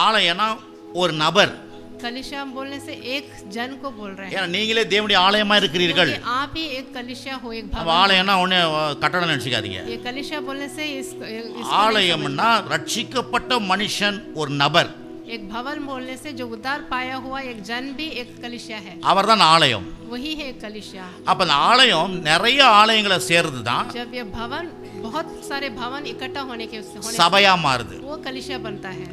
ஆலயம்னா ஒரு நபர். कलीसिया बोलने से एक जन को बोल रहे हैं, ஏன்னா நீங்களே தேவனுடைய ஆலயமா இருக்கிறீர்கள். क्योंकि आप ही एक कलीसिया हो, एक அப்ப भवन। ஆலயம்னா ஒண்ணே கட்டடம் நினைச்சுக்காதீங்க. ये कलीसिया बोलने से ஆலயம்னா ரட்சிக்கப்பட்ட மனுஷன் ஒரு நபர். एक भवन बोलने से जो उद्धार पाया हुआ एक जन भी एक कलीसिया है, அவர்தான் ஆலயம். वही है एक कलीसिया। அப்ப அந்த ஆலயம் நிறைய ஆலயங்களை சேர்ந்து தான் जब ये भवन बहुत सारे भवन इकट्ठा होने சபையா மாறுது. वो कलीसिया बनता है।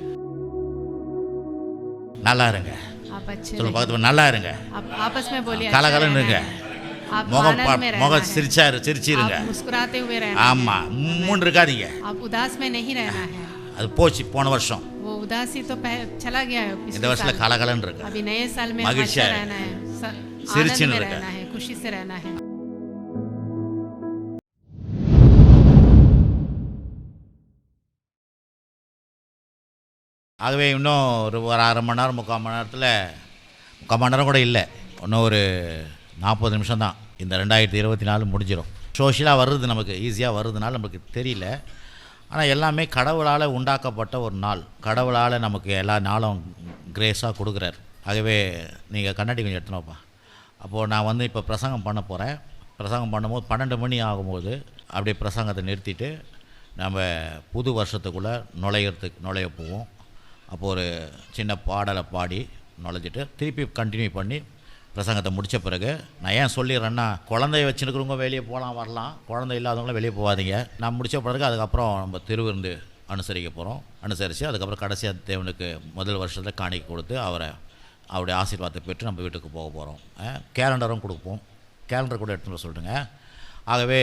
நல்லா இருங்க. आप अच्छे சொல்லுங்க रहिए। பக்கத்துல நல்லா இருங்க. आप आपस में बोलिए கலகலன்னு இருங்க. आप முகம் आनंद में रहना முகம் है, சிரிச்சிருங்க. आप मुस्कुराते हुए रहना ஆமா மூணு இருக்காதீங்க. है, आप उदास में नहीं रहना है। அது போச்சு போன வருஷம். वो उदासी तो चला गया है இந்த पिछले வருஷத்துல साल। கலகலன்னு இருக்கு. अभी नए साल में मगिर्चिया अच्छा है। रहना है, सिरचिन आनंद में रहता रहना है, खुशी से रहना है। ஆகவே இன்னும் ஒரு அரை மணி நேரம் 3/4 மணி நேரத்தில் 3/4 மணி நேரம் கூட இல்லை, இன்னும் ஒரு 40 நிமிஷம் தான் இந்த 2024 முடிஞ்சிடும். சோஷியலாக வர்றது நமக்கு ஈஸியாக வர்றதுனால நமக்கு தெரியல. ஆனால் எல்லாமே கடவுளால் உண்டாக்கப்பட்ட ஒரு நாள், கடவுளால் நமக்கு எல்லா நாளும் கிரேஸாக கொடுக்குறார். ஆகவே நீங்கள் கண்ணாடி கொஞ்சம் எடுத்துனோப்பா. அப்போது நான் வந்து இப்போ பிரசங்கம் பண்ண போகிறேன். பிரசங்கம் பண்ணும்போது 12 மணி ஆகும்போது அப்படியே பிரசங்கத்தை நிறுத்திட்டு நம்ம புது வருஷத்துக்குள்ளே நுழைய போவோம். அப்போது ஒரு சின்ன பாடலை பாடி நுழைஞ்சிட்டு திருப்பி கண்டினியூ பண்ணி பிரசங்கத்தை முடித்த பிறகு நான் ஏன் சொல்லிடுறேன்னா, குழந்தைய வச்சுருக்கிறவங்க வெளியே போகலாம் வரலாம், குழந்தை இல்லாதவங்களும் வெளியே போகாதீங்க. நான் முடித்த பிறகு அதுக்கப்புறம் நம்ம திருவிருந்து அனுசரிக்க போகிறோம். அனுசரித்து அதுக்கப்புறம் கடைசியாக தேவனுக்கு முதல் வருஷத்தில் காணிக்கை கொடுத்து அவருடைய ஆசீர்வாதத்தை பெற்று நம்ம வீட்டுக்கு போக போகிறோம். கேலண்டரும் கொடுப்போம், கேலண்டர் கூட எடுத்துகிட்டு சொல்லிட்டுங்க. ஆகவே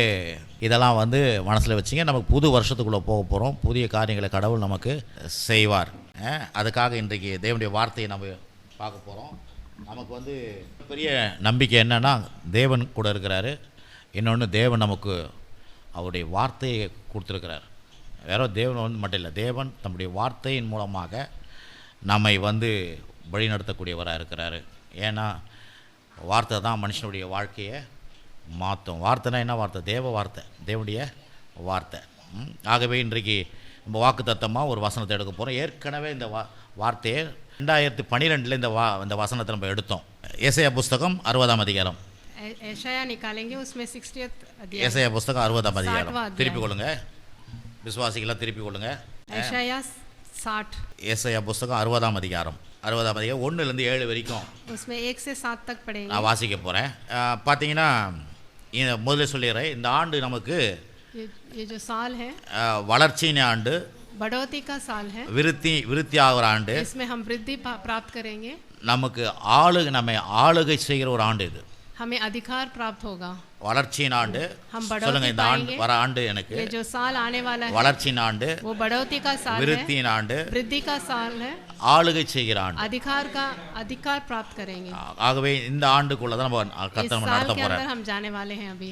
இதெல்லாம் வந்து மனசில் வச்சிங்க. நமக்கு புது வருஷத்துக்குள்ளே போக போகிறோம், புதிய காரியங்களை கடவுள் நமக்கு செய்வார். அதுக்காக இன்றைக்கு தேவனுடைய வார்த்தையை நம்ம பார்க்க போகிறோம். நமக்கு வந்து பெரிய நம்பிக்கை என்னென்னா, தேவன் கூட இருக்கிறாரு. இன்னொன்று, தேவன் நமக்கு அவருடைய வார்த்தையை கொடுத்துருக்கிறார். வேற தேவன் வந்து மட்டும் இல்லை, தேவன் தம்முடைய வார்த்தையின் மூலமாக நம்மை வந்து வழிநடத்தக்கூடியவராக இருக்கிறாரு. ஏன்னா வார்த்தை தான் மனுஷனுடைய வாழ்க்கையை மாற்றும். வார்த்தைனா என்ன வார்த்தை? தேவ வார்த்தை, தேவனுடைய வார்த்தை. ஆகவே இன்றைக்கு நம்ம வாக்குத்தத்தமாக ஒரு வசனத்தை எடுக்க போகிறோம். ஏற்கனவே இந்த வார்த்தையை 2012 இந்த வசனத்தை நம்ம எடுத்தோம். ஏசாயா புஸ்தகம் 60ஆம் அதிகாரம். ஏசாயா புஸ்தகம் 60ஆம் அதிகாரம் திருப்பிக் கொள்ளுங்க, விசுவாசிகளாக திருப்பிக் கொள்ளுங்க. ஏசாயா புஸ்தகம் 60ஆம் அதிகாரம் 1 7 வரைக்கும் நான் வாசிக்க போகிறேன். பார்த்தீங்கன்னா முதல்ல சொல்லிடுறேன், இந்த ஆண்டு நமக்கு வளர்ச்சியின் ஆண்டு, बढ़ोतरी का साल है, விருத்தி ஆகிற ஆண்டு. इसमें हम वृद्धि प्राप्त करेंगे. நமக்கு நம்ம ஆளுகை செய்கிற ஒரு ஆண்டு இது. हमें अधिकार प्राप्त होगा. வளர்ச்சியின் ஆண்டு சொல்லுங்க. இந்த ஆண்டு வர ஆண்டு எனக்கு ये जो साल आने वाला है வளர்ச்சியின் ஆண்டு, वो बढ़ोतरी का साल है, விருத்தியின் ஆண்டு, वृद्धि का साल है, ஆளுகை செய்கிற ஆண்டு, अधिकार प्राप्त करेंगे. ஆகவே இந்த ஆண்டுக்குள்ள தான் நம்ம கர்த்தர் நடத்த போறோம். हम जाने वाले हैं अभी.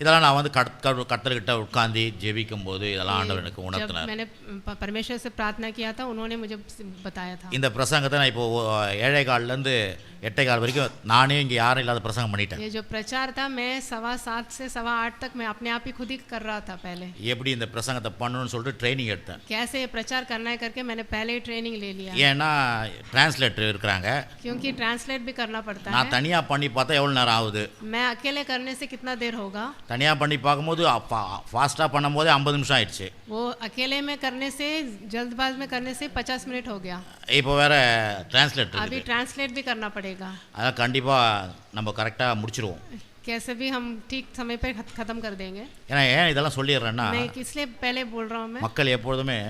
இதெல்லாம் நான் வந்து கர்த்தர்கிட்ட உட்கார்ந்து ஜெபிக்கும் போது இதெல்லாம் ஆண்டவர் எனக்கு உணர்த்தினார். मैंने परमेश्वर से प्रार्थना किया था, उन्होंने मुझे बताया था. இந்த பிரசங்கத்தை நான் இப்போ 7:15 8:15 வரைக்கும் நானே இங்கே யாரும் இல்லாத பிரசங்கம் பண்ணிட்டேன். ये जो प्रचार था मैं 7:15 से 8:15 तक मैं अपने आप ही खुद ही कर रहा था. पहले எப்படி இந்த பிரசங்கத்தை பண்ணணும்னு சொல்லிட்டு ட்ரைனிங் எடுத்தேன். कैसे ये प्रचार करना है करके मैंने पहले ही ट्रेनिंग ले लिया. ஏன்னா டிரான்ஸ்லேட்டர் இருக்காங்க, क्योंकि ट्रांसलेट भी करना पड़ता है. நான் தனியா பண்ணி பார்த்தா எவ்வளவு நேரம் ஆகுது? मैं अकेले करने से कितना देर होगा? தனியா பண்ணி பார்க்கும்போது ஃபாஸ்டா பண்ணும்போது 50 நிமிஷம் ஆயிடுச்சு. वो अकेले में करने से जल्दबाज में करने से 50 मिनट हो गया. இப்போ வேற டிரான்ஸ்லேட்டர் अभी ट्रांसलेट भी करना पड़ेगा. அத கண்டிப்பா நம்ம கரெக்ட்டா முடிச்சிருவோம். कैसे भी हम ठीक समय पे खत्म कर देंगे. ஏன் இதெல்லாம் சொல்லிடுறேன்னா, मैं इसलिए पहले बोल रहा हूं. मैं மக்கள் எப்பொழுதுமே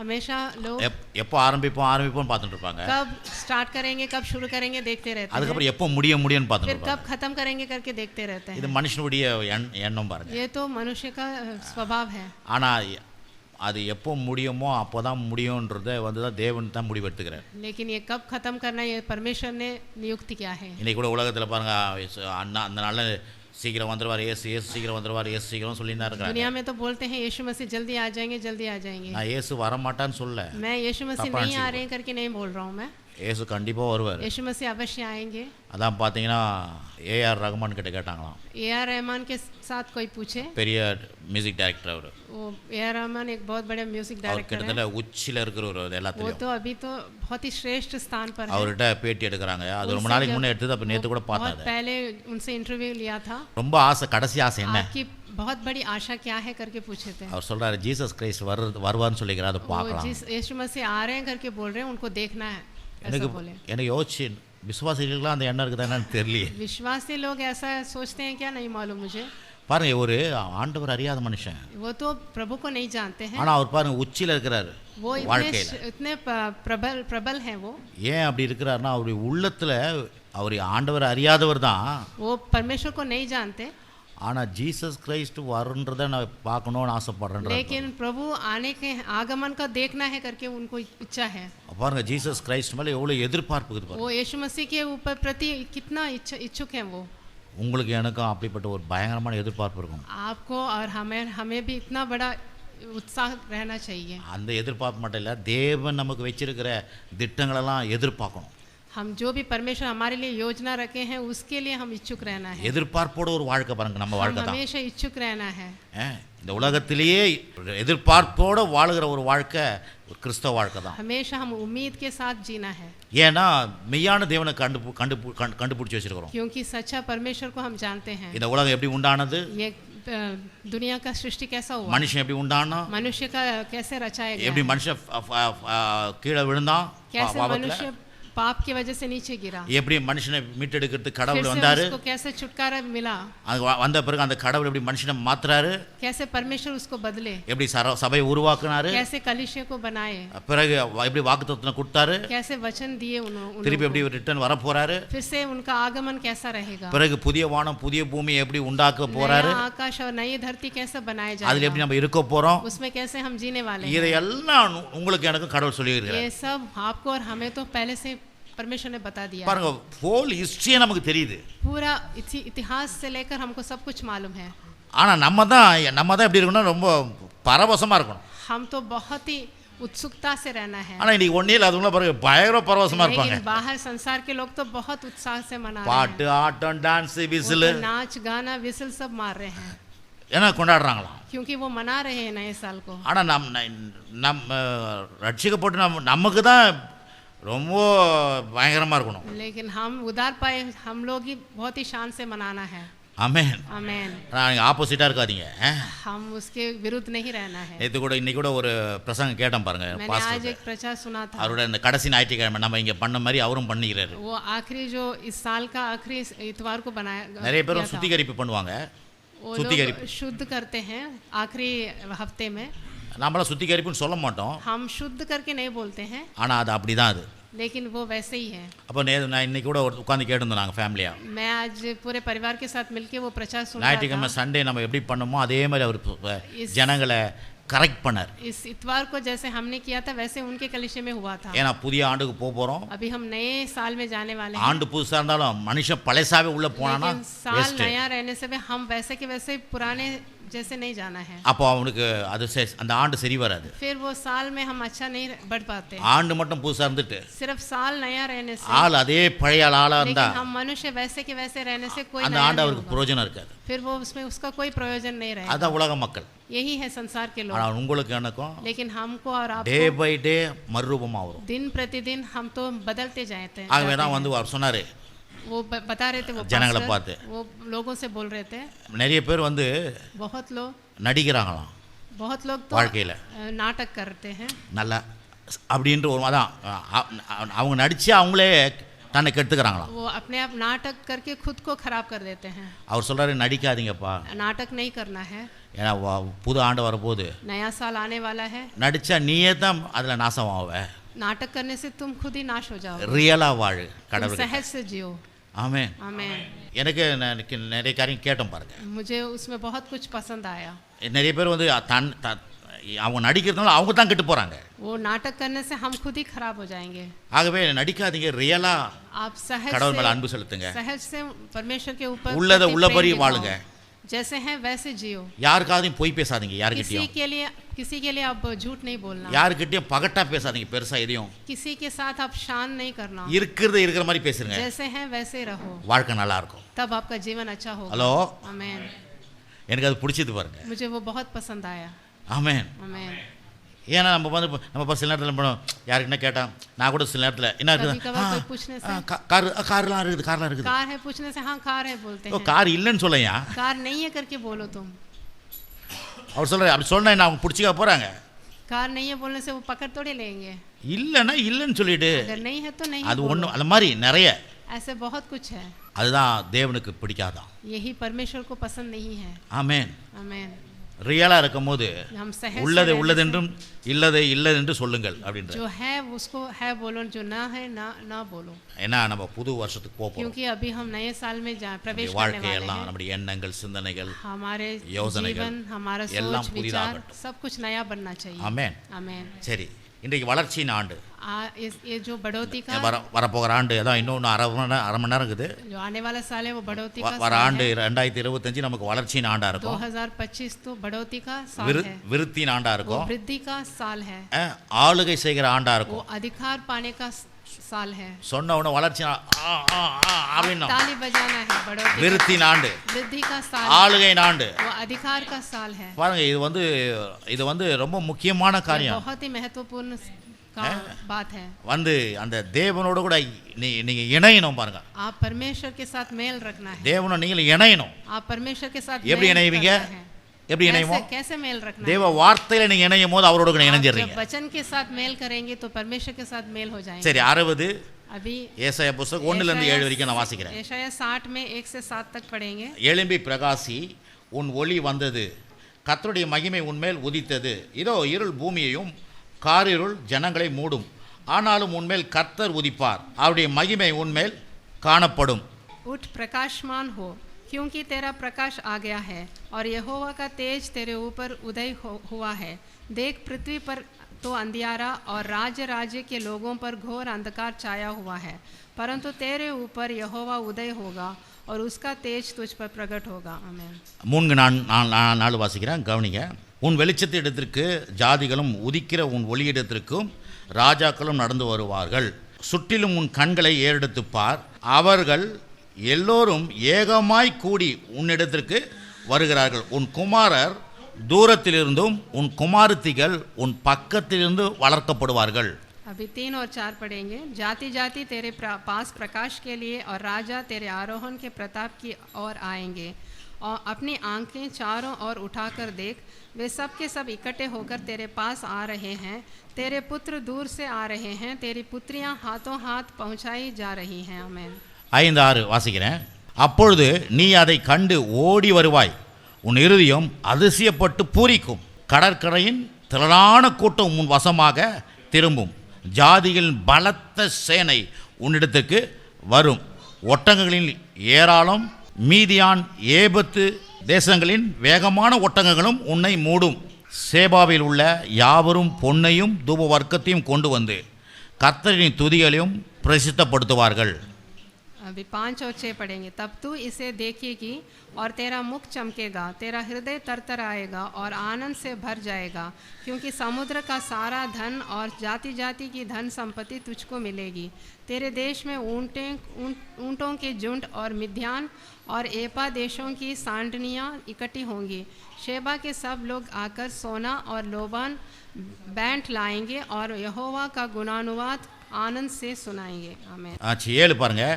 हमेशा लोग எப்போ ஆரம்பிப்போம் பார்த்துட்டு இருப்பாங்க. कब स्टार्ट करेंगे, कब शुरू करेंगे देखते रहते हैं. அதுக்கப்புறம் எப்போ முடியும்னு பார்த்துட்டு फिर இருப்பாங்க. कब खत्म करेंगे करके देखते रहते हैं. இது மனுஷனுடைய எண்ணம் பாருங்க. ये तो मनुष्य का स्वभाव है. ஆனா அது எப்போ முடியுமோ அப்போதான் முடியும்ன்றதை வந்து தான் தேவன் தான் முடிவெடுத்துக்கிறார். लेकिन ये कब खत्म करना ये परमेश्वर ने नियुक्त किया है. இன்னைக்கு கூட உலகத்துல பாருங்க, அண்ணா அந்த நாள்ல சீக்கிரம் வந்துருவார், இயேசு சீக்கிரம் வந்துருவார், இயேசு சீக்கிரம் சொல்லிட்டு இருக்காங்க. दुनिया में तो बोलते हैं यीशु मसीह जल्दी आ जाएंगे. நான் இயேசு வர மாட்டான்னு சொல்ல, मैं यीशु मसीह नहीं आ रहे हैं करके नहीं बोल रहा हूं. मैं இயேசு கண்டிப்பாக வருவார். यीशु मसीह अवश्य आएंगे. அதான் பார்த்தீங்கன்னா ஏஆர் ரகுமான் கிட்ட கேட்டாங்களாம். ए.आर. रहमान के साथ कोई पूछे. பெரிய மியூசிக் டைரக்டர் அவர். वो ए.आर. रहमान एक बहुत बड़े म्यूजिक அவர் डायरेक्टर கிட்டத்தட்ட है. உச்சியில் இருக்கிறவர் वो எல்லாத்துலேயும். तो अभी तो बहुत ही श्रेष्ठ स्थान पर है. அவர்கிட்ட பேட்டி எடுக்கிறாங்க. அது ரொம்ப நாளைக்கு முன்னே எடுத்தது. அப்போ நேற்று கூட बहुत பார்த்தேன். पहले उनसे इंटरव्यू लिया था. ரொம்ப ஆசை, கடைசி ஆசை என்ன? आपकी बहुत बड़ी आशा क्या है करके पूछे थे. அவர் சொல்றாரு ஜீசஸ் கிரைஸ்ட் வருவார்னு சொல்லிக்கிறார், அதை वो பார்க்கலாம். जिस यीशु मसीह आ रहे हैं करके बोल रहे हैं, उनको देखना है ऐसा எனக்கு बोले. எனக்கு யோசிச்சு விசுவாசிகளுக்குலாம் அந்த எண்ணம் இருக்குதா என்னன்னு தெரியலையே. विश्वासी लोग ऐसा सोचते हैं क्या, नहीं मालूम मुझे. பாருங்க, ஒரு ஆண்டவர் அறியாத மனுஷன், वो तो प्रभु को नहीं जानते हैं. ஆனா அவர் பாருங்க உச்சியில் இருக்கிறாரு वो வாழ்க்கையில. इतने प्रबल हैं वो. ஏன் அப்படி இருக்கிறாருன்னா அவருடைய உள்ளத்துல அவர் ஆண்டவர் அறியாதவர் தான். वो परमेश्वर को नहीं जानते. ஆனா ஜீசஸ் கிரைஸ்ட் வருன்றதை நான் பார்க்கணும்னு ஆசைப்படுறேன். लेकिन प्रभु आने के आगमन का देखना है करके उनको इच्छा है. பாருங்க ஜீசஸ் கிரைஸ்ட் மேல எவ்வளவு எதிர்பார்ப்பு இருக்குது பாருங்க. वो यीशु मसीह के ऊपर प्रति कितना इच्छुक हैं वो. உங்களுக்கு எனக்கும் அப்படிப்பட்ட ஒரு பயங்கரமான எதிர்பார்ப்பு இருக்கும். आपको और हमें भी इतना बड़ा उत्साह रहना चाहिए. அந்த எதிர்பார்ப்பு மட்டும் இல்லை, தேவன் நமக்கு வச்சிருக்கிற திட்டங்களெல்லாம் எதிர்பார்க்கணும். हम जो भी परमेश्वर हमारे लिए योजना रखे हैं उसके लिए हम इच्छुक रहना है. எதிர்பார்ப்போட ஒரு வாழ்க்கை பாருங்க, நம்ம வாழ்க்கை தான். हमेशा इच्छुक रहना है. இந்த உலகத்திலேயே எதிர்பார்ப்போட வாழுகிற ஒரு வாழ்க்கை ஒரு கிறிஸ்தவ வாழ்க்கை தான். हमेशा हम उम्मीद के साथ जीना है. ஏன்னா மெய்யான தேவனை கண்டுபிடிச்சு வச்சிருக்கிறோம். क्योंकि सच्चा परमेश्वर को हम जानते हैं. இந்த உலகம் எப்படி உண்டானது, ये दुनिया का सृष्टि कैसा हुआ, மனுஷன் எப்படி உண்டானா, मनुष्य का कैसे रचाया गया, எப்படி மனுஷன் கீழே விழுந்தான், कैसे मनुष्य पाप की वजह से नीचे गिरा, எப்படி மனுஷனை மீட்டெடுக்கிறதுக்கு फिर கடவுள் से வந்தாரு, उसको कैसे छुटकारा मिला, வந்த பிறகு அந்த கடவுள் எப்படி மனுஷனை மாத்துறாரு, कैसे परमेश्वर उसको बदले, எப்படி சபையை உருவாக்குனாரு, कैसे कलीसिया को बनाए, பிறகு எப்படி வாக்குத்தத்தம் கொடுத்தாரு, कैसे वचन दिए திருப்பி எப்படி ரிட்டர்ன் வர போறாரு, फिर से उनका आगमन कैसा रहेगा, பிறகு புதிய வானம் புதிய பூமி எப்படி உண்டாக்க போறாரு, नया आकाश और नई धरती कैसे बनाए அதுல எப்படி जाएगा, நம்ம இருக்க போறோம், उसमें कैसे हम जीने वाले हैं. இதையெல்லாம் உங்களுக்கு எனக்கு கடவுள் சொல்லி இருக்கிறார். ये सब आपको और हमें तो पहले से परमेश्वर ने बता दिया. பாருங்க, ஹோல் ஹிஸ்டரியே நமக்கு தெரியுது. पूरा इतिहास से लेकर हमको सब कुछ मालूम है. ஆனா நம்ம தான் எப்படி இருக்கணும், ரொம்ப பரவசமா இருக்கணும். हम तो बहुत ही उत्सुकता से रहना है. ஆனா இன்னைக்கு ஒண்ணே இல்ல, அதுங்கள பாருங்க பயங்கர பரவசமா இருப்பாங்க. लेकिन बाहर संसार के लोग तो बहुत उत्साह से मना रहे हैं. பாட்டு ஆட்டம் டான்ஸ் விசில், वो तो नाच गाना विसल सब मार रहे हैं. ஏன்னா கொண்டாடுறாங்களாம். क्योंकि वो मना रहे हैं नए साल को. ஆனா நம்ம ரட்சிக்கப்பட்டு நமக்கு தான் ரொம்ப பயங்கரமா இருக்கணும். लेकिन हम उधार पाए हम लोग ही बहुत ही शान से मनाना है. ஆமென். आमेन. நீங்க ஆப்போசிட்டா இருக்காதீங்க. हम उसके विरुद्ध नहीं रहना है. இன்னைக்கு கூட ஒரு பிரசங்கம் கேட்டேன் பாருங்க. मैंने आज एक प्रचार सुना था. அவரோட இந்த கடைசி ஞாயிற்றுக்கிழமை நம்ம இங்க பண்ண மாதிரி அவரும் பண்ணிக்கிறாரு. वो आखिरी जो इस साल का आखिरी इतवार को बनाया, நிறைய பேரும் சுத்திகரிப்பு பண்ணுவாங்க. वो लोग शुद्ध करते हैं आखिरी हफ्ते में. நம்மளாம் சுத்திகரிப்புன்னு சொல்ல மாட்டோம். हम शुद्ध करके नहीं बोलते हैं. ஆனா அது அப்படிதான் அது. लेकिन वो वैसे ही है. அப்போ நான் இன்னைக்கு கூட உட்கார்ந்து கேட்டிருந்தோம் நாங்கள் ஃபேமிலியா. मैं आज पूरे परिवार के साथ मिलके वो प्रचार सुन रहा था. ஞாயிற்றுக்கிழமை சண்டே நம்ம எப்படி பண்ணோமோ அதே மாதிரி அவர் ஜனங்களை கரெக்ட் பண்ணார். इस इतवार को जैसे हमने किया था वैसे उनके कलीसिया में हुआ था. ஏன்னா புதிய ஆண்டுக்கு போறோம். अभी हम नए साल में जाने वाले हैं. ஆண்டு புதுசா இருந்தாலும் மனுஷன் பழையசாவே உள்ள போனானா साल नया रहने से भी हम वैसे के वैसे पुराने जैसे नहीं जाना है. அப்போ அவனுக்கு அது அந்த ஆண்டு சரி வராது. फिर वो साल में हम अच्छा नहीं बढ़ पाते. ஆண்டு மட்டும் புதுசா இருந்துட்டு सिर्फ साल नया रहने से, ஆள் அதே பழைய ஆளா இருந்தா लेकिन हम मनुष्य वैसे के वैसे रहने से कोई அந்த ஆண்டு அவருக்கு பிரயோஜனம் இருக்காது. फिर वो उसमें उसका कोई प्रयोजन नहीं रहेगा. அதான் உலக மக்கள். यही है संसार के लोग. ஆனா உங்களுக்கு எனக்கும் लेकिन हमको और டே आपको பை டே மறுரூபமா வரும். दिन प्रतिदिन हम तो बदलते जाते हैं. ஆகவே தான் அவர் சொன்னாரு, वो बता रहे थे, वो ஜனங்களை பார்த்து वो लोगों से बोल रहे थे. நிறைய பேர் बहुत लोग நடிக்கிறாங்களாம் बहुत लोग तो வாழ்க்கையில नाटक करते हैं. நல்லா அப்படின்ற ஒரு அதான் அவங்க நடிச்சு அவங்களே தன்னை கெடுத்துக்கிறாங்களாம். वो अपने आप नाटक करके खुद को खराब कर देते हैं. அவர் சொல்றாரு நடிக்காதீங்கப்பா, नाटक नहीं करना है. ஏன்னா புது ஆண்டு வரப்போகுது, नया साल आने वाला है. நடிச்சா நீயே தான் அதுல நாசம் ஆவ. नाटक करने से तुम खुद ही नाश हो जाओ. ரியலா வாழு கடவுள். सहज से जियो. ஆமென். आमेन. எனக்கு நிறைய காரியம் கேட்டோம் பாருங்க. मुझे उसमें बहुत कुछ पसंद आया. நிறைய பேர் அவங்க நடிக்கிறதுனால அவங்க தான் கெட்டு போறாங்க. वो नाटक करने से हम खुद ही खराब हो जाएंगे. ஆகவே நடிக்காதீங்க, ரியலா आप सहज கடவுள் மேல से அன்பு செலுத்துங்க. सहज से परमेश्वर के ऊपर உள்ளத உள்ளபடி வாழுங்க. जैसे हैं वैसे जियो। யாருக்காதையும் பொய் பேசாதீங்க, யாருக்கிட்டையும் किसी के लिए आप झूठ नहीं बोलना, யாருக்கிட்டையும் பகட்டா பேசாதீங்க, பெருசா எதையும் किसी के साथ आप शान नहीं करना, இருக்கிற மாதிரி பேசுங்க, जैसे हैं वैसे रहो, வாழ்க்கை நல்லா இருக்கும். तब आपका जीवन अच्छा होगा. ஹலோ, आमेन. எனக்கு அது பிடிச்சது பாருங்க. मुझे वो बहुत पसंद आया. ஆமென். आमेन. ஏன்னா நம்ம சில நேரத்தில் பண்ணோம், யாருக்குன்னா கேட்டால் நான் கூட சில நேரத்தில் என்ன இருக்குது, கார்லாம் இருக்குது, कार है पूछने से हाँ कार है बोलते हैं. கார் இல்லைன்னு சொல்லையா, कार नहीं है करके बोलो तुम. அவர் சொல்ற அப்படி சொன்னா என்ன அவங்க பிடிச்சிக்க போறாங்க, कार नहीं है बोलने से वो पकड़ थोड़े लेंगे. இல்லைன்னா இல்லைன்னு சொல்லிட்டு अगर नहीं है तो नहीं, அது ஒன்றும் அந்த மாதிரி நிறைய, ऐसे बहुत कुछ है. அதுதான் தேவனுக்கு பிடிக்காதான். यही परमेश्वर को पसंद नहीं है. ஆமென். आमेन. ரியலா இருக்கும்போது हम सहज உள்ளதை உள்ளதென்றும் இல்லதை இல்லதென்று சொல்லுங்கள் அப்படின்ற, जो है उसको है बोलो, जो ना है ना बोलो. ஏன்னா நம்ம புது வருஷத்துக்கு போறோம். क्योंकि अभी हम नए साल में प्रवेश करने வாழ்க்கை वाले எல்லாம் हैं. நம்முடைய எண்ணங்கள், சிந்தனைகள், हमारे யோசனைகள் जीवन, हमारा எல்லாம் सोच विचार புதிதாகட்டும். सब कुछ नया बनना चाहिए. ஆமென். आमेन. சரி, இன்றைக்கு வளர்ச்சியின் ஆண்டு, ये जो बढ़ोतरी का வரப்போகிற ஆண்டு, அதான் இன்னொன்று அரை மணி நேரம் இருக்குது. जो आने वाला साल है वो बढ़ोतरी का வர साल ஆண்டு है. 2025 நமக்கு வளர்ச்சியின் ஆண்டா இருக்கும், 2025 तो बढ़ोतरी का साल है, விருத்தியின் ஆண்டா वो இருக்கும், वृद्धि का साल है, ஆளுகை செய்கிற ஆண்டா वो இருக்கும். अधिकार पाने का साल है. சொன்ன உடனே வளர்ச்சி அப்படின்னு ताली बजाना है. बढ़ोतरी விருத்தியின் ஆண்டு, वृद्धि का साल, ஆளுகையின் ஆண்டு. वो अधिकार का साल है. பாருங்க, இது வந்து ரொம்ப முக்கியமான காரியம். बहुत ही महत्वपूर्ण बात है. வந்து அந்த தேவனோட கூட நீங்க இணையணும். பாருங்க, आप परमेश्वर के साथ मेल रखना है. தேவனோட நீங்க இணையணும். आप परमेश्वर के साथ எப்படி இணைவீங்க, எப்படி இணைவோம், कैसे मेल रखना है. தேவ வார்த்தையில நீங்க இணையும் போது அவரோட கூட இணைஞ்சிரீங்க. जब वचन के साथ मेल करेंगे तो परमेश्वर के साथ मेल हो जाएंगे. சரி, 60 अभी ஏசாயா புத்தகம் 1 ல இருந்து 7 வரைக்கும் நான் வாசிக்கிறேன். ஏசாயா 60 में 1 से 7 तक पढ़ेंगे. எழும்பி பிரகாசி, உன் ஒளி வந்தது, கர்த்தருடைய மகிமை உன்மேல் உதித்தது. இதோ இருள் பூமியையும் காரிருள் ஜனங்களை மூடும், ஆனாலும் உன்மேல் கர்த்தர் உதிப்பார், அவருடைய மகிமை உன்மேல் காணப்படும். उठ प्रकाशमान हो, क्योंकि तेरा प्रकाश आ गया है और यहोवा का तेज तेरे ऊपर उदय हुआ है. देख, पृथ्वी पर तो अंधियारा और राज्य के लोगों पर घोर अंधकार छाया हुआ है, परंतु तेरे ऊपर यहोवा उदय होगा और उसका तेज तुझ पर प्रकट होगा. आमीन. 3 வாசிக்கிறேன், கவனிங்க. உன் வெளிச்சத்திடத்திற்கு ஜாதிகளும் உதிக்கிற உன் ஒளியிடத்திற்கும் ராஜாக்களும் நடந்து வருவார்கள். சுற்றிலும் உன் கண்களை ஏறெடுத்து பார், அவர்கள் எல்லோரும் ஏகமாய் கூடி உன்னிடத்திற்கு வருகிறார்கள். உன் குமாரர் தூரத்திலிருந்தும் உன் குமாரத்திகள் உன் பக்கத்திலிருந்து வளர்க்கப்படுவார்கள். अभी 3 और 4 पढ़ेंगे. जाति जाति तेरे पास प्रकाश के लिए और राजा तेरे आरोहण के प्रताप की ओर आएंगे. और अपनी आंखें चारों ओर उठाकर देख, वे सब के सब इकट्ठे होकर तेरे पास आ रहे हैं. तेरे पुत्र दूर से आ रहे हैं, तेरी पुत्रियां हाथों हाथ पहुंचाई जा रही हैं. आमीन. 5-6 வாசிக்கிறேன். அப்பொழுது நீ அதை கண்டு ஓடி வருவாய், உன் இருதயம் அதிசயப்பட்டு பூரிக்கும். கடற்கரையின் திரளான கூட்டம் உன் வசமாக திரும்பும். ஜாதிகளின் பலத்த சேனை உன்னிடத்துக்கு வரும். ஒட்டகங்களின் ஏராளம் மீதியான் ஏபத்து தேசங்களின் வேகமான ஒட்டகங்களும் உன்னை மூடும். சேபாவில் உள்ள யாவரும் பொன்னையும் தூப வர்க்கத்தையும் கொண்டு வந்து கர்த்தரின் துதிகளையும் பிரசித்தப்படுத்துவார்கள். अभी 5 और 6 पढ़ेंगे. तब तू इसे देखेगी और तेरा मुख चमकेगा, तेरा हृदय तरतर आएगा और आनंद से भर जाएगा, क्योंकि समुद्र का सारा धन और जाति जाति की धन संपत्ति तुझको मिलेगी. तेरे देश में ऊँटों के झुंड और मिद्यान और एपा देशों की सांडनियाँ इकट्ठी होंगी. शेबा के सब लोग आकर सोना और लोबान बैंड लाएंगे और यहोवा का गुणानुवाद आनंद से सुनाएंगे. आमीन. 7 பாருங்க.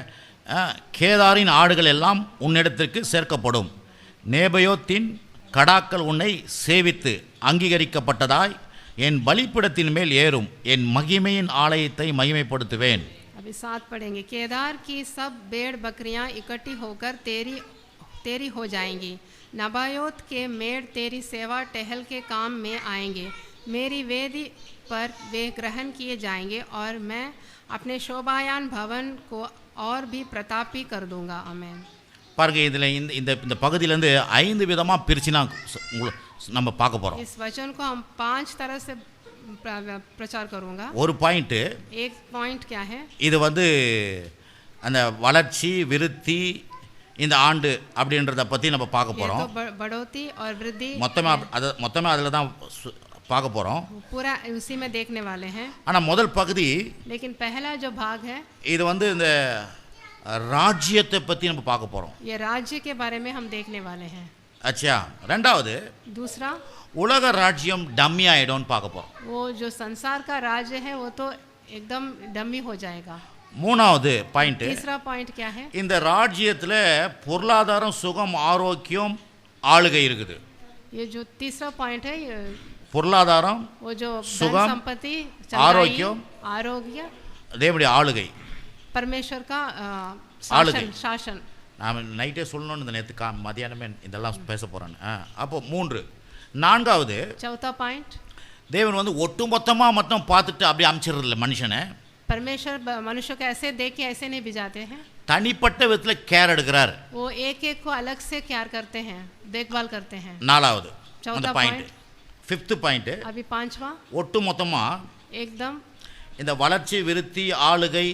கேதாரின் ஆடுகள் எல்லாம் உன்னிடத்திற்கு சேர்க்கப்படும். நேபயோத்தின் கடாக்கள் உன்னை சேவித்து அங்கீகரிக்கப்பட்டதாய் என் பலிப்பிடத்தின் மேல் ஏறும். என் மகிமையின் ஆலயத்தை மகிமைப்படுத்துவேன். अभी 7 पढ़ेंगे. केदार की सब भेड़ बकरियां इकट्ठी होकर तेरी हो जाएंगी. नबायोत के मेढ़ तेरी सेवा टहल के काम में आएंगे. मेरी वेदी पर वे ग्रहण किए जाएंगे और मैं अपने शोभायान भवन को और भी प्रतापी कर दूंगा. आमीन. பாருங்க, இதில் இந்த பகுதியிலேருந்து 5 விதமாக பிரித்து நம்ம பார்க்க போகிறோம். इस वचन को हम 5 तरह से प्रचार करूंगा. ஒரு பாயிண்ட், एक पॉइंट क्या है? இது வந்து அந்த வளர்ச்சி, விருத்தி, இந்த ஆண்டு அப்படின்றத பற்றி நம்ம பார்க்க ये போகிறோம். तो बढ़ोतरी और वृद्धि மொத்தமாக அதில் தான் பார்க்க போகிறோம். पूरा उसी में देखने वाले हैं. ஆனால் முதல் பகுதி लेकिन पहला जो भाग है இது இந்த ராஜ்யத்தை பற்றி நம்ம பார்க்க போகிறோம். ये राज्य के बारे में हम देखने वाले हैं. अच्छा ரெண்டாவது दूसरा உலக ராஜ்யம் டம்மி ஆயிடும்னு பார்க்க போகிறோம். वो जो संसार का राज्य है वो तो एकदम डमी हो जाएगा. மூணாவது பாயிண்ட், तीसरा पॉइंट क्या है? இந்த ராஜ்யத்தில் பொருளாதாரம், சுகம், ஆரோக்கியம், ஆளுகை இருக்குது. ये जो तीसरा पॉइंट है ये பொருளாதாரம், वो जो सुगम, धन संपत्ति, आरोग्य, आरोग्य, தேவனுடைய ஆளுகை, परमेश्वर का ஆளுகை. शासन. நான் நைட்டே சொல்லணும்னு இந்த நேற்று மதியானமே இதெல்லாம் பேச போகிறேன். அப்போ 3. நான்காவது चौथा पॉइंट, தேவன் ஒட்டுமொத்தமாக மட்டும் பார்த்துட்டு அப்படி அமைச்சிடறதில்ல மனுஷனை. परमेश्वर मनुष्य को ऐसे देख के ऐसे नहीं भिजाते हैं. தனிப்பட்ட விதத்தில் கேர் எடுக்கிறார். वो एक एक को अलग से केयर करते हैं, देखभाल करते हैं. நாலாவது அந்த चौथा பாயிண்ட். पॉइंट, 5th பாயிண்ட், अभी पांचवा, ஒட்டுமொத்தமாக एकदम இந்த வளர்ச்சி, விருத்தி, ஆளுகை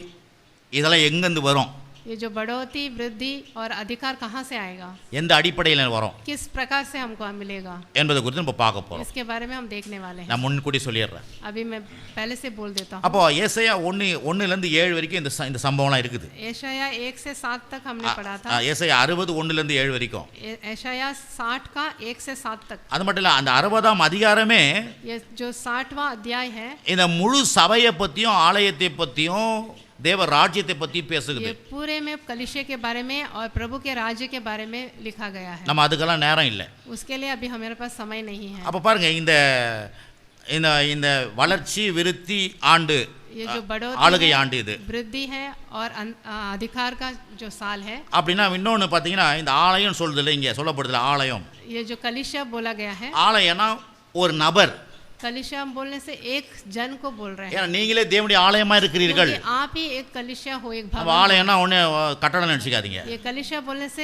இதெல்லாம் எங்கேருந்து வரும், ये जो बढ़ोतरी, वृद्धि और अधिकार कहाँ से आएगा, எந்த அடிப்படையில் வரும் किस प्रकार से हमको मिलेगा, என்பதை குறித்து நம்ம பார்க்க போகிறோம். इसके बारे में हम देखने वाले हैं. நான் முன்கூட்டி சொல்லிடுறேன். अभी मैं पहले से बोल देता हूँ. அப்போ ஏசாயா 1:1 7 வரைக்கும் இந்த சம்பவம்லாம் இருக்குது. एशाया 1 से 7 तक हमने पढ़ा था. ஏசாயா 60 1 7 வரைக்கும். एशाया 60 का 1 से 7 तक. அது மட்டும் இல்லை, அந்த 60ஆம் அதிகாரமே ये जो 60वां अध्याय है இந்த முழு சபையை பற்றியும், ஆலயத்தை பற்றியும், தேவ ராஜ்யத்தை பற்றி பேசுகிறது. ये पूरे में कलीसिया के बारे में और प्रभु के राज्य के बारे में लिखा गया है. நம்ம அதுக்கெல்லாம் நேரம் இல்லை. उसके लिए अभी हमारे पास समय नहीं है. அப்போ பாருங்க, இந்த இந்த இந்த வளர்ச்சி, விருத்தி ஆண்டு, ये जो ஆளுகை बढ़ोतरी ஆண்டு இது. वृद्धि है और अधिकार का जो साल है. அப்படின்னா இன்னொன்று பார்த்தீங்கன்னா, இந்த ஆலயம் சொல்றதில்ல, இங்கே சொல்லப்படுதில்ல ஆலயம். ये जो कलीसिया बोला गया है, ஆலயம்னா ஒரு நபர். कलीसिया बोलने से एक जन को बोल रहे हैं. ஏன்னா நீங்களே தேவனுடைய ஆலயமா இருக்கிறீர்கள். क्योंकि आप ही एक कलीसिया हो, एक நம்ம भवन. ஆலயம்னா ஒண்ணு கட்டடம் நினைச்சுக்காதீங்க. ये कलीसिया बोलने से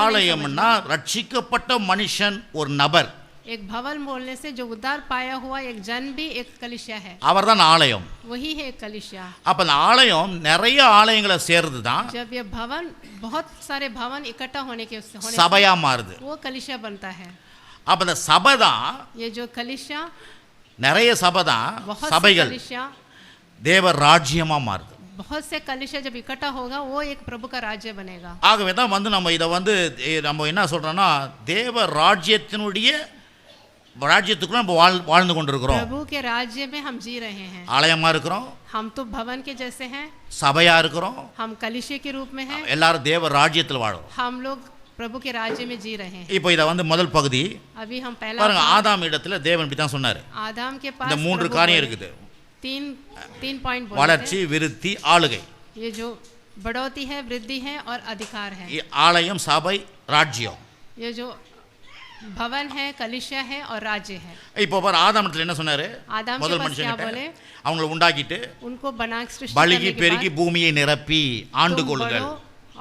ஆலயம்னா ரட்சிக்கப்பட்ட மனுஷன், ஒரு நபர். एक भवन बोलने से जो उद्धार पाया हुआ एक जन भी एक कलीसिया है. அவர்தான் ஆலயம். वही है एक कलीसिया. அப்ப அந்த ஆலயம் நிறைய ஆலயங்களை சேர்ந்து தான் जब ये भवन, बहुत सारे भवन इकट्ठा होने சபையா மாறுது. वो कलीसिया बनता है. அப்ப அந்த சபை தான், ये जो कलीसिया, நிறைய சபை தான், बहुत से சபைகள் कलीसिया, தேவ ராஜ்யமா மாறுது. बहुत से कलीसिया जब इकट्ठा होगा वो एक प्रभु का राज्य बनेगा. ஆகவே தான் நம்ம இதை நம்ம என்ன சொல்றோம்னா, தேவ ராஜ்யத்துக்குள்ள நம்ம வாழ்ந்து கொண்டிருக்கிறோம். प्रभु के राज्य में हम जी रहे हैं. ஆலயமா இருக்கிறோம், हम तो भवन के जैसे हैं, சபையா இருக்கிறோம், हम कलीसिया के रूप में हैं, எல்லாரும் தேவ ராஜ்யத்தில் வாழும். हम लोग प्रभु के राज्य में जी रहे हैं. இப்போ இத முதல் பகுதி अभी हम पहला பாருங்க, ஆதாம் இடத்துல தேவன் இப்படி தான் சொன்னாரு. आदम के पास இந்த 3 காரியம் இருக்குது. तीन पॉइंट बोले வளர்ச்சி, விருத்தி, ஆளுகை. ये जो बढ़ोतरी है, वृद्धि है और अधिकार है. ஆலயம், சபை, ராஜ்யம். ये जो भवन है, कलीसिया है और राज्य है. இப்போ பாரு, ஆதாம் இடத்துல என்ன சொன்னாரு? आदम के முதல் पास क्या மனுஷன் बोले? அவங்களை உண்டாக்கிட்டு उनको बना सृष्टि பலுகி करने के பெருகி बाद பூமியை நிரப்பி ஆண்டு तुम கொள்ளுங்கள். बढ़ो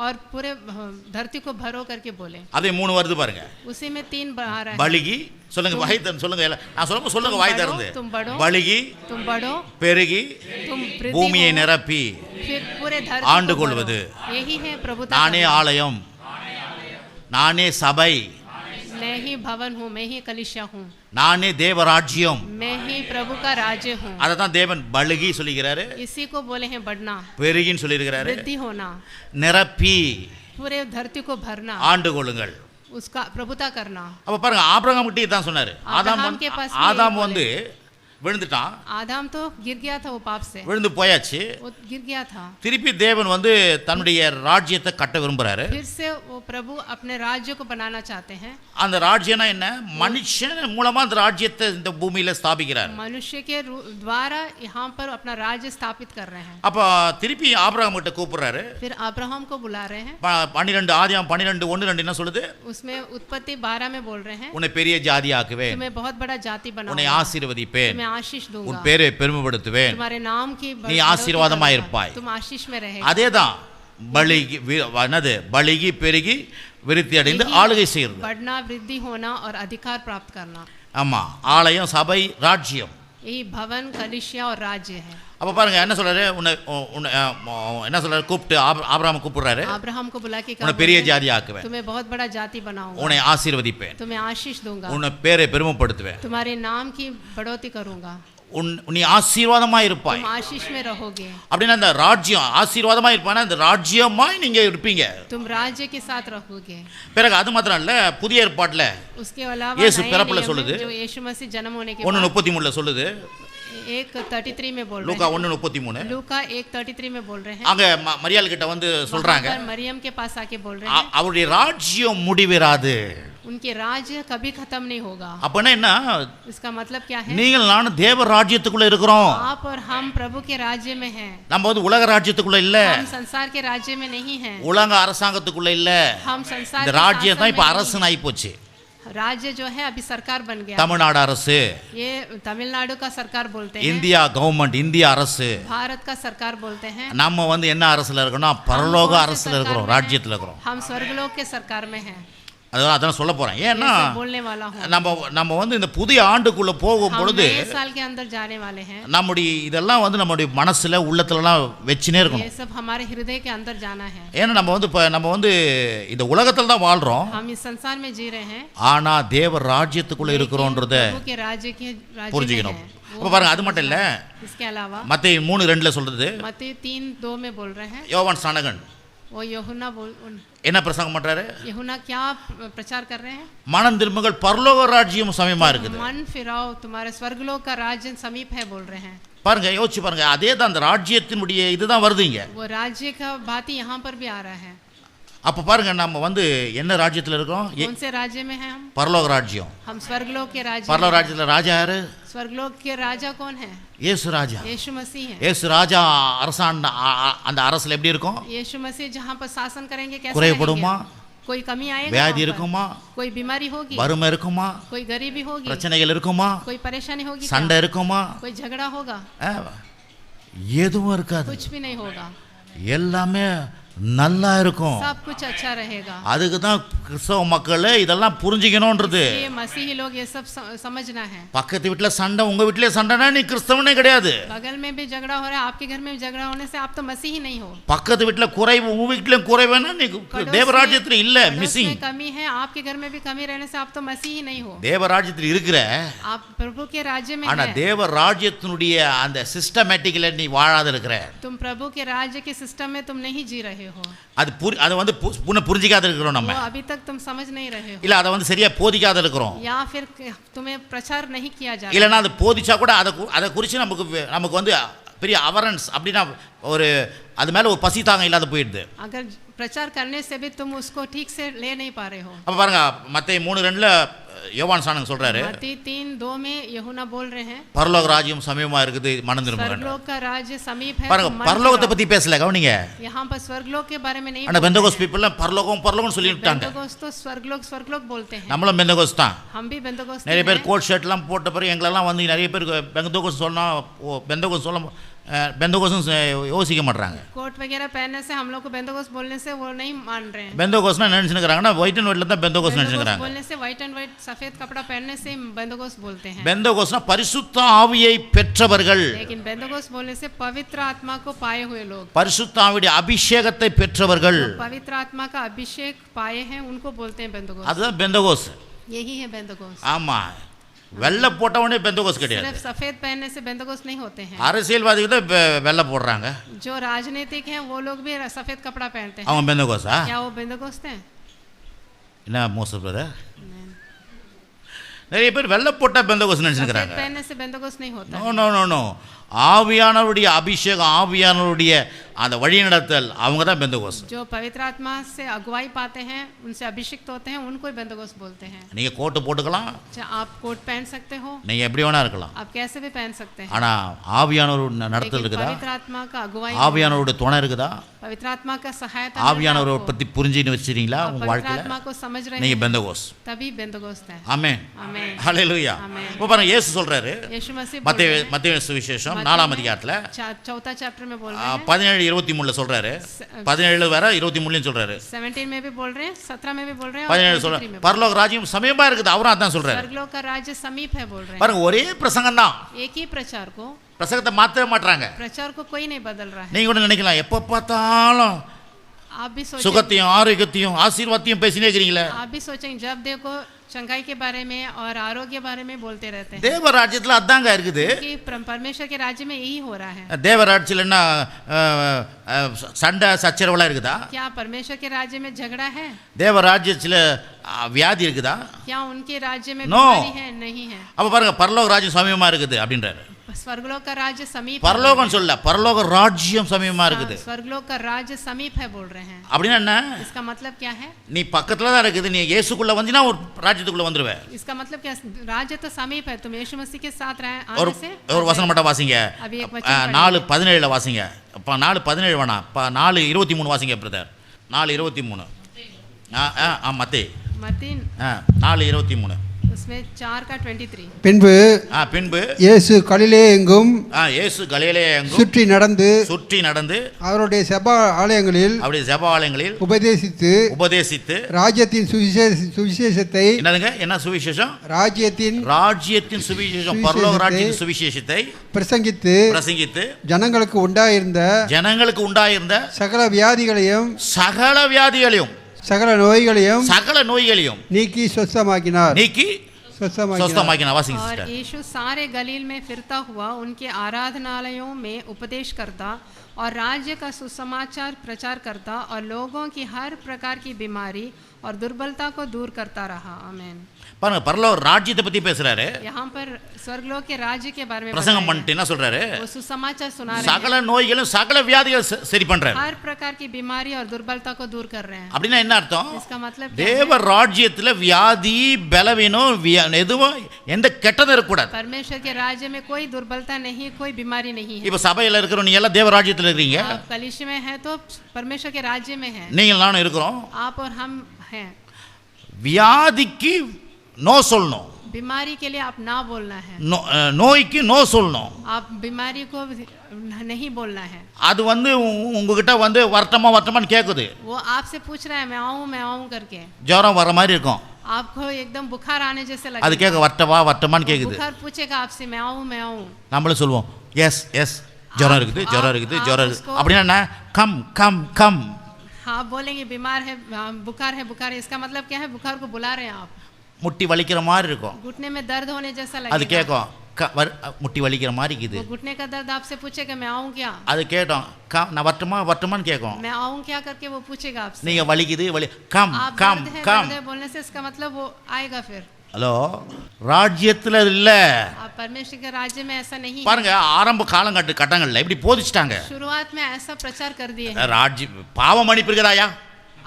और पूरे धरती को भरो करके बोले. அதே 3 வருது பாருங்க. उसी में 3 बढ़ा रहा है. பலுகி, சொல்லுங்க, வாய் திறந்து சொல்லுங்க. நான் சொல்லுங்க, வாய் திறந்து. तुम बढ़ो, பலுகி, तुम बढ़ो, பெருகி तुम वृद्धि பூமியை हो, நிரப்பி फिर पूरे धरती ஆண்டு को கொள்வது. भरो. यही है प्रभुता. நானே ஆலயம், நானே சபை, मैं ही भवन हूँ, मैं ही कलीसिया हूँ, நானே தேவராஜ்யம். मैं ही प्रभु का राज्य हूँ. அதை தான் தேவன் பலுகி சொல்லிக்கிறாரு, इसी को बोले हैं बढ़ना, பெருகின்னு சொல்லியிருக்கிறாரு, वृद्धि होना, நிரப்பி पूरे धरती को भरना, ஆண்டு கொள்ளுங்கள். उसका प्रभुता करना. அப்ப பாருங்க, ஆபிரகாம் கிட்ட இதான் சொன்னாரு. आदम के पास भी ஆதாம் यही விழுந்துட்டான், आदम तो गिर गया था, वो पाप से விழுந்து போயாச்சு. वो गिर गया था. திருப்பி தேவன் தன்னுடைய ராஜ்யத்தை கட்ட விரும்புறாரு. फिर से वो प्रभु अपने राज्य को बनाना चाहते हैं. அந்த ராஜ்யம்னா என்ன? மனுஷன் மூலமா அந்த ராஜ்யத்தை இந்த பூமியில ஸ்தாபிக்கிறார். मनुष्य के द्वारा यहाँ पर अपना राज्य स्थापित कर रहे हैं. அப்ப திருப்பி ஆபிரகாம் கிட்ட கூப்பிடுறாரு. फिर अब्राहम को बुला रहे हैं. 12 ஆதியாகமம் 12:1-2 என்ன சொல்லுது? उसमें उत्पत्ति 12 में बोल रहे हैं, உன்னை பெரிய ஜாதி ஆக்குவேன், तुम्हें बहुत बड़ा जाति உன்னை बनाऊंगा, ஆசீர்வதிப்பேன், तुम्हें आशीष உன் दूंगा, பேரை பெருமைப்படுத்துவேன், तुम्हारे नाम की நீ बढ़ोतरी ஆசீர்வாதமா करूंगा, இருப்பாய். तुम आशीष में रहे. அதேதான் பலிகி, பலிகி பெருகி விருத்தி அடைந்து ஆளுகை செய்யறது. बढ़ना, वृद्धि होना और अधिकार प्राप्त करना. ஆமா, ஆலயம், சபை, ராஜ்யம். यही भवन, कलीसिया और राज्य है. அப்போ பாருங்க என்ன சொல்றாரு, உன்னை என்ன சொல்றாரு, கூப்பிட்டு ஆபிரகாமை கூப்பிடுறாரு, अब्राहम को बुला के உன்னை பெரிய ஜாதி ஆக்குவேன், तुम्हें बहुत बड़ा जाति बनाऊंगा, உன்னை ஆசீர்வதிப்பேன், तुम्हें आशीष दूंगा, உன்னை பேரை பெருமைப்படுத்துவேன், तुम्हारे नाम की बढ़ोतरी करूंगा, நீ ஆசீர்வாதமாய் இருப்பாய். तुम आशीष में रहोगे. அப்படின்னா அந்த ராஜ்யம் ஆசீர்வாதமாய் இருப்பானா அந்த ராஜ்யமாய் நீங்க இருப்பீங்க. तुम राज्य के साथ रहोगे. பிறகு அது மாத்திரம் இல்ல, புதிய ஏற்பாட்டுல उसके अलावा இயேசு பிறப்புல சொல்லுது, जो यीशु मसीह जन्म होने के 1:33ல சொல்லுது, 1:33 में बोल रहे லூக்கா हैं, 1:33 लूका 1:33 में बोल रहे हैं. அங்க மரியாள் கிட்ட வந்து சொல்றாங்க, वहाँ पर मरियम के पास आके बोल रहे हैं அவருடைய ராஜ்யம் முடிவிராது. उनके राज्य कभी खत्म नहीं होगा. அப்பனா என்ன, इसका मतलब क्या है? நீங்கள் நானும் தேவ ராஜ்யத்துக்குள்ள இருக்கிறோம். आप और हम प्रभु के राज्य में हैं. நம்ம வந்து உலக ராஜ்யத்துக்குள்ள இல்ல, हम संसार के राज्य में नहीं हैं. உலக அரசாங்கத்துக்குள்ள இல்ல. हम संसार இந்த के ராஜ்யம் தான் शासन இப்ப में அரசன் ஆயி போச்சு. नहीं। राज्य जो है अभी सरकार बन गया. தமிழ்நாடு அரசு, ये तमिलनाडु का सरकार बोलते हैं, இந்தியா கவர்மெண்ட், இந்திய அரசு. भारत का सरकार बोलते हैं. நம்ம வந்து என்ன அரசுல இருக்கோம்னா பரலோக அரசுல இருக்கிறோம், ராஜ்யத்துல இருக்கிறோம். हम स्वर्गलोक के सरकार में हैं. அதான் சொல்ல போறேன். ஏன்னா ये सब बोलने वाला हूँ. நம்ம வந்து இந்த புதிய ஆண்டுக்குள்ள போகும் हम பொழுது नए साल के अंदर जाने वाले हैं. நம்முடைய இதெல்லாம் வந்து நம்முடைய மனசுல உள்ளத்துலலாம் வச்சுனே இருக்கணும். ये सब हमारे हृदय के अंदर जाना है. ஏன்னா நம்ம வந்து இந்த உலகத்துல தான் வாழ்றோம், हम इस संसार में जी रहे हैं, ஆனா தேவ ராஜ்யத்துக்குள்ள இருக்கிறோன்றத प्रभु के राज्य में புரிஞ்சுக்கணும். हैं. அப்ப பாருங்க, அது மட்டும் இல்ல, इसके अलावा மத்தேயு 3:2ல சொல்றது, मत्ती 3:2 में बोल रहे हैं, யோவான் ஸ்நானகன் वो यूहन्ना என்ன பிரசங்கம் பண்றாரு, यूहन्ना क्या प्रचार कर रहे हैं? மனம் திரும்புங்கள், பரலோக ராஜ்யம் சமீபமா இருக்குது. मन फिराओ, तुम्हारे स्वर्गलोक का राज्य समीप है बोल रहे हैं. பாருங்க, யோசிச்சு பாருங்க, அதே தான் அந்த ராஜ்யத்தினுடைய இதுதான் வருதுங்க. वो राज्य का बात ही यहाँ पर भी आ रहा है. அப்ப பாருங்க, நம்ம வந்து என்ன ராஜ்யத்துல இருக்கோம்? कौन से राज्य में है हम? பரலோக ராஜ்யம். हम स्वर्गलोक के राज्य பரலோக में हैं. ராஜ்யத்துல ராஜா யாரு? स्वर्गलोक के राजा कौन है? இயேசு ராஜா. यीशु मसीह है. இயேசு ராஜா அரசாண்ட அந்த அரசுல எப்படி இருக்கும்? यीशु मसीह जहाँ पर शासन करेंगे कैसे குறைபடுமா? रहेंगे? कोई कमी आएगा வியாதி वहाँ पर? இருக்குமா? कोई बीमारी होगी? வறுமை இருக்குமா? कोई गरीबी होगी? பிரச்சனைகள் இருக்குமா? कोई परेशानी होगी? சண்டை क्या? இருக்குமா? कोई झगड़ा होगा? எதுவும் இருக்காது, कुछ भी नहीं होगा. எல்லாமே நல்லா இருக்கும். सब कुछ अच्छा रहेगा. அதுக்கு தான் கிறிஸ்தவ மக்கள் இதெல்லாம் புரிஞ்சுக்கணும்ன்றது. ये मसीही लोग ये सब समझना है. பக்கத்து வீட்டுல சண்டை, உங்க வீட்டிலே சண்டைனா நீ கிறிஸ்தவனே கிடையாது. बगल में भी झगड़ा हो रहा है, आपके घर में भी झगड़ा होने से आप तो मसीही नहीं हो. பக்கத்து வீட்டுல குறைவு, உங்க வீட்டிலும் குறைவேனா நீ தேவராஜ்யத்துல இல்ல, पड़ोस மிஸ்ஸிங். में कमी है, आपके घर में भी कमी रहने से आप तो मसीही नहीं हो. தேவராஜ்யத்துல இருக்கிற, आप प्रभु के राज्य में ஆனா हैं. தேவராஜ்யத்தினுடைய அந்த சிஸ்டமேட்டிக்கல நீ வாழாத இருக்கிற. तुम प्रभु के राज्य के सिस्टम में तुम नहीं जी रहे हो. அது வந்து புரிஞ்சிக்காத இருக்கிறோம் நம்ம, वो अभी तक तुम समझ नहीं रहे हो. இல்ல அதை வந்து சரியா போதிக்காத இருக்கிறோம், या फिर तुम्हें प्रचार नहीं किया जा रहा. இல்லைன்னா அதை போதிச்சா கூட அதை குறித்து நமக்கு வந்து பெரிய அவரன்ஸ் அப்படின்னா ஒரு அது மேல ஒரு பசி தாங்க இல்லாத போயிடுது. अगर प्रचार करने से भी तुम उसको ठीक से ले नहीं पा रहे हो. அப்ப பாருங்க, மத்தேயு 3:2ல யோவான் ஸ்நானகன் சொல்றாரு, मत्ती 3:2 में यूहन्ना बोल रहे हैं, பரலோக ராஜ்யம் சமீபமா இருக்குது, மனம் திரும்புங்க. स्वर्गलोक का राज्य समीप है. பாருங்க, तुम मन பரலோகத்தை फिराओ. பத்தி பேசல, கவனிங்க. यहाँ पर स्वर्गलोक के बारे में नहीं ஆனா बोल பெந்தகோஸ் रहे हैं. பீப்புள் பரலோகம் சொல்லிட்டாங்க. बेंतकोस तो स्वर्गलोक बोलते हैं. நம்மளும் பெந்தகோஸ் தான். हम भी बेंतकोस நிறைய பேர் கோட் ஷர்ட்லாம் போட்ட பிறகு எங்களெல்லாம் வந்து நிறைய பேர் பெந்தகோஸ் சொன்னா பெந்தகோஸ் சொல்ல பெந்தகோஸும் யோசிக்க மாட்டாங்க. कोट वगैरह पहनने से हम लोग को बेंतकोस बोलने से वो नहीं मान रहे हैं. பெந்தகோஸ்னா நினைச்சுக்கிறாங்கன்னா ஒயிட் அண்ட் ஒயிட்ல தான் பெந்தகோஸ் बेंतकोस நினைச்சுக்கிறாங்க. बोलने से व्हाइट एंड व्हाइट सफेद कपड़ा पहनने से बेंतकोस बोलते हैं. பெந்தகோஸ்னா பரிசுத்த ஆவியை பெற்றவர்கள், लेकिन बेंतकोस बोलने से पवित्र आत्मा को पाए हुए लोग, பரிசுத்த ஆவியுடைய அபிஷேகத்தை பெற்றவர்கள், पवित्र आत्मा का अभिषेक पाए हैं, उनको बोलते हैं बेंतकोस. அதுதான் பெந்தகோஸ். यही है बेंतकोस. ஆமா, வெள்ளை போட்டவனே பெந்தகோஸ் கிடையாது. सिर्फ सफेद पहनने से बेंतकोस नहीं होते हैं. அரசியல்வாதிகள் தான் வெள்ளை போடுறாங்க, जो राजनीतिक हैं वो लोग भी सफेद कपड़ा पहनते हैं. அவங்க பெந்தகோஸா? क्या वो बेंतकोस हैं? என்ன மோசம் பிரதர்? நிறைய பேர் வெள்ளை போட்டா பெந்தகோஸ் सफेद நினைச்சுக்கிறாங்க. पहनने से बेंतकोस नहीं होता. நோ நோ நோ நோ ஆவியானவருடைய அபிஷேகம், ஆவியானவருடைய அந்த வழிநடத்தல், அவங்க தான் பெந்தகோஸ். जो पवित्र आत्मा से अगुवाई पाते हैं, उनसे अभिषिक्त होते हैं, उनको ही बेंतकोस बोलते हैं. நீங்க கோட்டு போட்டுக்கலாம், आप कोट पहन सकते हो, நீங்க எப்படி வேணா இருக்கலாம், आप कैसे भी पहन सकते हैं. ஆனா ஆவியானவர் நடத்தல் लेकिन இருக்குதா? पवित्र आत्मा का अगुवाई, ஆவியானவருடைய துணை இருக்குதா? पवित्र आत्मा का सहायता, ஆவியானவரை பத்தி புரிஞ்சுன்னு வச்சிருக்கீங்களா आप உங்க पवित्र வாழ்க்கையில? आत्मा को समझ रहे நீங்க हैं, பெந்தகோஸ். तभी बेंतकोस है. ஆமென், आमेन. ஹல்லேலூயா. ஆமென். இப்போ பாருங்க, இயேசு சொல்றாரு यीशु मसीह बोल रहे हैं, மத்தேயு சுவிசேஷம் मत्ती 4ஆம் में அதிகாரத்துல चौथा चैप्टर में बोल रहे हैं, 17:23 சொல்றாரு, 17 வர 23 சொல்றாரு. 17 में भी बोल रहे हैं, 17 में भी बोल रहे हैं, 17 और சொல்ற 23 में பரலோக ராஜ்யம் சமீபமா இருக்குது, அவரும் அதான் சொல்றாரு. स्वर्गलोक का राज्य समीप है बोल रहे हैं. பாருங்க, ஒரே பிரசங்கம் தான், एक ही प्रचार को பிரசங்கத்தை மாற்றவே மாட்டுறாங்க. प्रचार को कोई नहीं बदल रहा है। நீங்கள் கூட நினைக்கலாம் எப்போ பார்த்தாலும் आप भी सोचें, சுகத்தையும் ஆரோக்கியத்தையும் ஆசீர்வாதத்தையும் பேசினே இருக்கிறீங்களே. आप भी सोचेंगे जब देखो चंगाई के बारे में और आरोग्य बारे में बोलते रहते हैं, தேவ ராஜ்யத்தில் அதாங்க இருக்குது. कि परमेश्वर के राज्य में यही हो रहा है। தேவ ராஜ்யத்தில் என்ன சண்டை சச்சரவெல்லாம் இருக்குதா? क्या परमेश्वर के राज्य में झगड़ा है? தேவ ராஜ்யத்தில் வியாதி இருக்குதா? क्या उनके राज्य में No. बीमारी है? नहीं है। அப்போ பாருங்க பரலோக ராஜ்யம் சமீபமா இருக்குது அப்படின்றாரு. स्वर्गलोक का राज्य समीप है। பரலோகம் சொல்ல பரலோக ராஜ்யம் சமீபமா இருக்குது. स्वर्गलोक का राज्य समीप है बोल रहे हैं। அப்படின்னா என்ன? इसका मतलब क्या है? நீ பக்கத்துல தான் இருக்குது, நீ இயேசுக்குள்ள வந்தினா ஒரு ராஜ்யத்துக்குள்ள வந்துருவே. इसका मतलब क्या? राज्य तो समीप है, तुम यीशु मसीह के साथ ஒரு आने से। ஒரு வசனம் மட்டும் வாசிங்க. अभी एक वचन पढ़ेंगे। 4:17 வாசிங்க. அப்ப 4:17 வேணாம். 4:23 வாசிங்க பிரதர். 4:23. மத்தேயு मत्ती 4:23. उसमें 4:23। பின்பு இயேசு கலிலே எங்கும் இயேசு கலிலேயா எங்கும் சுற்றி நடந்து அவருடைய செப ஆலயங்களில் உபதேசித்து ராஜ்யத்தின் சுவிசேஷத்தை என்னதுங்க? என்ன சுவிசேஷம்? ராஜ்யத்தின் சுவிசேஷம், பரலோக ராஜ்யத்தின் சுவிசேஷத்தை பிரசங்கித்து ஜனங்களுக்கு உண்டாயிருந்த சகல வியாதிகளையும் சகல நோய்களையும் நீக்கி சொஸ்தமாக்கினார். और यीशु सारे गलील में फिरता हुआ उनके आराधनालयों में उपदेश करता और राज्य का सुसमाचार प्रचार करता और लोगों की हर प्रकार की बीमारी और दुर्बलता को दूर करता रहा। आमीन। பாருங்க பரலோக ராஜ்யத்தை பத்தி பேசுறாரு. यहाँ पर स्वर्गलोक के राज्य के बारे में பிரசங்கம் பண்ணிட்டு என்ன சொல்றாரு? वो सुसमाचार सुना रहे हैं। சகல நோய்களும் சகல வியாதிகள் சரி பண்றாரு. हर प्रकार की बीमारी और दुर्बलता को दूर कर रहे हैं। அப்படினா என்ன அர்த்தம்? इसका मतलब தேவ ராஜ்யத்துல வியாதி பலவீனம் எதுவும் எந்த கெட்டதும் இருக்க கூடாது. परमेश्वर के राज्य में कोई दुर्बलता नहीं, कोई बीमारी नहीं है। இப்ப சபையில இருக்கிறோம், நீங்க எல்லாம் தேவ ராஜ்யத்துல இருக்கீங்க. आप कलीसिया में है तो परमेश्वर के राज्य में है। நீங்க நானும் இருக்கிறோம். आप और हम हैं। வியாதிக்கு நோ சொல்லணும், बीमारी के लिए आप ना बोलना है। நோய்க்கு நோ சொல்லணும். आप बीमारी को नहीं बोलना है। அது உங்ககிட்ட வரட்டமான்னு கேக்குது. वो आपसे पूछ रहा है मैं आऊं करके। ஜுரம் வர மாதிரி இருக்கும். आपको एकदम बुखार आने जैसे लगेगा। அது கேக்க வரட்டமான்னு கேக்குது. बुखार पूछेगा आपसे मैं आऊं। நம்மள சொல்வோம் எஸ் ஜுரம் இருக்குது அப்படினா என்ன? கம் हाँ बोलेंगे बीमार है, बुखार है। इसका मतलब क्या है? बुखार को बुला रहे हैं आप। முட்டி வலிக்கிற மாதிரி இருக்கும். घुटने में दर्द होने जैसा लगेगा। அது கேக்கும் முட்டி வலிக்கிற மாதிரி இருக்குது. वो घुटने का दर्द आपसे पूछेगा मैं आऊं क्या? அது கேட்டோம் நான் வரட்டுமான்னு கேக்கும். मैं आऊं क्या करके वो पूछेगा आपसे। நீங்க வலிக்குது கம் बोलने से इसका मतलब वो आएगा फिर। ஹலோ, ராஜ்யத்துல இல்ல. परमेश्वर के राज्य में ऐसा नहीं है। பாருங்க ஆரம்ப கட்டங்கள்ல இப்படி போதிச்சிட்டாங்க. शुरुआत में ऐसा प्रचार कर दिए हैं। ராஜ்ய பாவ மன்னிப்பு இருக்குதாயா?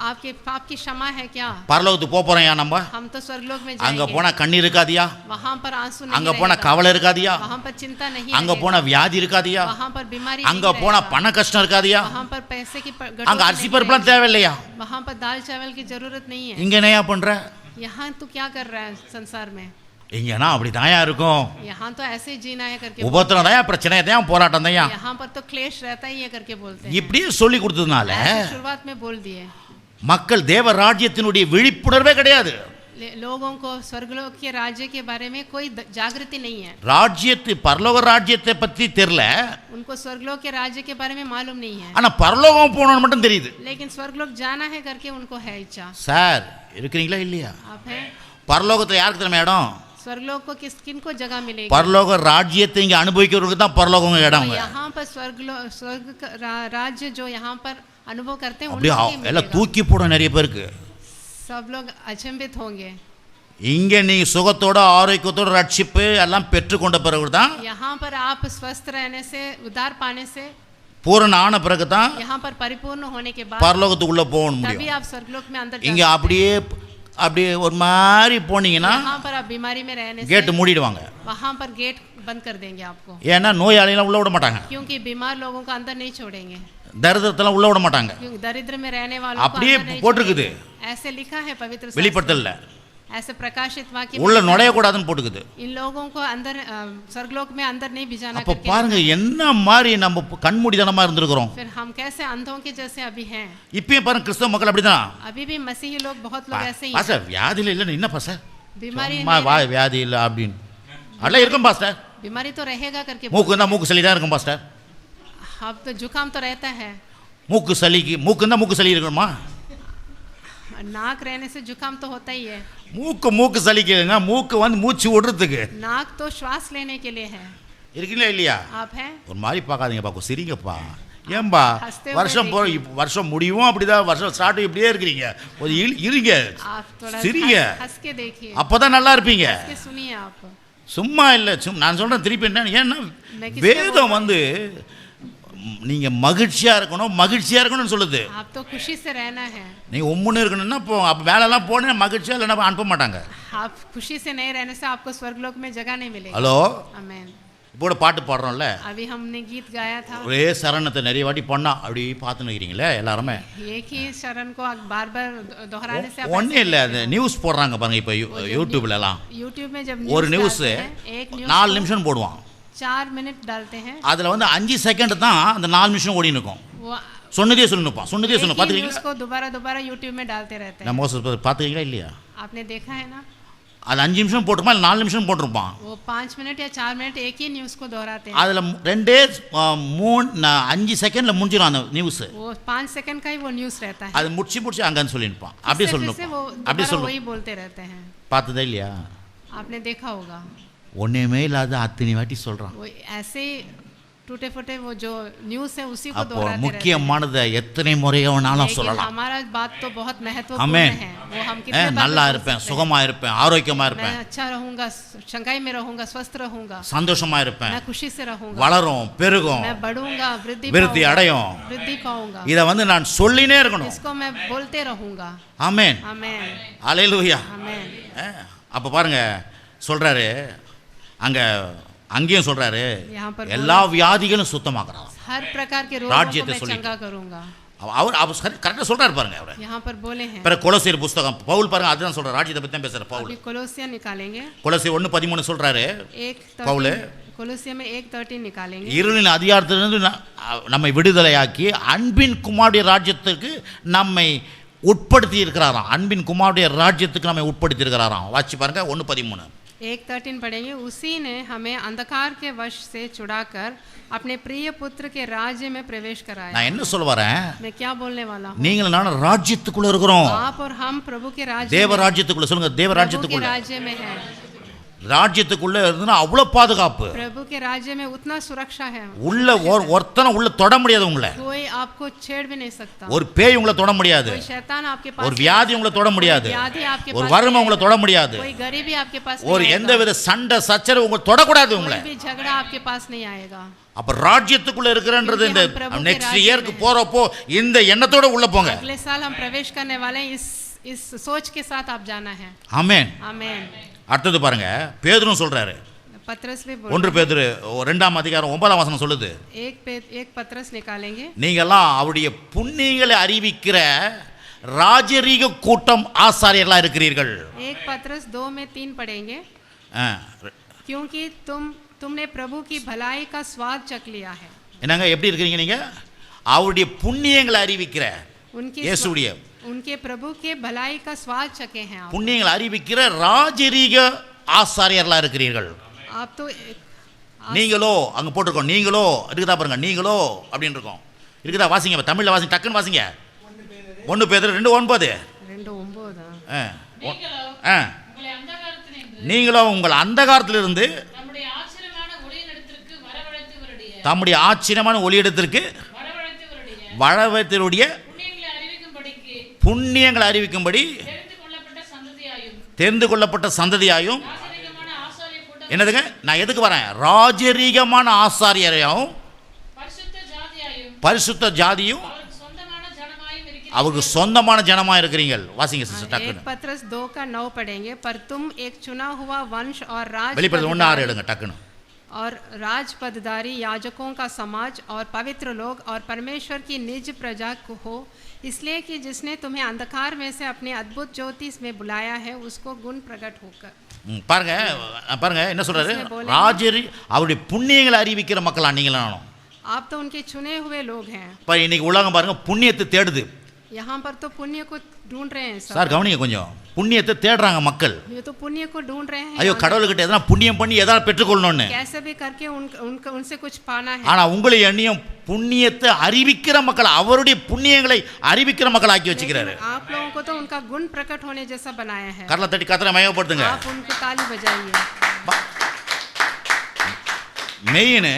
आपके पाप की क्षमा है क्या? பரலோகத்துக்கு போறோம்யா நம்ம. हम तो स्वर्गलोक में அங்க जाएंगे। போனா கண்ணீர் இருக்காதியா? वहां पर आंसू नहीं அங்க போனா கவலை இருக்காதியா? वहां पर चिंता नहीं அங்க போனா வியாதி இருக்காதியா? वहां पर बीमारी அங்க போனா பண கஷ்டம் இருக்காதியா? वहां पर पैसे की அங்க அரிசி பருப்புலாம் தேவையில்லையா? वहां पर दाल चावल की जरूरत नहीं है। இங்க என்னையா பண்ற? यहाँ तू क्या कर रहा है संसार में? இங்கனா அப்படி தாயா இருக்கும். यहाँ तो ऐसे ही जीना है करके உபத்திரம் தான், பிரச்சனை தான், போராட்டம் தான். यहाँ पर तो क्लेश रहता ही है करके बोलते हैं। இப்படியே சொல்லி கொடுத்ததுனால शुरुआत में बोल दिए மக்கள் தேவ ராஜ்யத்தினுடைய விழிப்புணர்வே கிடையாது. लोगों को स्वर्गलोक के राज्य के बारे में कोई जागृति नहीं है। பரலோக ராஜ்யத்தை பத்தி தெரியல. उनको स्वर्गलोक के राज्य के बारे में मालूम नहीं है। ஆனா பரலோகம் போகணும்னு மட்டும் தெரியுது. लेकिन स्वर्गलोक जाना है करके उनको है इच्छा। சார் இருக்கீங்களா இல்லையா? आप हैं? பரலோகத்துல யாருக்கு தெரியுமா இடம்? स्वर्गलोक को किनको जगह मिलेगी? பரலோக ராஜ்யத்தை இங்க அனுபவிக்கிறவங்களுக்கு தான் பரலோகம் இடம். यहाँ पर स्वर्ग राज्य जो यहाँ पर अनुभव करते हैं அப்படியே எல்லாம் தூக்கி போட நிறைய பேருக்கு. सब लोग अचंभित होंगे। இங்க நீ சுகத்தோட ஆரோக்கியத்தோட ரட்சிப்பு எல்லாம் பெற்றுக்கொண்ட பிறகு தான், यहाँ पर आप स्वस्थ रहने से, उद्धार पाने से, பூரண ஆன பிறகு தான் यहाँ पर परिपूर्ण होने के बाद பரலோகத்துக்குள்ள போக முடியும். तभी आप स्वर्गलोक में अंदर இங்க அப்படியே ஒரு மாதிரி போனீங்கன்னா यहाँ पर आप बीमारी में रहने से கேட் மூடிடுவாங்க. वहाँ पर गेट बंद कर देंगे आपको। ஏன்னா நோயாளிலாம் உள்ள விட மாட்டாங்க. क्योंकि बीमार लोगों को अंदर नहीं छोड़ेंगे। தரித்திரத்தெல்லாம் உள்ள விட மாட்டாங்க. क्योंकि दरिद्र में रहने वालों को அப்படியே अंदर नहीं போட்டுருக்குது. ऐसे लिखा है पवित्र शास्त्र। வெளிப்படுத்தல்ல ऐसे प्रकाशित वाक्य உள்ள நுழைய கூடாதுன்னு போட்டுக்குது. इन लोगों को अंदर स्वर्गलोक में अंदर नहीं भिजाना அப்ப பாருங்க என்ன மாதிரி நம்ம கண்மூடித்தனமா இருந்திருக்கிறோம். फिर हम कैसे अंधों के जैसे अभी हैं। இப்பயும் பாருங்க கிறிஸ்தவ மக்கள் அப்படிதான். अभी भी मसीही लोग बहुत लोग ऐसे ही பாஸ்டர் வியாதி இல்ல என்ன பாஸ்டர்? बीमारी வியாதி இல்ல அப்படின்னு அதெல்லாம் இருக்கும் பாஸ்டர். बीमारी तो रहेगा करके மூக்கு இருந்தால் மூக்கு சளி தான் இருக்கும் பாஸ்டர். अब तो जुकाम तो रहता है, மூக்கு சளிக்கு மூக்கு இருந்தால் மூக்கு சளி இருக்கணுமா? नाक रहने से जुकाम तो होता ही है. மூக்கு சளிக்குங்க. மூக்கு வந்து மூச்சு விடுறதுக்கு. नाक तो श्वास लेने के लिए है. இருக்கீங்களா இல்லையா? आप हैं? ஒரு மாதிரி பார்க்காதீங்கப்பா, சிரிங்கப்பா. ஏன்பா हंसते हुए வருஷம் வருஷம் முடியும் அப்படிதான், வருஷம் ஸ்டார்ட் இப்படியே இருக்கிறீங்க. ஒரு இருங்க, आप थोड़ा சிரிங்க, हंस के देखिए, அப்பதான் நல்லா இருப்பீங்க. हंस के सुनिए आप. சும்மா இல்லை, நான் சொல்றேன் திருப்பி என்ன, ஏன்னா मैं किससे வேதம் வந்து நீங்க மகிழ்ச்சியா இருக்கணும்னு சொல்லுது. आप तो खुशी से रहना है. நீங்க உம்முன்னு இருக்கணும்னா இப்போ அப்போ வேலைலாம் போனீங்கன்னா மகிழ்ச்சியா இல்லைன்னா அனுப்ப மாட்டாங்க. आप खुशी से नहीं रहने से आपको स्वर्गलोक में जगह नहीं मिलेगी. ஹலோ, आमेन. இப்போ பாட்டு பாடுறோம்ல, अभी हमने गीत गाया था. ஒரே சரணத்தை நிறைய வாட்டி பண்ணா அப்படி பார்த்துன்னு இருக்கிறீங்களே எல்லாருமே. एक ही शरण को बार बार दोहराने से ஒன்றும் இல்லை, அது நியூஸ் போடுறாங்க பாருங்க இப்போ யூடியூப்ல எல்லாம். यूट्यूब में जब ஒரு நியூஸ் एक न्यूज़ 4 நிமிஷம் போடுவான். 4 मिनट डालते हैं. அதில் வந்து 5 செகண்ட் தான் அந்த 4 நிமிஷம் ஓடி இருக்கும். वो சொன்னதே சொல்லணும்ப்பா, சொன்னதே एक சொல்லணும். ही न्यूज़ பார்த்துருக்கீங்களா? को दोबारा दोबारा यूट्यूब में डालते रहते हैं. நம்ம பார்த்துருக்கீங்களா இல்லையா? आपने देखा है ना? அது 5 நிமிஷம் போட்டிருப்பான், இல்லை 4 நிமிஷம் போட்டிருப்பான். वो 5 मिनट या 4 मिनट एक ही न्यूज़ को दोहराते हैं. அதில் 5 செகண்ட்ல முடிஞ்சிடும் அந்த நியூஸ். वो 5 सेकंड का ही वो न्यूज़ रहता है. அது முடிச்சு அங்கன்னு சொல்லியிருப்பான். அப்படியே फिर से சொல்லணும், वो அப்படியே दोबारा சொல்லணும். वही बोलते रहते हैं. பார்த்ததே இல்லையா? आपने देखा होगा. ஒன்றுமே இல்லாத அத்தனை வாட்டி சொல்கிறான். वो ऐसे टूटे फूटे वो जो न्यूज़ है उसी को அப்போ दोहराते रहते हैं. முக்கியமானதை எத்தனை முறையோ வேணாலும் लेकिन சொல்லலாம். हमारा बात तो बहुत महत्वपूर्ण आमेन. है. वो हम कितने बार நல்லா बोल இருப்பேன், सकते हैं. சுகமா இருப்பேன், ஆரோக்கியமா मैं இருப்பேன், अच्छा रहूंगा, शंघाई में रहूंगा, स्वस्थ रहूंगा, சந்தோஷமா இருப்பேன், मैं खुशी से रहूंगा, வளரும், பெருகும், मैं बढ़ूंगा, वृद्धि விருத்தி पाऊंगा, அடையும். वृद्धि पाऊंगा. இதை வந்து நான் சொல்லினே இருக்கணும். इसको मैं बोलते रहूंगा. ஆமென், आमेन. அல்லேலூயா. आमेन. அப்போ பாருங்க சொல்றாரு, அங்கேயும் சொல்றாரு, यहाँ पर எல்லா வியாதிகளும் சுத்தமாக்குறான். हर प्रकार के रोगों को राज्यத்தை मैं சொல்லிட்டு. चंगा करूंगा. அவர் கரெக்டாக சொல்றாரு பாருங்க. அவர் यहाँ पर बोले हैं. பிறகு கொலோசியர் புஸ்தகம் பவுல் பாருங்க அதுதான் சொல்றாரு, ராஜ்யத்தை பத்தி தான் பேசுற பவுல். अभी कोलोसिया निकालेंगे. கொலோசியர் 1:13 சொல்றாரு பவுல், कोलोसिया में 1:13 निकालेंगे. இருளின் அதிகாரத்திலிருந்து நம்மை விடுதலையாக்கி அன்பின் குமாரனுடைய ராஜ்யத்துக்கு நம்மை உட்படுத்தி இருக்கிறாராம். அன்பின் குமாரனுடைய ராஜ்யத்துக்கு நம்மை உட்படுத்தி இருக்கிறாராம். வாசி பாருங்க 1:13. 1:13 पढ़ेंगे. उसी ने हमें अंधकार के वश से छुड़ाकर अपने प्रिय पुत्र के राज्य में प्रवेश कराया. நான் என்ன சொல்ல வரேன், मैं क्या बोलने वाला हूँ? நீங்கள் நானும் ராஜ்யத்துக்குள்ள இருக்கிறோம். आप और हम प्रभु के राज्य தேவ में, ராஜ்யத்துக்குள்ள சொல்லுங்க, தேவ प्रभु के ராஜ்யத்துக்குள்ள. राज्य में है. ராஜ்யத்துக்குள்ள இருந்துன்னா அவ்வளவு பாதுகாப்பு. प्रभु के राज्य में उतना सुरक्षा है. உள்ள ஒருத்தனை உள்ள தொட முடியாது, உங்களை कोई आपको छेड़ भी नहीं सकता. ஒரு பேய் உங்களை தொட முடியாது, कोई शैतान आपके पास, ஒரு வியாதி உங்களை தொட முடியாது, व्याधि आपके ஒரு पास, வறுமை உங்களை தொட முடியாது, कोई गरीबी आपके पास ஒரு नहीं எந்த आएगा. வித சண்டை சச்சரவு உங்களை தொடக்கூடாது உங்களை. कोई भी झगड़ा आपके पास नहीं आएगा. அப்ப ராஜ்யத்துக்குள்ள இருக்கிறன்றது இந்த हम प्रभु के நெக்ஸ்ட் राज्य இயர்க்கு में போறப்போ இந்த எண்ணத்தோட உள்ள போங்க. अगले साल हम प्रवेश करने वाले हैं, इस सोच के साथ आप जाना है. ஆமென். आमेन. அடுத்தது பாருங்க, பேதுரும் சொல்றாரு, पत्रस भी 1 பேதுரு 2ஆம் அதிகாரம் 9ஆம் வசனம் சொல்லுது, एक पत्रस निकालेंगे. நீங்கெல்லாம் அவருடைய புண்ணியங்களை அறிவிக்கிற ராஜரீக கூட்டம் ஆசாரியர்களா இருக்கிறீர்கள். एक पत्रस 2:3 पढ़ेंगे. क्योंकि तुमने प्रभु की भलाई का स्वाद चख लिया है. என்னங்க எப்படி இருக்கிறீங்க நீங்க? அவருடைய புண்ணியங்களை அறிவிக்கிற இயேசுடைய उनके प्रभु के भलाई का स्वाद चखे हैं आप. புண்ணியங்களை அறிவிக்கிற ராஜரீக ஆசாரியர்களா இருக்கிறீர்கள். आप तो நீங்களோ அங்க போட்டிருக்கோம், நீங்களோ இருக்குதா பாருங்க, நீங்களோ அப்படின்னு இருக்கும். இருக்குதா? வாசிங்க, தமிழ்ல வாசிங்க, டக்குன்னு வாசிங்க. 1 பேதுரு 2:9. 2:9. நீங்களோ உங்கள் அந்தகாரத்திலிருந்து தம்முடைய ஆச்சரியமான ஒளியிடத்திற்கு வரவழைத்தவருடைய புண்ணியங்களை அறிவிக்கும்படி தெரிந்து கொள்ளப்பட்ட சந்ததியாயும், என்னதுங்க நான் எதுக்கு வரேன், ராஜரீகமான ஆசாரியரையும் பரிசுத்த ஜாதியும் அவருக்கு சொந்தமான ஜனமா இருக்கிறீர்கள். வாசிங்க சிஸ்டர் டக்குன்னு. पत्रस 2:9 पढ़ेंगे. पर तुम एक चुना हुआ वंश और வெளிப்படுத்தல் 1:6 எடுங்க டக்குன்னு. और राजपदधारी याजकों का समाज और पवित्र लोग और परमेश्वर की निज प्रजा को हो, इसलिए कि जिसने तुम्हें अंधकार में से अपनी अद्भुत ज्योति में बुलाया है उसको गुण प्रकट होकर. பாருங்க பாருங்க என்ன சொல்றாரு, ராஜரி அவருடைய புண்ணியங்களை அறிவிக்கிற மக்களா நீங்களானோ. आप तो उनके चुने हुए लोग हैं. இன்னைக்கு உலகம் பாருங்க புண்ணியத்தை தேடுது. यहाँ पर तो पुण्य को ढूंढ रहे हैं சார் கவனிங்க கொஞ்சம். புண்ணியத்தை தேடுறாங்க மக்கள். ये तो पुण्य को ढूंढ रहे हैं, ஐயோ கடவுள்கிட்ட எதனா புண்ணியம் பண்ணி எதனா பெற்றுக்கொள்ளணும்னு. कैसे भी करके उनसे कुछ पाना है. ஆனா உங்களை எண்ணியும் புண்ணியத்தை அறிவிக்கிற மக்கள், அவருடைய புண்ணியங்களை அறிவிக்கிற மக்கள் ஆக்கி வச்சுக்கிறாரு. आप लोगों को तो उनका गुण प्रकट होने जैसा बनाया है. கரலை தட்டி கர்த்தரை மகிமைப்படுத்துங்க. आप उनको ताली बजाइए. மெயின்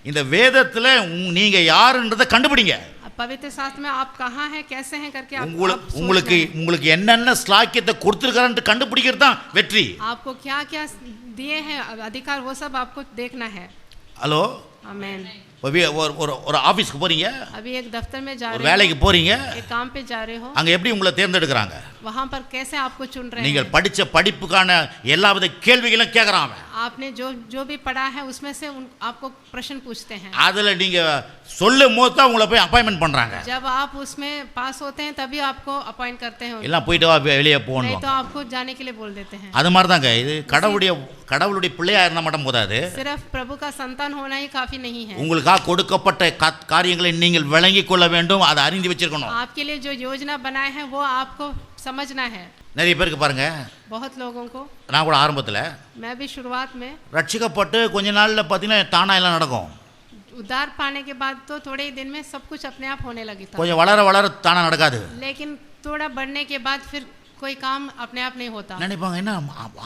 இந்த வேதத்துல நீங்க யாருன்றதை கண்டுபிடிங்க. पवित्र शास्त्र में आप कहाँ हैं, कैसे हैं करके आप உங்களுக்கு உங்களுக்கு என்னென்ன ஸ்லாக்கியத்தை கொடுத்திருக்காருன்னு கண்டுபிடிக்கிறது தான் வெற்றி. आपको क्या क्या दिए हैं अधिकार, वो सब आपको देखना है. ஹலோ, आमीन. ஒரு ஆபீஸ்க்கு போறீங்க, अभी एक दफ्तर में जा ஒரு रहे வேலைக்கு போறீங்க, हो, एक काम पे जा रहे हो, அங்க எப்படி உங்களை தேர்ந்தெடுக்கறாங்க? वहां पर कैसे आपको चुन रहे हैं? நீங்கள் படிச்ச படிப்புக்கான எல்லாவித கேள்விகளும் கேக்குறாங்க. आपने जो भी पढ़ा है उसमें से आपको प्रश्न पूछते हैं. அதுல நீங்க சொல்லும் போது தான் உங்களை போய் அப்பாயின்மென்ட் பண்றாங்க. जब आप उसमें पास होते हैं तभी आपको अपॉइंट करते हैं. எல்லாம் போய்ட்டு வா வெளியே போணும். नहीं तो आपको जाने के लिए बोल देते हैं. அது மாதிரி தாங்க இது. கடவுளுடைய பிள்ளையா இருந்தா மட்டும் போதாது. सिर्फ प्रभु का संतान होना ही काफी नहीं है. உங்களுக்காக கொடுக்கப்பட்ட காரியங்களை நீங்கள் விளங்கிக் கொள்ள வேண்டும், அதை அறிந்து வச்சிருக்கணும். आपके लिए जो योजना बनाए हैं वो आपको समझना है. நிறைய பேருக்கு பாருங்க, बहुत लोगों को, நான் கூட ஆரம்பத்துல मैं भी शुरुआत में ரட்சிக்கப்பட்டு கொஞ்ச நாள்ல பாத்தீங்கன்னா தானா எல்லாம் நடக்கும். उद्धार पाने के बाद तो थोड़े ही दिन में सब कुछ अपने आप होने लगी था. கொஞ்சம் வளர வளர தானா நடக்காது. लेकिन थोड़ा बढ़ने के बाद फिर कोई काम अपने आप नहीं होता. நினைப்பாங்க என்ன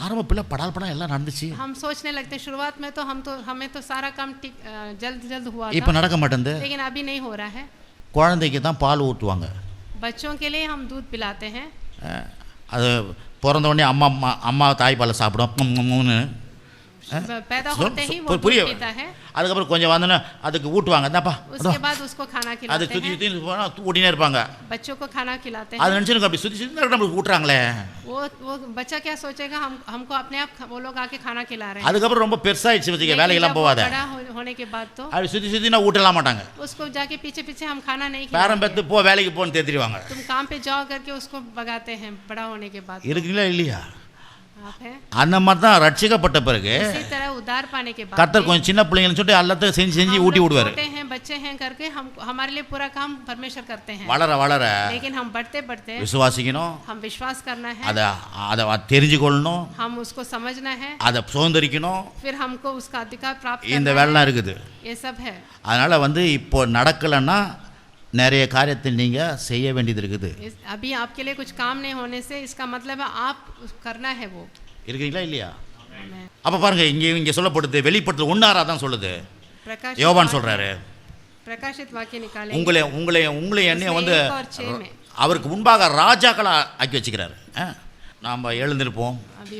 ஆரம்பத்துல படால் எல்லாம் நடந்துச்சு. हम सोचने लगते हैं शुरुआत में तो हमें तो सारा काम जल्द हुआ இப்போ था, நடக்க மாட்டேங்குது. लेकिन अभी नहीं हो रहा है. குழந்தைக்கு தான் பால் ஊட்டுவாங்க. बच्चों के लिए हम दूध पिलाते हैं. அது பிறந்த உடனே அம்மா தாய்ப்பால் சாப்பிடும். पैदा होते ही वो दूध पीता है. அதுக்கப்புறம் கொஞ்சம் வந்தோன்னா அதுக்கு ஊட்டுவாங்க. என்னப்பா उसके बाद उसको खाना அது खिलाते சுற்றி हैं. சுற்றி ஊட்டினே இருப்பாங்க. बच्चों को खाना खिलाते அது हैं. நினச்சிருக்க அப்படி சுற்றி சுற்றி நம்மளுக்கு ஊட்டுறாங்களே. वो बच्चा क्या सोचेगा, हमको अपने आप वो लोग आके खाना खिला रहे हैं. அதுக்கப்புறம் ரொம்ப பெருசாகிடுச்சு வச்சுக்க, लेकिन வேலைக்கெல்லாம் जब वो போவாத. बड़ा होने के बाद तो அப்படி சுற்றி சுற்றி நான் ஊட்டலாம் மாட்டாங்க. उसको जाके पीछे पीछे हम खाना नहीं பேரம் खिलाते. பெற்று போ வேலைக்கு போன்னு தேத்திடுவாங்க. तुम काम पे जाओ करके उसको भगाते हैं बड़ा होने के बाद. இருக்குங்களா இல்லையா? आप है அந்த மாதிரி தான் ரட்சிக்கப்பட்ட பிறகு इसी तरह उद्धार पाने के बाद கர்த்தர் கொஞ்சம் சின்ன பிள்ளைங்கன்னு சொல்லிட்டு எல்லாத்தையும் செஞ்சு ஊட்டி விடுவாரு. छोटे हैं, बच्चे हैं करके हम हमारे लिए पूरा काम परमेश्वर करते हैं. வளர வளர लेकिन हम बढ़ते बढ़ते விசுவாசிக்கணும், हम विश्वास करना है, அதை தெரிஞ்சுக்கொள்ளணும், हम उसको समझना है, அதை சுதந்திரிக்கணும். फिर हमको उसका अधिकार प्राप्त இந்த करना வேலைலாம் है. இருக்குது. ये सब है. அதனால இப்போ நடக்கலைன்னா நிறைய காரியத்தை நீங்க செய்ய வேண்டியது இருக்குது. अभी आपके लिए कुछ काम नहीं होने से इसका मतलब है आप करना है वो. இருக்கீங்களா இல்லையா? அப்ப பாருங்க, இங்க சொல்லப்படுது வெளிப்படுத்தல் 1:6 தான் சொல்லுது. யோவான் சொல்றாரு, प्रकाशित वाक्य निकालें. உங்களை என்னைய வந்து அவருக்கு முன்பாக ராஜாக்களா ஆக்கி வச்சுக்கிறாரு. நாம எழுந்திருப்போம், अभी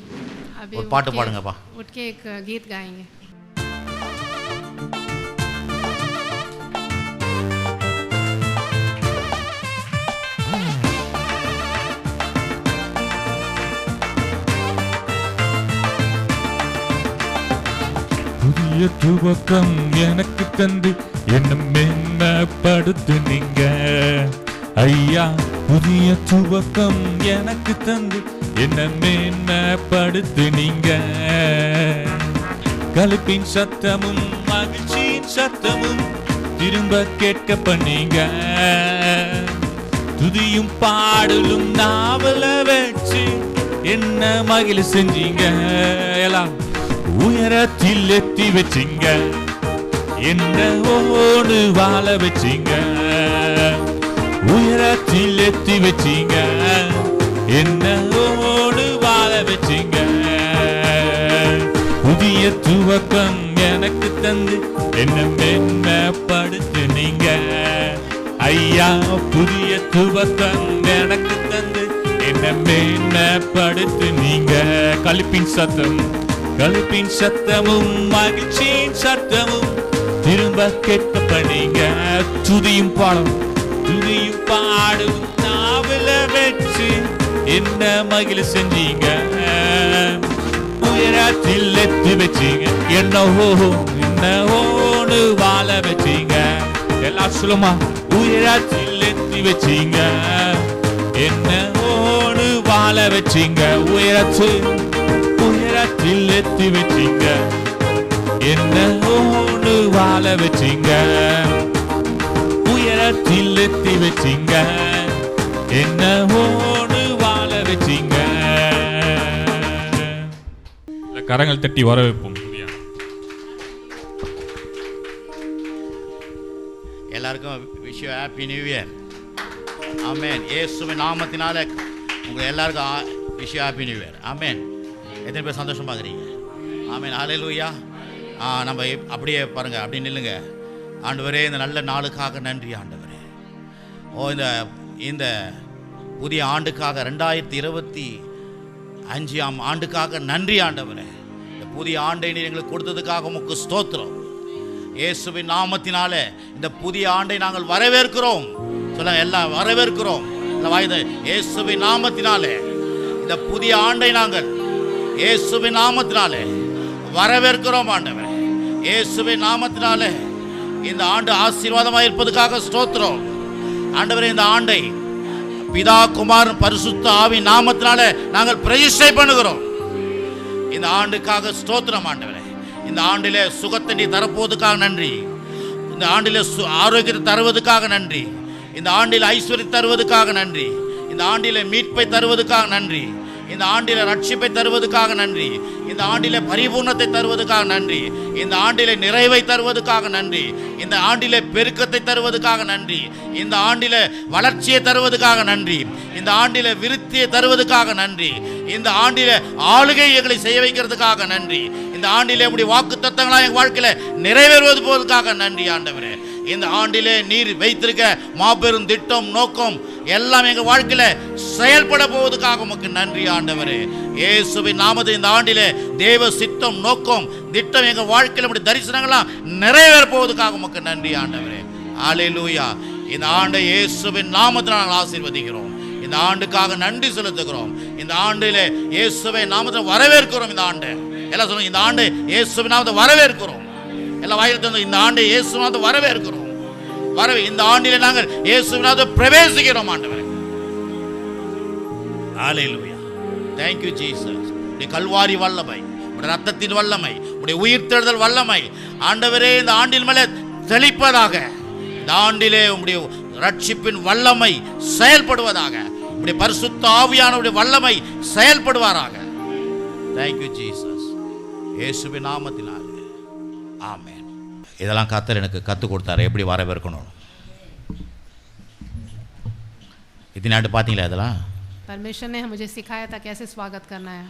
ஒரு பாட்டு பாடுங்கப்பா. उठ के एक गीत गाएंगे. புதிய துவக்கம் எனக்கு தந்து என்ன மேன்மைப்படுத்துனீங்க ஐயா. புதிய துவக்கம் எனக்கு தந்து என்ன மேன்மைப்படுத்துனீங்க. கலிப்பின் சத்தமும் மகிழ்ச்சியின் சத்தமும் திரும்ப கேட்க பண்ணீங்க. துதியும் பாடலும் நாவல வச்சு என்ன மகிழ செஞ்சீங்க. எல்லாம் உயரத்தில் எத்தி வச்சிங்க, என்ன ஓடு வாழ வச்சிங்க. உயரத்தில் எத்தி வச்சிங்க, என்ன ஓடு வாழ வச்சிங்க. புதிய துவக்கம் எனக்கு தந்து என்ன மேன்மைப்படுத்துனீங்க ஐயா. புதிய துவக்கம் எனக்கு தந்து என்ன மேன்மைப்படுத்துனீங்க. கலிப்பின் சத்தமும் மகிழ்ச்சியின் சத்தமும் திரும்ப கேட்க பண்ணீங்க. துதியும் பாடும் நாவல வச்சு என்ன மகிழ செஞ்சீங்க. உயரத்தில் எத்தி வச்சீங்க, என்னோடு வாழ வச்சீங்க. எல்லாம் சொல்லுமா, உயரத்தில் எத்தி வச்சீங்க, என்னோடு வாழ வச்சீங்க. உயரத்தில் எத்தி வச்சீங்க, என்னோடு வாழ வச்சீங்க. உயரத்தில் எத்தி வச்சீங்க, என்னோடு வாழ வச்சீங்க. கரங்கள் தட்டி வரவேற்போம். எல்லாருக்கும் wish you happy new year. Amen. இயேசுவின் நாமத்தினால உங்கள் எல்லாருக்கும் wish you happy new year. Amen. எத்தனை பேர் சந்தோஷமாக இருக்கிறீங்க? ஆமென். ஹல்லேலூயா. நம்ம அப்படியே பாருங்கள், அப்படி நில்லுங்க. ஆண்டவரே, இந்த நல்ல நாளுக்காக நன்றி ஆண்டவரே. இந்த புதிய ஆண்டுக்காக 2025 ஆண்டுக்காக நன்றி ஆண்டவரே. இந்த புதிய ஆண்டை நீர் எங்களுக்கு கொடுத்ததுக்காக உமக்கு ஸ்தோத்திரம். இயேசுவின் நாமத்தினாலே இந்த புதிய ஆண்டை நாங்கள் வரவேற்கிறோம். சொல்லுங்க எல்லாம், வரவேற்கிறோம். இயேசுவின் நாமத்தினாலே இந்த புதிய ஆண்டை நாங்கள் இயேசுவின் நாமத்தினாலே வரவேற்கிறோம் ஆண்டவரே. இயேசுவின் நாமத்தினாலே இந்த ஆண்டு ஆசீர்வாதமாக இருப்பதற்காக ஸ்தோத்திரம் ஆண்டவரே. இந்த ஆண்டை பிதா குமார் பரிசுத்த ஆவி நாமத்தினாலே நாங்கள் பிரதிஷ்டை பண்ணுகிறோம். இந்த ஆண்டுக்காக ஸ்தோத்திரம் ஆண்டவரே. இந்த ஆண்டிலே சுகத்தை நீ தரப்போவதுக்காக நன்றி. இந்த ஆண்டிலே ஆரோக்கியத்தை தருவதற்காக நன்றி. இந்த ஆண்டில் ஐஸ்வர்யத்தை தருவதற்காக நன்றி. இந்த ஆண்டிலே மீட்பை தருவதற்காக நன்றி. இந்த ஆண்டிலே ரட்சிப்பை தருவதற்காக நன்றி. இந்த ஆண்டிலே பரிபூர்ணத்தை தருவதற்காக நன்றி. இந்த ஆண்டிலே நிறைவை தருவதற்காக நன்றி. இந்த ஆண்டிலே பெருக்கத்தை தருவதற்காக நன்றி. இந்த ஆண்டிலே வளர்ச்சியை தருவதற்காக நன்றி. இந்த ஆண்டிலே விருத்தியை தருவதற்காக நன்றி. இந்த ஆண்டிலே ஆளுகை எங்களை செய்ய வைக்கிறதுக்காக நன்றி. இந்த ஆண்டிலே உடைய வாக்கு தத்தங்களா எங்கள் வாழ்க்கையில நிறைவேறுவது போவதற்காக நன்றி ஆண்டவரே. இந்த ஆண்டிலே நீர் வைத்திருக்க மாபெரும் திட்டம் நோக்கம் எல்லாம் எங்கள் வாழ்க்கையில செயல்பட போவதற்காக உமக்கு நன்றி ஆண்டவரே. இயேசுவின் நாமத்தில் இந்த ஆண்டிலே தேவ சித்தம் நோக்கம் திட்டம் எங்கள் வாழ்க்கையில உடைய தரிசனங்கள்லாம் நிறைவேற போவதற்காக உமக்கு நன்றி ஆண்டவரே. அல்லேலூயா. இந்த ஆண்டை இயேசுவின் நாமத்தில் நாங்கள் ஆசீர்வதிக்கிறோம். இந்த ஆண்டுக்காக நன்றி செலுத்துகிறோம். இந்த ஆண்டிலே இயேசுவின் நாமத்தில் வரவேற்கிறோம். இந்த ஆண்டு எல்லாம் சொல்லுங்க, இந்த ஆண்டு இயேசுவின் நாமத்தை வரவேற்கிறோம். எல்லாம் வாயில தந்து இந்த ஆண்டை இயேசுவின் நாமத்தை வரவேற்கிறோம். இந்த ஆண்டிலே நாங்கள் இயேசுவின் நாமத்தை பிரவேசிக்கிறோம் ஆண்டவரே. ஹல்லேலூயா. Thank you Jesus. உடைய கல்வாரி வல்லமை, உடைய ரத்தத்தின் வல்லமை, உடைய உயிர்த்தெழுதல் வல்லமை ஆண்டவரே இந்த ஆண்டின் மேலே தெளிப்பதாக. இந்த ஆண்டிலே உடைய ரட்சிப்பின் வல்லமை செயல்படுவதாக. உடைய பரிசுத்த ஆவியானவருடைய வல்லமை செயல்படுவாராக. Thank you Jesus. இயேசுவின் நாமத்தினாலே ஆமென். இதெல்லாம் கர்த்தர் எனக்கு கற்றுக் கொடுத்தாரு, எப்படி வரவேற்கணும். இத்தனை ஆண்டு பார்த்தீங்களா? இதெல்லாம் परमेश्वर ने मुझे सिखाया था कैसे स्वागत करना है.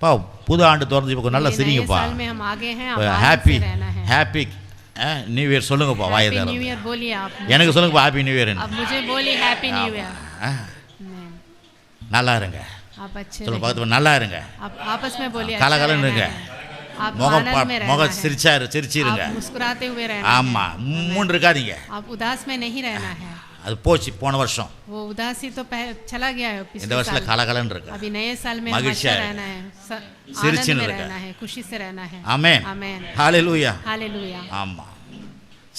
பா புது ஆண்டு திறந்துப்பா, நல்லா சிரிங்கப்பா. साल में हम आगे हैं, ஹாப்பி ஹாப்பி நியூ இயர் சொல்லுங்கப்பா. வாயை हैप्पी தரேன். न्यू ईयर बोलिए आप. எனக்கு சொல்லுங்கப்பா ஹாப்பி நியூ இயர். अब मुझे बोलिए हैप्पी न्यू ईयर. நல்லா இருங்க. आप अच्छे சொல்லுங்க பக்கத்துல, நல்லா இருங்க. आप आपस में बोलिए. கலகலன்னு இருங்க. आप முகம் आनंद में रहना முகம் है. சிரிச்சிருங்க. आप मुस्कुराते हुए रहना ஆமா, மூணு இருக்காதீங்க. आप उदास में नहीं रहना है. அது போச்சு போன வருஷம். वो उदासी तो चला गया है இந்த पिछले வருஷத்துல साल. கலகலன்னு இருக்கு. अभी नए साल में मगिழ்ச்சியா अच्छा रहना है, आनंद சிரிச்சுன்னு में இருக்க. रहना है, खुशी से रहना है. ஆமென். आमेन. ஹல்லேலூயா. हालेलुया. ஆமா.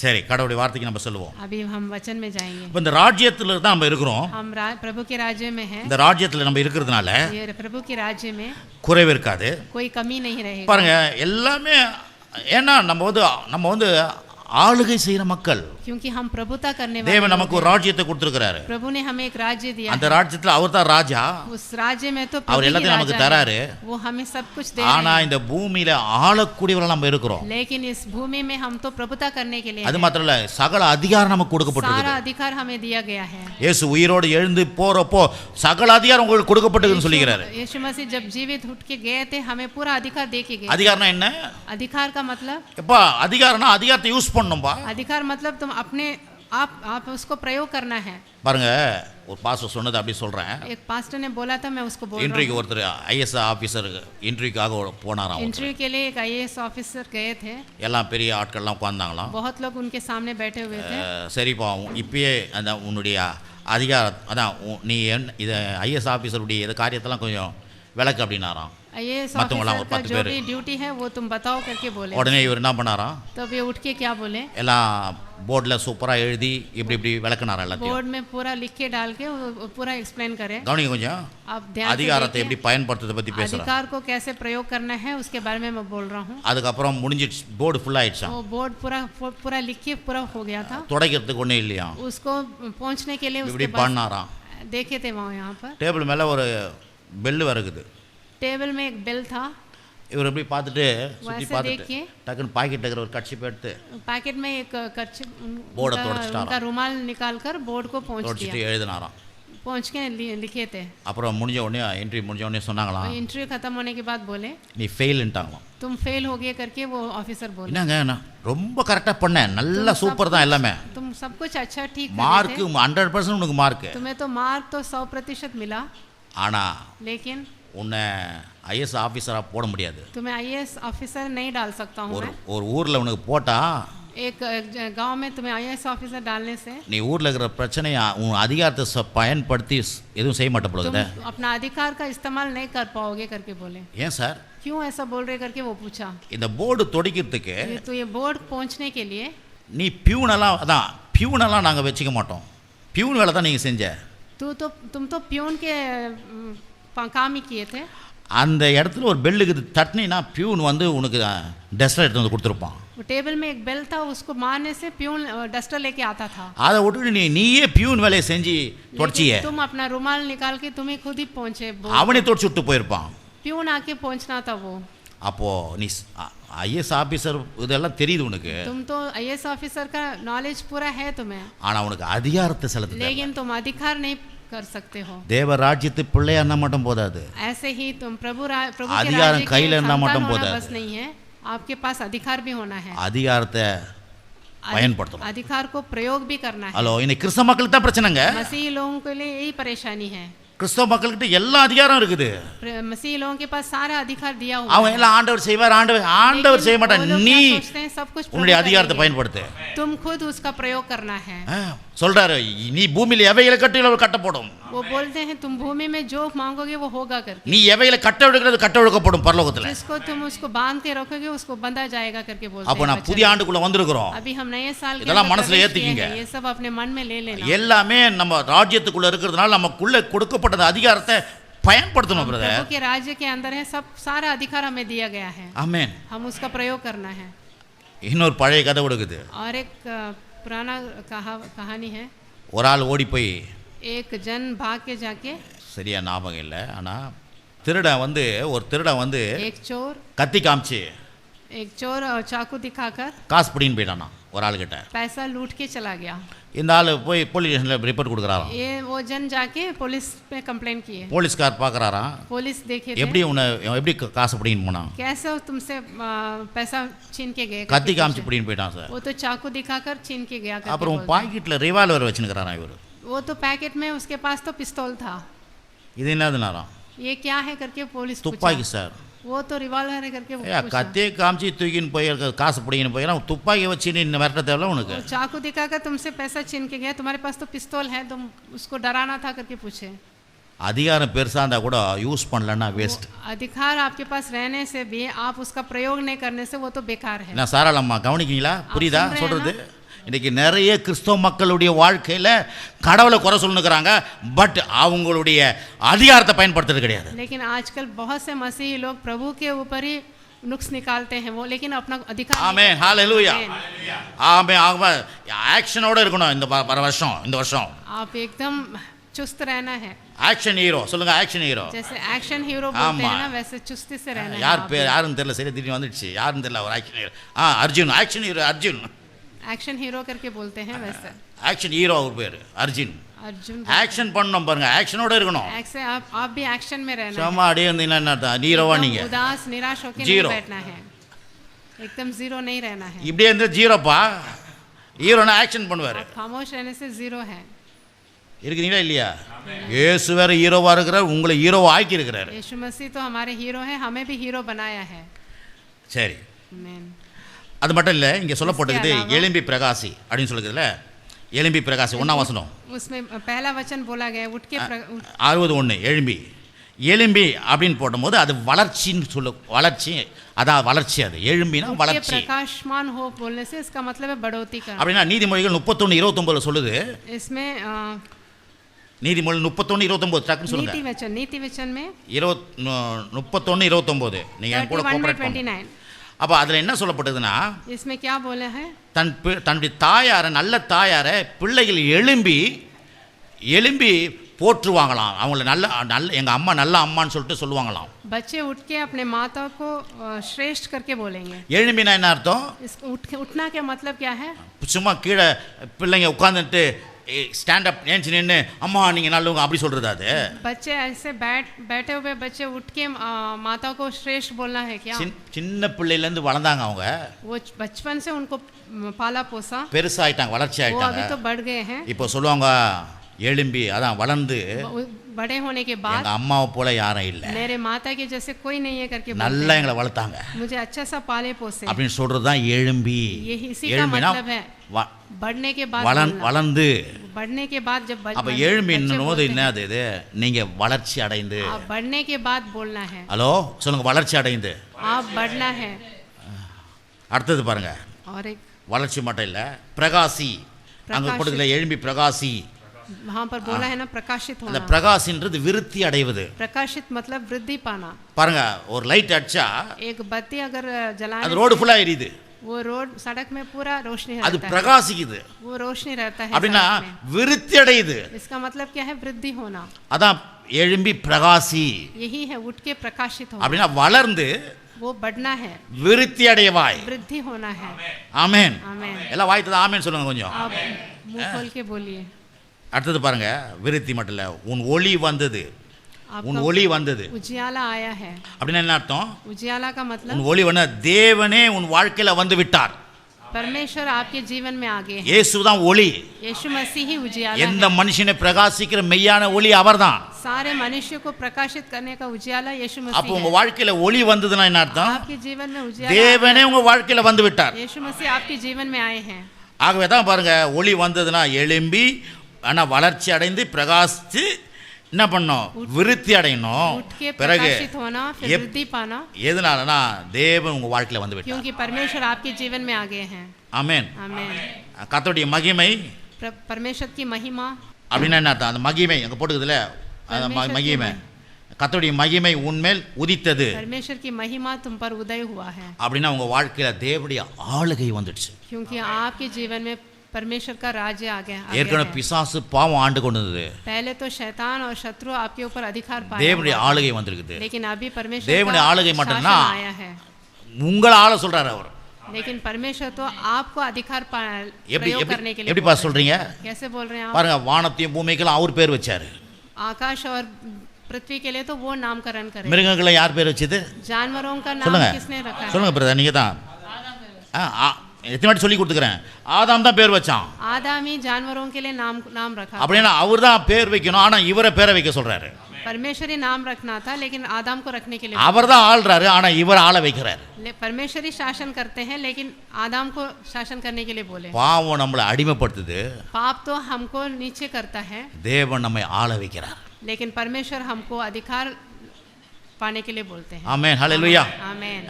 சரி, கடவுளுடைய வார்த்தைக்கு நம்ம சொல்லுவோம். अभी हम वचन में जाएंगे. இப்போ இந்த ராஜ்யத்துல தான் நம்ம இருக்கிறோம். हम प्रभु के राज्य में हैं. இந்த ராஜ்யத்துல நம்ம இருக்கிறதுனால ये प्रभु के राज्य में குறைவு இருக்காது. कोई कमी नहीं रहेगी. பாருங்க, எல்லாமே ஏன்னா நம்ம வந்து ஆளுகை செய்யற மக்கள். क्योंकि हम प्रभुता करने वाले தேவன் நமக்கு ஒரு ராஜ்யத்தை கொடுத்திருக்கிறாரு. प्रभु ने हमें एक राज्य दिया. அந்த ராஜ்யத்துல அவர் தான் ராஜா. उस राज्य में तो அவர் எல்லாத்தையும் நமக்கு தராரு. वो हमें सब कुछ दे ஆனா रहे हैं. இந்த பூமியில ஆளக்கூடியவர்கள் நம்ம இருக்கிறோம். लेकिन इस भूमि में हम तो प्रभुता करने के लिए அது மாத்திரம் இல்ல, சகல அதிகாரம் நமக்கு सारा கொடுக்கப்பட்டிருக்கு. अधिकार हमें दिया गया है. இயேசு உயிரோடு எழுந்து போறப்போ சகல அதிகாரம் உங்களுக்கு கொடுக்கப்பட்டிருக்குன்னு சொல்லிக்கிறாரு. यीशु मसीह जब जीवित उठ के गए थे, हमें पूरा अधिकार दे के गए. அதிகாரம்னா என்ன? अधिकार का मतलब, எப்பா அதிகாரம்னா அதிகாரத்தை யூஸ் பண்ணணும்பா. अधिकार मतलब तुम अपने आप उसको प्रयोग करना है. பாருங்க, ஒரு பாஸ்டர் சொன்னது அப்படி சொல்றேன். एक पास्टर ने बोला था, मैं उसको बोल रहा இன்டர்வியூ हूं. ஒருத்தர் ஐஎஸ் ஆபீசர் இன்டர்வியூக்காக போனாராம். इंटरव्यू के लिए एक आईएएस ऑफिसर गए थे. எல்லாம் பெரிய ஆட்கள்லாம் உட்கார்ந்தாங்களாம். बहुत लोग उनके सामने बैठे हुए थे. சரிப்பா, இப்பயே அந்த உன்னுடைய அதிகாரம் அதான் நீ இதை ஐஎஸ் ஆஃபீஸருடைய இந்த காரியத்தெல்லாம் கொஞ்சம் விளக்கு அப்படின்னாராம். आईएएस ऑफिसर का जो भी ड्यूटी है वो तुम बताओ करके बोले. உடனே இவர் என்ன பண்ணாராம்? तब ये उठ के क्या बोले? எல்லாம் போர்டில் சூப்பராக எழுதி இப்படி விளக்குனாரா எல்லாத்தையும். बोर्ड में पूरा लिख के डाल के वो पूरा एक्सप्लेन करें. கவனிங்க கொஞ்சம். आप ध्यान से அதிகாரத்தை देखिए. எப்படி பயன்படுத்துறதை பற்றி பேசுகிறேன். अधिकार को कैसे प्रयोग करना है उसके बारे में मैं बोल रहा हूँ. அதுக்கப்புறம் முடிஞ்சிடுச்சு, போர்டு ஃபுல் ஆயிடுச்சான். वो बोर्ड पूरा लिख के पूरा हो गया था. துடைக்கிறதுக்கு ஒன்றும் இல்லையா. उसको पहुँचने के लिए இப்படி उसके पास பண்ணாராம். देखे थे वहाँ यहाँ पर டேபிள் மேலே ஒரு பெல்லு வருகுது. टेबल में एक बेल था. இவர் எப்படி பார்த்துட்டு சுற்றி वैसे பார்த்துட்டு देखिए டக்குன்னு பாக்கெட் இருக்கிற ஒரு கட்சிப்பு எடுத்து पैकेट में एक कर्ची बोर्ड उनका- तोड़ता उनका रुमाल निकाल कर बोर्ड को पहुंच தொடச்சிட்டு दिया, எழுதினாராம். पहुंच के लिखे थे। அப்புறம் முடிஞ்ச உடனே இன்டர்வியூ முடிஞ்ச உடனே சொன்னாங்களாம், इंटरव्यू खत्म होने के बाद बोले நீ ஃபெயில்ன்ட்டாங்களாம். तुम फेल हो गए करके वो ऑफिसर बोले என்னங்க நான் ரொம்ப கரெக்டாக பண்ணேன், நல்ல சூப்பர் தான் எல்லாமே, तुम सब कुछ अच्छा ठीक कर மார்க்கு रहे थे, 100% உனக்கு மார்க்கு, तुम्हें तो मार्क तो 100% मिला, ஆனால் लेकिन உன்னை ஐஎஸ் ஆஃபீஸராக போட முடியாது. तुम्हें आईएएस ऑफिसर नहीं डाल सकता हूँ ஒரு मैं। ஒரு ஊரில் உனக்கு போட்டால் एक गांव में तुम्हें आईएएस ऑफिसर डालने से நீ ஊரில் இருக்கிற பிரச்சனையை உன் அதிகாரத்தை பயன்படுத்தி எதுவும் செய்ய மாட்ட போகுது. तुम अपना अधिकार का इस्तेमाल नहीं कर पाओगे करके बोले। ஏன் சார் क्यों ऐसा बोल रहे करके वो पूछा। இந்த போர்டு தொடிக்கிறதுக்கு तो ये बोर्ड पहुंचने के लिए நீ பியூனெல்லாம் அதான் பியூனெல்லாம் நாங்கள் வச்சுக்க மாட்டோம், பியூன் வேலை தான் நீங்கள் செஞ்ச. तुम तो प्यून के काम ही किए थे। அந்த இடத்துல ஒரு பெல்லுக்கு தட்டினா பியூன் வந்து உனக்கு டஸ்டர் எடுத்து வந்து கொடுத்துருப்பான். वो टेबल में एक बेल था, उसको मारने से प्यून डस्टर लेके आता था। அதை விட்டுட்டு நீயே பியூன் வேலையை செஞ்சு தொடச்சிய, लेकिन तुम अपना रुमाल निकाल के तुम्हें खुद ही पहुंचे बोर्ड। அவனே தொடச்சு விட்டு போயிருப்பான். प्यून आके पहुंचना था वो। அப்போது நீ ஐஎஸ் ஆஃபீஸர் இதெல்லாம் தெரியுது உனக்கு, तुम तो आईएएस ऑफिसर का नॉलेज पूरा है तुम्हें, ஆனால் உனக்கு அதிகாரத்தை செலுத்த लेकिन तुम अधिकार नहीं कर सकते हो। தேவ ராஜ்யத்து பிள்ளையா இருந்தால் மட்டும் போதாது, ऐसे ही तुम प्रभु के அதிகாரம் राज्य கையில் के இருந்தால் संतान மட்டும் होना போதாது, बस नहीं है, आपके पास अधिकार भी होना है, அதிகாரத்தை பயன்படுத்தணும். अधिकार को प्रयोग भी करना है। ஹலோ, இன்னைக்கு கிறிஸ்தவ மக்களுக்கு தான் பிரச்சனைங்க. मसीही लोगों के लिए यही परेशानी है। கிறிஸ்தவ மக்கள்கிட்ட எல்லா அதிகாரம் இருக்குது, मसीही लोगों के पास सारा अधिकार दिया हुआ அவன் है, எல்லாம் ஆண்டவர் செய்வார், ஆண்டவர் செய்ய लेकिन மாட்டான். वो लोग நீ क्या सोचते हैं, सब कुछ प्रभु உன்னுடைய அதிகாரத்தை करेंगे। பயன்படுத்து. तुम खुद उसका प्रयोग करना है। சொல்றாரு, நீ பூமியில எவைகளை கட்டில கட்டப்படும், वो बोलते हैं तुम भूमि में जो मांगोगे वो होगा करके, நீ எவைகளை கட்ட விடுக்கிறது கட்ட விடுக்கப்படும் பரலோகத்துல. जिसको तुम उसको बांध के रखोगे उसको बंधा जाएगा करके बोलते அப்போ हैं நான் वचन। புதிய ஆண்டுக்குள்ள வந்திருக்கிறோம், अभी हम नए साल के இதெல்லாம் अंदर மனசுல प्रवेश किए ஏத்திக்கிங்க. हैं, ये सब अपने मन में ले लेना। எல்லாமே நம்ம ராஜ்யத்துக்குள்ள இருக்கிறதுனால நமக்குள்ள கொடுக்கப்பட்ட அதிகாரத்தை பயன்படுத்தணும் பிரதர். प्रभु के राज्य के अंदर है, सब सारा अधिकार हमें दिया गया है, ஆமென். हम उसका प्रयोग करना है। இன்னொரு பழைய கதை கொடுக்குது. और एक पुराना कहानी है, ஒரு ஆள் ஓடி போய், एक जन भाग के जाके, சரியா ஞாபகம் இல்லை, ஆனால் திருடன் வந்து ஒரு திருடன் வந்து एक चोर கத்தி காமிச்சு चाकू दिखाकर காசு பிடின்னு போயிட்டானா ஒரு ஆளுகிட்ட. पैसा लूट के चला गया। இந்த ஆள் போய் போலீஸ் ஸ்டேஷனில் ரிப்போர்ட் கொடுக்குறாராம். ये वो जन जाके पुलिस पे कंप्लेंट किए। போலீஸ்கார் பார்க்குறாராம், पुलिस देखे எப்படி உன்னை எப்படி காசு பிடின்னு போனான், कैसे तुमसे पैसा छीन के गए, கத்தி காமிச்சு பிடின்னு போயிட்டான் சார். वो तो चाकू दिखाकर छीन के गया करके அப்புறம் बोलते हैं। பாக்கெட்டில் ரிவால்வர் வச்சுருக்கிறாராம் இவர். वो तो पैकेट में उसके पास तो पिस्तौल था। இது என்னதுனாராம், ये क्या है करके पुलिस துப்பாக்கி पूछा। சார். वो तो रिवॉल्वर है करके ஏ पूछा। கத்தியை காமிச்சு தூக்கின்னு போய் காசு பிடிக்கின்னு போயிடலாம், துப்பாக்கி வச்சு நீ மிரட்ட தேவையில்ல உனக்கு. वो चाकू दिखाकर तुमसे पैसा छीन के गया, तुम्हारे पास तो पिस्तौल है, तुम उसको डराना था करके पूछे। அதிகாரம் பெருசாக இருந்தால் கூட யூஸ் பண்ணலன்னா வேஸ்ட். अधिकार आपके पास रहने से भी आप उसका प्रयोग नहीं करने से वो तो बेकार है। நான் சாராளம்மா கவனிக்கீங்களா, புரியுதா சொல்றேன் சொல்கிறது? இன்றைக்கி நிறைய கிறிஸ்தவ மக்களுடைய வாழ்க்கையில் கடவுளை குறை சொல்லுங்கிறாங்க, பட் அவங்களுடைய அதிகாரத்தை பயன்படுத்துறது கிடையாது. लेकिन आजकल बहुत से मसीही लोग प्रभु के ऊपर ही नुक्स निकालते हैं वो, लेकिन अपना अधिकार ஆமே, ஹalleluya. ஆமே, ஆமா, ஆக்ஷனோட இருக்கணும் இந்த வருஷம். आप एकदम चुस्त रहना है, ஆக்ஷன் ஹீரோ சொல்லுங்க, ஆக்ஷன் ஹீரோ. जैसे एक्शन हीरो बोलते हैं ना, वैसे चुस्ती से रहना है। யார் பேர் யாருன்னு தெரியல, சரி திடீர்னு வந்துடுச்சு, யாருன்னு தெரியல, ஒரு action hero. Arjun, action hero Arjun. Action hero करके बोलते हैं वैसे। ஆக்ஷன் ஹீரோ அவர் பேர் அர்ஜுன். अर्जुन ஆக்ஷன் பண்ணணும் பாருங்க, ஆக்ஷனோட இருக்கணும். ऐसे आप भी एक्शन में रहना है, சும்மா அப்படியே இருந்தீங்கன்னா என்ன அர்த்தம், நீரோவா நீங்க एकदम उदास निराश होकर नहीं जीरो। बैठना है, एकदम जीरो नहीं रहना है। இப்படியே இருந்து ஜீரோப்பா. ஹீரோனா ஆக்ஷன் பண்ணுவார். आप खामोश रहने से जीरो है। இருக்குங்களா இல்லையா? இயேசு வேற ஹீரோவா இருக்கிறார், உங்களை ஹீரோவா ஆக்கி இருக்கிறார். यीशु मसीह तो हमारे हीरो है, हमें भी हीरो बनाया है। சரி, आमीन। அது மட்டும் இல்லை, இங்கே சொல்லப்பட்டிருக்குது எலும்பி பிரகாசி அப்படின்னு சொல்லுறதுல, எலும்பி பிரகாசி 1ஆம் வசனம், उसमें पहला वचन बोला गया उठ के 61 எழும்பி. எலும்பி அப்படின்னு போடும்போது அது வளர்ச்சின்னு வளர்ச்சி, அதான் வளர்ச்சி. அது எழும்பினா வளர்ச்சி. प्रकाशमान हो बोलने से इसका मतलब है बढ़ोतरी का। அப்படின்னா நீதிமொழிகள் 31:29 சொல்லுது. इसमें நீதிமொழி 31:29 டக்குன்னு சொல்லுங்க. नीति वचन में 31:29 நீங்க என் கூட கோஆபரேட் பண்ணுங்க. 29 அப்போ அதில் என்ன சொல்லப்பட்டதுன்னா, इसमें क्या बोला है, தன்னுடைய தாயாரை, நல்ல தாயாரை பிள்ளைகள் எழும்பி போற்றுவாங்களாம். அவங்கள நல்ல நல்ல எங்கள் அம்மா நல்ல அம்மான்னு சொல்லிட்டு சொல்லுவாங்களாம். बच्चे उठ के अपने माता को श्रेष्ठ करके बोलेंगे. எழும்பினா என்ன அர்த்தம்? उठना के मतलब क्या है? சும்மா கீழே பிள்ளைங்க உட்காந்துட்டு ஸ்டாண்ட் அப் ஏஞ்சி நின்று அம்மா நீங்கள் நல்லவங்க அப்படி சொல்கிறது அது. बच्चे ऐसे बैठे हुए बच्चे उठ के माता को श्रेष्ठ बोलना है क्या? சின்ன பிள்ளையிலேருந்து வளர்ந்தாங்க அவங்க. वो बचपन से उनको पाला पोसा, பெருசாயிட்டாங்க, வளர்ச்சி वो ஆயிட்டாங்க. अभी तो बढ़ गए हैं. இப்போ சொல்லுவாங்க எழும்பி அதான் வளர்ந்து बड़े होने के बाद எங்கள் அம்மாவை போல யாரும் இல்லை, मेरे माता के जैसे कोई नहीं है करके நல்லா எங்களை வளர்த்தாங்க मुझे अच्छा सा पाले पोसे. அப்படின்னு சொல்கிறது தான் எழும்பி. यही इसी का எழும்பினா मतलब है बढ़ने के बाद வளர்ந்து. बढ़ने के बाद जब அப்போ எழும்பின்னும் போது என்ன அது இது நீங்கள் வளர்ச்சி அடைந்து. बढ़ने के बाद बोलना है. ஹலோ சொல்லுங்க, வளர்ச்சி அடைந்து. आप बढ़ना है. அடுத்தது பாருங்க, और एक வளர்ச்சி மட்டும் இல்லை, பிரகாசி. அங்கே கொடுக்கல எழும்பி பிரகாசி. वहाँ पर बोला है ना प्रकाशित அந்த होना. பிரகாசின்றது விருத்தி அடைவது. प्रकाशित मतलब वृद्धि पाना. பாருங்க, ஒரு லைட் அடிச்சா एक बत्ती अगर जलाने அது ரோடு ஃபுல்லாக எரியுது, वो रोड सड़क में पूरा रोशनी அது रहता है, பிரகாசிக்குது. वो रोशनी रहता है அப்படின்னா सड़क में. விருத்தி அடையுது. इसका मतलब क्या है? वृद्धि होना. அதான் எழும்பி பிரகாசி. यही है उठ के प्रकाशित होना. அப்படின்னா வளர்ந்து वो बढ़ना है, விருத்தி அடையவாய். वृद्धि होना है. ஆமென். आमेन. எல்லாம் வாய்த்தது ஆமென் சொல்லுங்க கொஞ்சம். आप मुंह खोल के बोलिए. அடுத்தது பாருங்க, விருத்தி மட்டும் இல்லை, உன் ஒளி வந்தது. உன் ஒளி வந்தது उजियाला आया है. அப்படின்னா என்ன அர்த்தம்? उजियाला का मतलब உன் ஒளி வந்த தேவனே உன் வாழ்க்கையில வந்து விட்டார். परमेश्वर आपके जीवन में आ गए हैं. இயேசு தான் ஒளி. यीशु मसीह ही उजियाला எந்த है. மனுஷனை பிரகாசிக்கிற மெய்யான ஒளி அவர்தான். सारे मनुष्य को प्रकाशित करने का उजियाला यीशु அப்போ मसीह உங்க है. வாழ்க்கையில ஒளி வந்ததுன்னா என்ன அர்த்தம்? आपके जीवन में उजियाला தேவனே உங்க வாழ்க்கையில வந்து விட்டார். यीशु मसीह आपके जीवन में आए हैं. ஆகவே தான் பாருங்க, ஒளி வந்ததுன்னா எழும்பி ஆனால் வளர்ச்சி அடைந்து பிரகாசித்து என்ன பண்ணோம்? விருத்தி அடையணும். उठ के பிறகு प्रकाशित होना, फिर वृद्धि पाना. எதனாலனா தேவன் உங்க வாழ்க்கையில வந்து விட்டார். क्योंकि परमेश्वर आपके जीवन में आ गए हैं. ஆமென். आमेन. கர்த்தருடைய மகிமை परमेश्वर की महिमा அப்படின்னா என்ன அர்த்தம்? அந்த மகிமை அங்கே போட்டுக்குதுல, அந்த மகிமை, கர்த்தருடைய மகிமை உன்மேல் உதித்தது. परमेश्वर की महिमा तुम पर उदय हुआ है. அப்படின்னா உங்க வாழ்க்கையில தேவனுடைய ஆளுகை வந்துடுச்சு. क्योंकि आपके जीवन में परमेश्वर का राज्य आ गया. ஏற்கனவே பிசாசு பாவம் ஆண்டு கொண்டது, पहले तो शैतान और शत्रु आपके ऊपर अधिकार पाया, தேவனுடைய ஆளுகை வந்திருக்குது. लेकिन अभी परमेश्वर தேவனுடைய का ஆளுகை மட்டும்னா शासन आया है. உங்களை ஆள சொல்றாரு அவர். लेकिन परमेश्वर तो आपको अधिकार எப்படி प्रयोग करने के लिए எப்படி பாஸ் சொல்றீங்க? कैसे बोल रहे हैं आप? பாருங்க, வானத்தையும் பூமிக்கெல்லாம் அவர் பேர் வச்சாரு. आकाश और पृथ्वी के लिए तो वो नामकरण करे. மிருகங்களை யார் பேர் வச்சது? जानवरों का नाम சொல்லுங்க किसने रखा है? சொல்லுங்க பிரதர், நீங்க தான். எத்தனை வாட்டி சொல்லி கொடுத்துக்கிறேன். ஆதாம் தான் பேர் வச்சான். आदम ही जानवरों के लिए नाम रखा. அப்படின்னா அவர் தான் பேர் வைக்கணும், ஆனா இவரை பேரை வைக்க சொல்றாரு. परमेश्वर ही नाम रखना था, लेकिन आदम को रखने के लिए அவர் தான் ஆள்றாரு, ஆனா இவர் ஆள வைக்கிறார். परमेश्वर ही शासन करते हैं, लेकिन आदम को शासन करने के लिए बोले. பாவம் நம்மளை அடிமைப்படுத்துது, पाप तो हमको नीचे करता है, தேவன் நம்மை ஆள வைக்கிறார். लेकिन परमेश्वर हमको अधिकार पाने के लिए बोलते हैं. ஆமென். ஹல்லேலூயா. आमेन.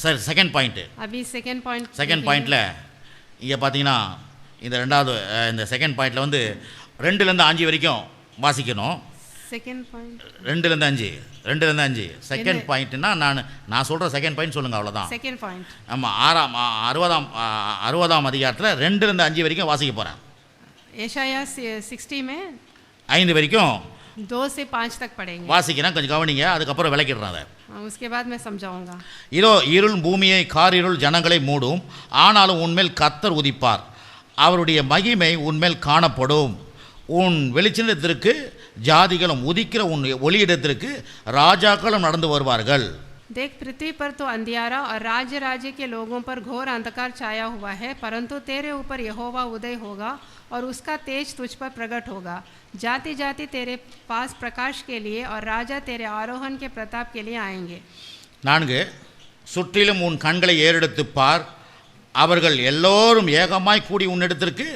சரி, செகண்ட் பாயிண்ட். अभी सेकंड पॉइंट. செகண்ட் பாயிண்ட்ல இங்க பாத்தீங்கன்னா இந்த ரெண்டாவது இந்த செகண்ட் பாயிண்ட்ல வந்து 2லேருந்து 5 வரைக்கும் வாசிக்கணும். सेकंड पॉइंट 2லேருந்து 5 செகண்ட் பாயிண்ட்னா நான் சொல்ற செகண்ட் பாயிண்ட் சொல்லுங்க, அவ்வளவுதான். Second point. ஆமா, 60ஆம் அதிகாரத்துல 2லேருந்து 5 வரைக்கும் வாசிக்க போறேன். यशायाह 60 में 5 வரைக்கும் 2 से 5 तक पढ़ेंगे. வாசிக்கிறேன், கொஞ்சம் கவனிங்க, அதுக்கப்புறம் விளக்கிடுறேன் அதை. उसके बाद मैं समझाऊंगा. இதோ இருள் பூமியை காரிருள் ஜனங்களை மூடும், ஆனாலும் உன்மேல் கர்த்தர் உதிப்பார், அவருடைய மகிமை உன்மேல் காணப்படும். உன் வெளிச்சத்திற்கு ஜாதிகளும் உதிக்கிற உன் ஒளியிடத்திற்கு ராஜாக்களும் நடந்து வருவார்கள். देख, पृथ्वी पर तो अंधियारा और राज्य राज्य के लोगों पर घोर अंधकार छाया हुआ है, परंतु तेरे ऊपर यहोवा उदय होगा और उसका तेज तुझ पर प्रकट होगा. जाति जाति तेरे पास प्रकाश के लिए और राजा तेरे आरोहण के प्रताप के लिए आएंगे. 4 சுற்றிலும் உன் கண்களை ஏறெடுத்துப் பார், அவர்கள் எல்லோரும் ஏகமாய் கூடி உன்னிடத்திற்கு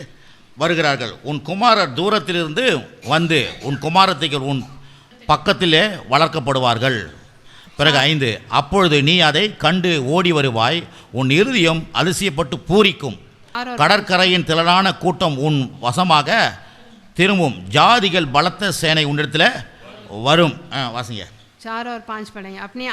வருகிறார்கள். உன் குமாரர் தூரத்திலிருந்து வந்து உன் குமாரத்திகள் உன் பக்கத்திலே வளர்க்கப்படுவார்கள். பிறகு 5 அப்பொழுது நீ அதை கண்டு ஓடி வருவாய், உன் இருதயம் அதிசயப்பட்டு பூரிக்கும். கடற்கரையின் திரளான கூட்டம் உன் வசமாக திரும்பும், ஜாதிகள் பலத்த சேனை உன்னிடத்தில் வரும். வாசிங்க. 4 और 5 पढ़ेंगे. अपनी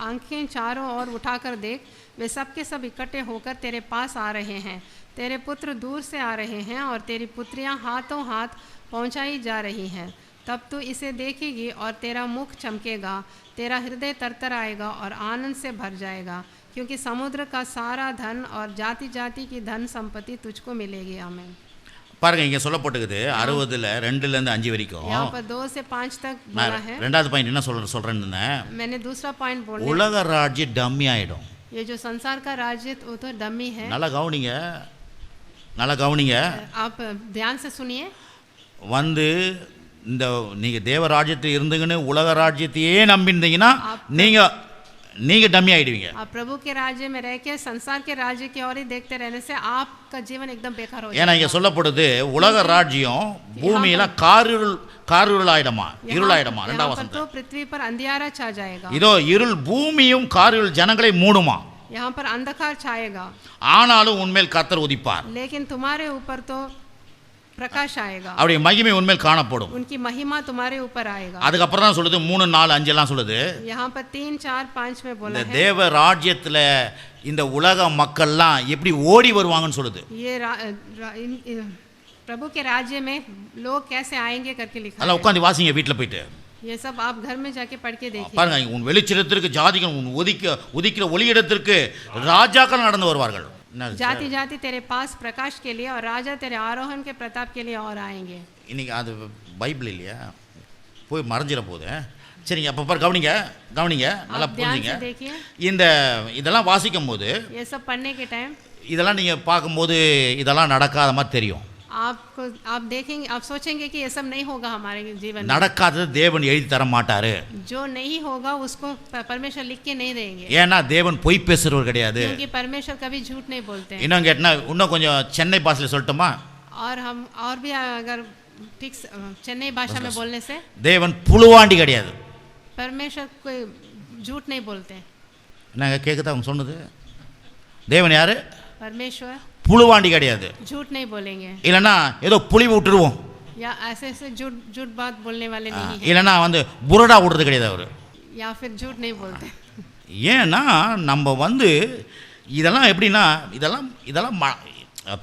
आंखें चारों ओर उठाकर देख, वे सब के सब इकट्ठे होकर तेरे पास आ रहे हैं. तेरे पुत्र दूर से आ रहे हैं और तेरी पुत्रियां हाथों हाथ पहुंचाई जा रही हैं. तब तू इसे देखेगी और तेरा मुख चमकेगा, तेरा हृदय तरतराएगा और आनंद से भर जाएगा, क्योंकि समुद्र का सारा धन और जाति जाति की धन संपत्ति तुझको मिलेगी। आमीन। பாருங்க இங்கே சொல்லப்பட்டுக்குது 60ல் 2லேருந்து 5 வரைக்கும். यहाँ पर 2 से 5 तक बोला है। ரெண்டாவது பாயிண்ட் என்ன சொல்றேன்னு मैंने दूसरा पॉइंट बोला, உலக ராஜ்யம் டம்மி ஆயிடும். ये जो संसार का राज्य वो तो डमी है। நல்லா கவனிங்க. आप ध्यान से सुनिए। வந்து இந்த நீங்கள் தேவ ராஜ்யத்தில் இருந்துங்கன்னு உலக ராஜ்யத்தையே நம்பியிருந்தீங்கன்னா நீங்கள் டம்மி ஆகிடுவீங்க. आप प्रभु के राज्य में रह के संसार के राज्य की ओर ही देखते रहने से आपका जीवन एकदम बेकार हो जाएगा। ஏன்னா இங்கே சொல்லப்படுது உலக ராஜ்யம் பூமியில காரிருளாயிடுமா, இருளாயிடுமா. ரெண்டாவது வசனம், तो पृथ्वी पर अंधियारा छा जाएगा। இதோ இருள் பூமியும் காரிருள் ஜனங்களை மூடுமா. यहाँ पर अंधकार छाएगा, ஆனாலும் உன்மேல் கர்த்தர் உதிப்பார். लेकिन तुम्हारे ऊपर तो प्रकाश आएगा, அவருடைய மகிமை உன்மேல் காணப்படும். उनकी महिमा तुम्हारे ऊपर आएगा। அதுக்கப்புறம் தான் சொல்லுது 3, 4, 5 எல்லாம் சொல்லுது. यहाँ पर 3, 4, 5 में बोला இந்த है தேவ ராஜ்யத்துல இந்த உலக மக்கள்லாம் எப்படி ஓடி வருவாங்கன்னு சொல்லுது. ये प्रभु के राज्य में लोग कैसे आएंगे करके लिखा है। அதெல்லாம் உட்கார்ந்து வாசிங்க வீட்டில் போயிட்டு. ये सब आप घर में जाके पढ़ के देखिए। பாருங்க உன் வெளிச்சத்திற்கு ஜாதிகள், உன் உதிக்கிற ஒளியிடத்திற்கு ராஜாக்கள் நடந்து வருவார்கள். जाति जाति तेरे पास प्रकाश के लिए और राजा तेरे आरोहण के प्रताप के लिए और आएंगे। இன்னைக்கு அது பைபிள் இல்லையா, போய் மறைஞ்சிட போகுது. சரிங்க, அப்போ கவனிங்க நல்லா புரிஞ்சுங்க. இதெல்லாம் வாசிக்கும் போது, ये सब पढ़ने के टाइम இதெல்லாம் நீங்கள் பார்க்கும்போது இதெல்லாம் நடக்காத மாதிரி தெரியும். आप देखेंगे, आप सोचेंगे कि ये सब नहीं होगा हमारे जीवन में। நடக்காதது தேவன் எழுதி தர மாட்டாரு. जो नहीं होगा उसको परमेश्वर लिख के नहीं देंगे, ஏன்னா தேவன் பொய் பேசுறவர் கிடையாது. क्योंकि परमेश्वर कभी झूठ नहीं बोलते हैं। இன்னும் கேட்டா இன்னும் கொஞ்சம் சென்னை பாஷையில் சொல்லட்டுமா, और भी अगर ठीक चेन्नई भाषा में बोलने से, தேவன் புழுவாண்டி கிடையாது. परमेश्वर कोई झूठ नहीं बोलते। நாங்க கேக்குதா அவங்க சொன்னது? தேவன் யாரு? परमेश्वर புழுவாண்டி கிடையாது. झूठ नहीं बोलेंगे, இல்லனா ஏதோ புளிவு விட்டுருவோம், या ऐसे झूठ बात बोलने वाले नहीं है, இல்லனா புரடா விடுறது கிடையாது அவரு, या फिर झूठ नहीं बोलते। ஏன்னா நம்ம இதெல்லாம் எப்படின்னா இதெல்லாம்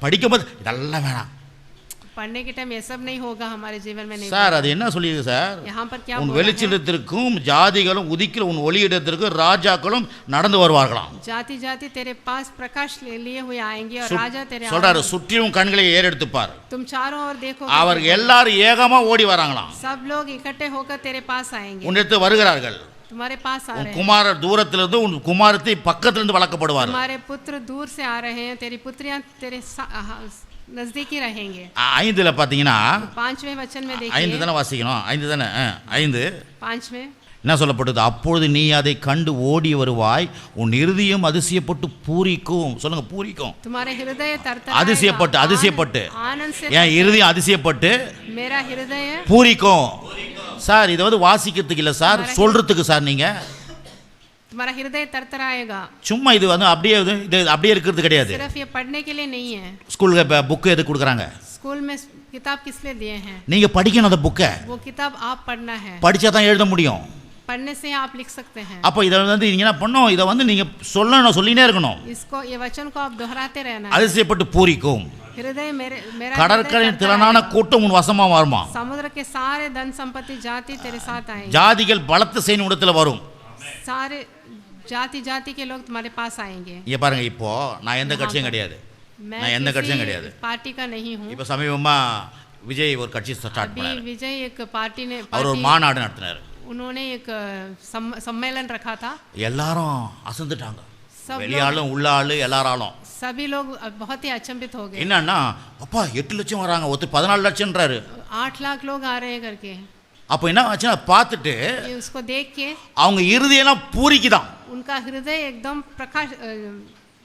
படிக்கும்போது இதெல்லாம் வேணாம், पढ़ने के टाइम ये सब नहीं होगा हमारे जीवन में नहीं। சார் அது என்ன சொல்லியிருக்கு சார்? यहाँ पर क्या உன் வெளிச்சத்திற்கும் ஜாதிகளும் உதிக்கிற உன் ஒளியிடத்திற்கும் ராஜாக்களும் நடந்து வருவார்களாம். जाति जाति तेरे पास प्रकाश लिए हुए आएंगे और राजा तेरे சொல்றாரு, சுற்றிலும் கண்களை ஏறெடுத்துப்பார். तुम चारों ओर देखो, அவர் எல்லாரும் ஏகமா ஓடி வராங்களாம். सब लोग इकट्ठे होकर तेरे पास आएंगे, உன்னிடத்து வருகிறார்கள். तुम्हारे पास आ रहे हैं, குமாரர் தூரத்திலிருந்து உன் குமாரத்தை பக்கத்திலிருந்து வளர்க்கப்படுவார். तुम्हारे पुत्र दूर से आ रहे हैं, तेरी पुत्रियां तेरे नजदीक ही रहेंगे। 5ல பாத்தீங்கன்னா 5वें वचन में 5 देखिए, தானே வாசிக்கணும், 5 தானே 5 5 में என்ன சொல்லப்பட்டது? அப்பொழுது நீ அதை கண்டு ஓடி வருவாய், உன் இருதயம் அதிசயப்பட்டு பூரிக்கும். சொல்லுங்க, பூரிக்கும். तुम्हारे हृदय तरतराएगा, அதிசயப்பட்டு आनंद से என் இருதயம் அதிசயப்பட்டு मेरा हृदय பூரிக்கும். சார் இதை வாசிக்கிறதுக்கு இல்லை சார், சொல்றதுக்கு சார். நீங்க तुम्हारा हृदय तरतराएगा, சும்மா இது அப்படியே இருக்கிறது கிடையாது. सिर्फ ये पढ़ने के लिए नहीं है। ஸ்கூலுக்கு புக் எது கொடுக்குறாங்க? स्कूल में किताब किस लिए दिए हैं? நீங்க படிக்கணும் அந்த புக்கை. वो किताब आप पढ़ना है, படிச்சா தான் எழுத முடியும். पढ़ने से आप लिख सकते हैं। அப்போ இதை நீங்க என்ன பண்ணணும்? இதை நீங்க சொல்லினே இருக்கணும். इसको ये वचन को आप दोहराते रहना है। அதிசயப்பட்டு பூரிக்கும். हृदय मेरा கடற்கரையின் திரளான கூட்டம் உன் வசமா வருமா. समुद्र के सारे धन संपत्ति जाति तेरे साथ आएंगे, ஜாதிகள் பலத்த சேனை இடத்துல வரும். सारे जाति जाति के लोग तुम्हारे पास आएंगे। இங்க பாருங்க, இப்போ நான் எந்த கட்சியும் கிடையாது, நான் எந்த கட்சியும் கிடையாது, पार्टी का नहीं हूँ। இப்போ சமீபமா விஜய் ஒரு கட்சி ஸ்டார்ட் பண்ணாரு. विजय एक पार्टी ने அவர் ஒரு மாநாடு நடத்தினார். उन्होंने एक सम्मेलन रखा था, எல்லாரும் அசந்துட்டாங்க, வெளியாளும் உள்ளாளு எல்லாராலும். सभी लोग बहुत ही अचंभित हो गए। என்னன்னா, அப்பா 8 லட்சம் வராங்க, ஒருத்தர் 14 லட்சம்ன்றாரு. 8 लाख लोग आ रहे हैं करके। அப்போ என்ன ஆச்சுன்னா, பார்த்துட்டு उसको देख के அவங்க இருதயம் பூரிக்குதான், उनका हृदय एकदम प्रकाश,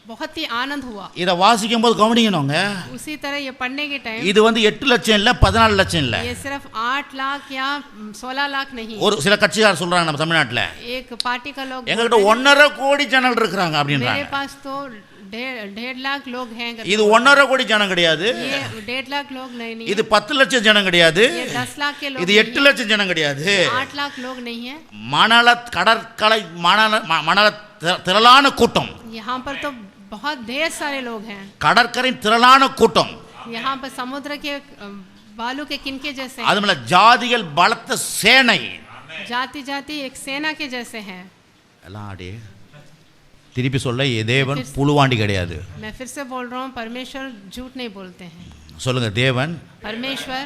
बहुत ही आनंद हुआ। இதை வாசிக்கும் போது கவனிக்கணுங்க, उसी तरह ये पढ़ने के टाइम இது 8 லட்சம் இல்ல 14 லட்சம் இல்ல, ये सिर्फ 8 लाख या 16 लाख नहीं। ஒரு சில கட்சியார் சொல்றாங்க நம்ம தமிழ்நாட்டுல, एक पार्टी का लोग எங்ககிட்ட 1.5 கோடி ஜனங்கள் இருக்காங்க मेरे அப்படின்றாங்க. पास तो 1.5 लाख लोग हैं। இது 1.5 கோடி ஜனம் கிடையாது, ये 1.5 लाख लोग नहीं, இது 10 லட்சம் ஜனம் கிடையாது, ये 10 लाख के लोग, இது 8 லட்சம் ஜனம் கிடையாது, 8 लाख लोग नहीं है। கடற்கரை மணல திரளான கூட்டம், यहाँ पर तो बहुत ढेर सारे लोग हैं। கடற்கரை திரளான கூட்டம், यहाँ पर समुद्र के बालू के किनके जैसे हैं। அதுமல்ல ஜாதிகள் பலத்த சேனை. जाति जाति एक सेना के जैसे हैं। எல்லாம் அடி திருப்பி சொல்ல தேவன் புழுவாண்டி கிடையாது. मैं फिर से बोल रहा हूँ, परमेश्वर झूठ नहीं बोलते हैं। சொல்லுங்க, தேவன் परमेश्वर